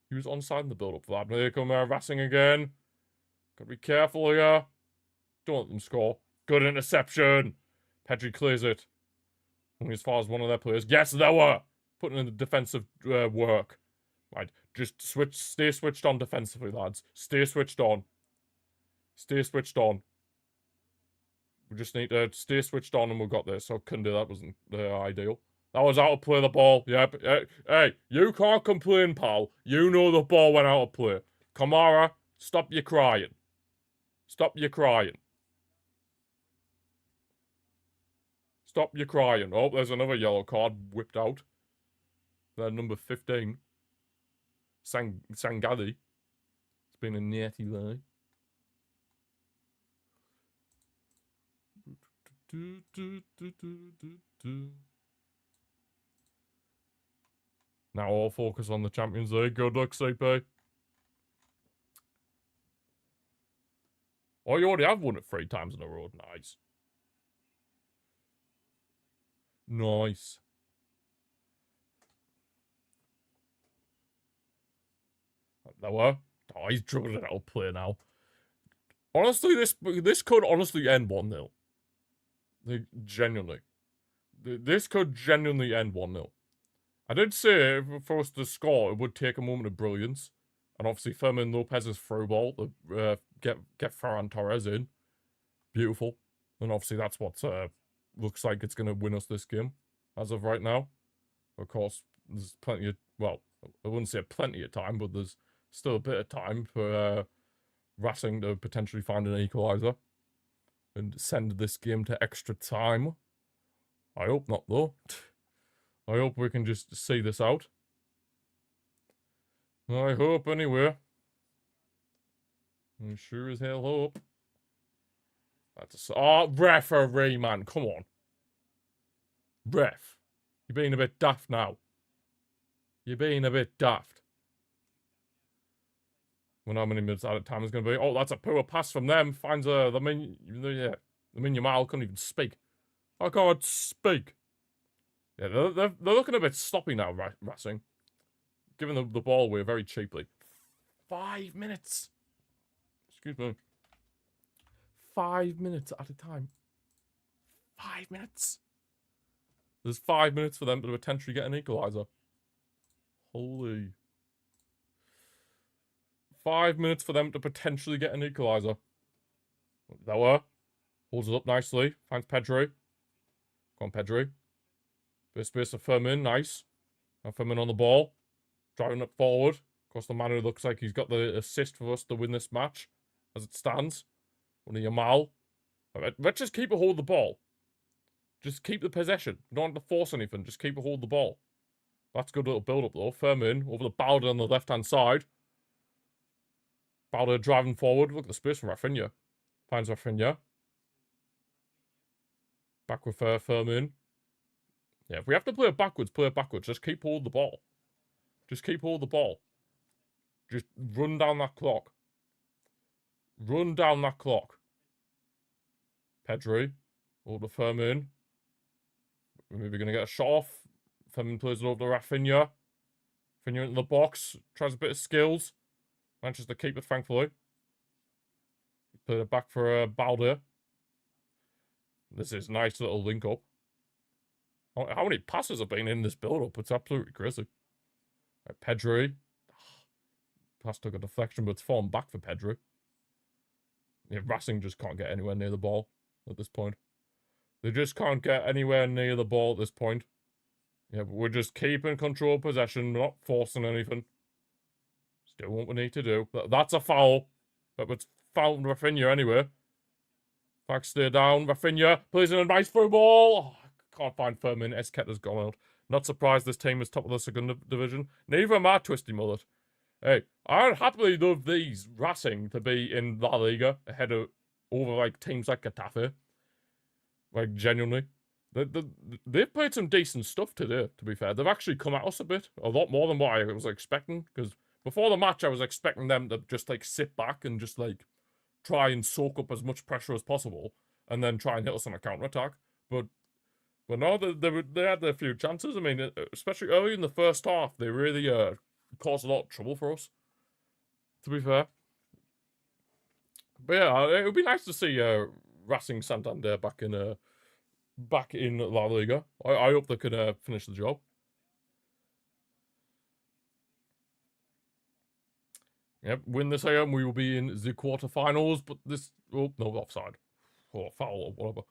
He was onside in the build-up for that. Here come Racing again. Gotta be careful here. Don't let them score. Good interception. Pedri clears it. Only as far as one of their players. Yes, they were putting in the defensive work. Right, just stay switched on defensively, lads. Stay switched on. Stay switched on. We just need to stay switched on and we've got this. So Kunde, that wasn't ideal. That was out of play, the ball. Yep. Hey, you can't complain, pal. You know the ball went out of play. Kamara, stop your crying. Stop your crying. Stop your crying. Oh, there's another yellow card whipped out. They're number 15. Sangadi. It's been a natty lie. Now all focus on the Champions League. Good luck, CP. Oh, you already have won it 3 times in a row. Nice. Nice. There were. Oh, he's juggling it out play now. Honestly, this could honestly end 1-0. Genuinely. This could genuinely end 1-0. I did say for us to score, it would take a moment of brilliance. And obviously, Fermin Lopez's through ball to get Ferran Torres in. Beautiful. And obviously, that's what looks like it's going to win us this game as of right now. Of course, there's plenty of, well, I wouldn't say plenty of time, but there's still a bit of time for Racing to potentially find an equaliser and send this game to extra time. I hope not, though. I hope we can just see this out. I hope, anyway. I sure as hell hope. Oh, referee, man. Come on. Ref. You're being a bit daft now. You're being a bit daft. Well, how many minutes out of time is going to be? Oh, that's a poor pass from them. Finds the Yamal couldn't even speak. I can't speak. Yeah, they're looking a bit sloppy now, Racing. Giving the ball away very cheaply. 5 minutes. Excuse me. 5 minutes at a time. 5 minutes. There's 5 minutes for them to potentially get an equaliser. Holy. 5 minutes for them to potentially get an equaliser. There were. Holds it up nicely. Finds Pedri. Go on, Pedri. Bit of space to Fermin. Nice. Now Fermin on the ball. Driving it forward. Of course, the man who looks like he's got the assist for us to win this match. As it stands. Only Yamal. Let's just keep a hold of the ball. Just keep the possession. You don't have to force anything. Just keep a hold of the ball. That's a good little build-up, though. Fermin over the Bowder on the left-hand side. Bowder driving forward. Look at the space from Rafinha. Finds Rafinha. Back with Fermin. Yeah, if we have to play it backwards, play it backwards. Just keep hold of the ball. Just keep hold of the ball. Just run down that clock. Run down that clock. Pedri. Over to Fermin. We're maybe going to get a shot off. Fermin plays it over to Rafinha. Rafinha into the box. Tries a bit of skills. Manages to keep it, thankfully. He played it back for Balde. This is a nice little link-up. How many passes have been in this build-up? It's absolutely crazy. Right, Pedri. Pass took a deflection, but it's fallen back for Pedri. Yeah, Racing just can't get anywhere near the ball at this point. They just can't get anywhere near the ball at this point. Yeah, but we're just keeping control of possession, not forcing anything. Still what we need to do. That's a foul. But it's fouled Rafinha anyway. Back stay down. Rafinha plays in a nice through ball. Oh, can't find Fermin. Esqueta's gone out. Not surprised this team is top of the second division. Neither am I, Twisty Mullet. Hey, I'd happily love these Racing to be in La Liga ahead of over like teams like Getafe. Like, genuinely. They've played some decent stuff today, to be fair. They've actually come at us a bit. A lot more than what I was expecting. Because before the match, I was expecting them to just, like, sit back and just, like, try and soak up as much pressure as possible. And then try and hit us on a counter-attack. But no, they had their few chances. I mean, especially early in the first half, they really caused a lot of trouble for us, to be fair. But yeah, it would be nice to see Racing Santander back in La Liga. I hope they can finish the job. Yep, win this game, we will be in the quarterfinals, but this... Oh, no, offside. Or foul or whatever.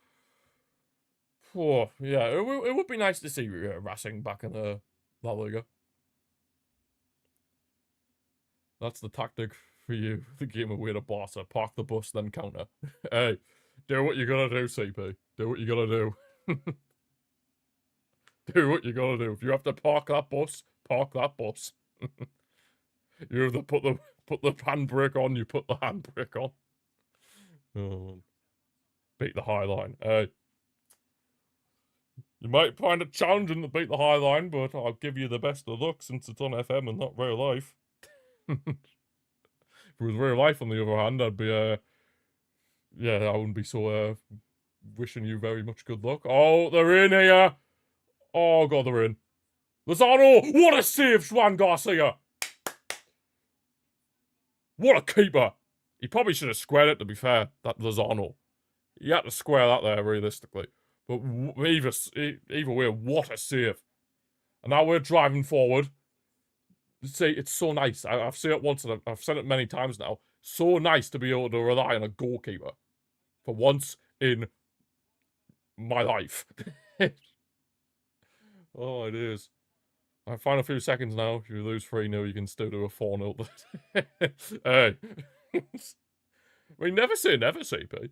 Oh, yeah, it would be nice to see Racing back in La Liga. That's the tactic for you. The game away to Barca. Park the bus, then counter. Hey, do what you gotta do, CP. Do what you gotta do. Do what you gotta do. If you have to park that bus, park that bus. You have to put the handbrake on, you put the handbrake on. Oh, beat the high line. You might find it challenging to beat the high line, but I'll give you the best of luck since it's on FM and not real life. If it was real life, on the other hand, I'd be, yeah, I wouldn't be so, wishing you very much good luck. Oh, they're in here! Oh, God, they're in. Lozano! What a save, Juan Garcia! What a keeper! He probably should have squared it, to be fair, that Lozano. He had to square that there, realistically. But either way, what a save. And now we're driving forward. See, it's so nice. I've said it once, and I've said it many times now. So nice to be able to rely on a goalkeeper. For once in my life. Oh, it is. I find a few seconds now. If you lose 3-0, you can still do a 4-0. Hey. We never say never, CP.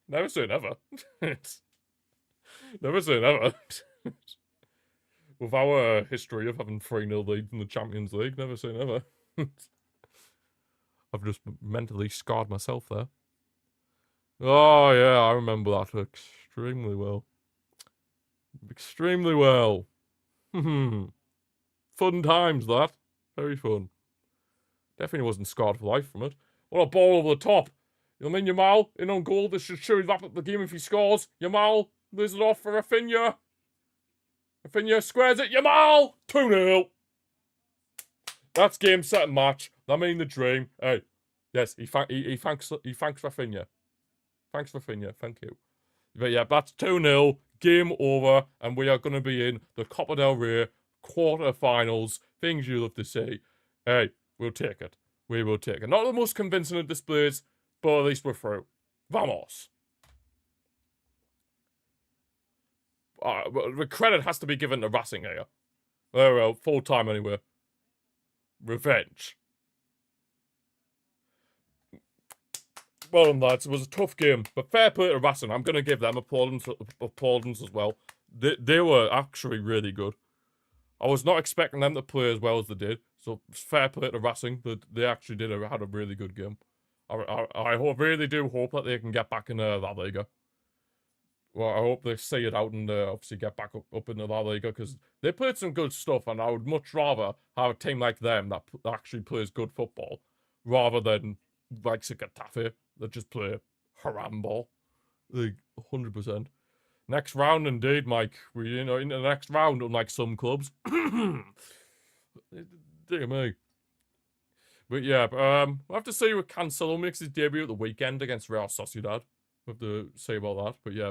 Never say never. Never say never. With our history of having 3-0 leads in the Champions League, never say never. I've just mentally scarred myself there. Oh, yeah, I remember that extremely well. Extremely well. Fun times, that. Very fun. Definitely wasn't scarred for life from it. What a ball over the top. You know what I mean, Yamal? In on goal, this should show wrap up the game if he scores. Yamal, loses it off for Rafinha. Rafinha squares it. Yamal! 2-0. That's game, set, and match. I mean the dream. Hey, yes, he thanks Rafinha. Thanks, Rafinha. Thank you. But yeah, that's 2-0. Game over, and we are going to be in the Copa del Rey quarter-finals. Things you love to see. Hey, we'll take it. We will take it. Not the most convincing of displays, but at least we're through. Vamos. The credit has to be given to Racing here. Oh well, full time anyway. Revenge. Well done, lads. It was a tough game, but fair play to Racing. I'm going to give them applaudance as well. They were actually really good. I was not expecting them to play as well as they did, so fair play to Racing. They actually had a really good game. I really do hope that they can get back in La Liga. Well, I hope they see it out and obviously get back up in the La Liga, because they played some good stuff, and I would much rather have a team like them that actually plays good football, rather than like Getafe that just play haram ball. Like, 100%. Next round, indeed, Mike. We, in the next round, unlike some clubs. Dear me. But yeah, we'll have to see if Cancelo makes his debut at the weekend against Real Sociedad. We'll have to say about that. But yeah,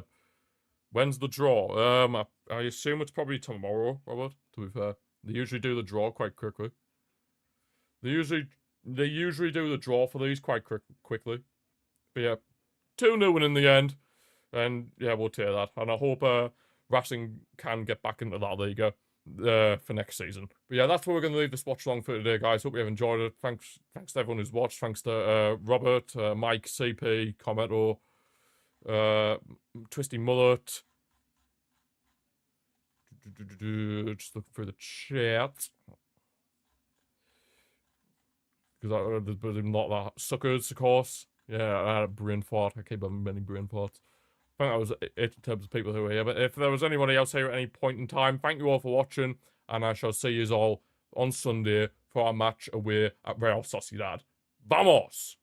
when's the draw? I assume it's probably tomorrow, Robert, to be fair. They usually do the draw quite quickly. They usually do the draw for these quite quickly. But yeah, 2-0 in the end. And yeah, we'll take that. And I hope Racing can get back into La Liga for next season. But yeah, that's where we're going to leave this watch along for today, guys. Hope you have enjoyed it. Thanks to everyone who's watched. Thanks to Robert, Mike, CP, Commento, Twisty Mullet. Just looking through the chat. Because there's not that. Suckers, of course. Yeah, I had a brain fart. I keep having many brain farts. I think that was it in terms of people who were here. But if there was anybody else here at any point in time, thank you all for watching. And I shall see you all on Sunday for our match away at Real Sociedad. Vamos!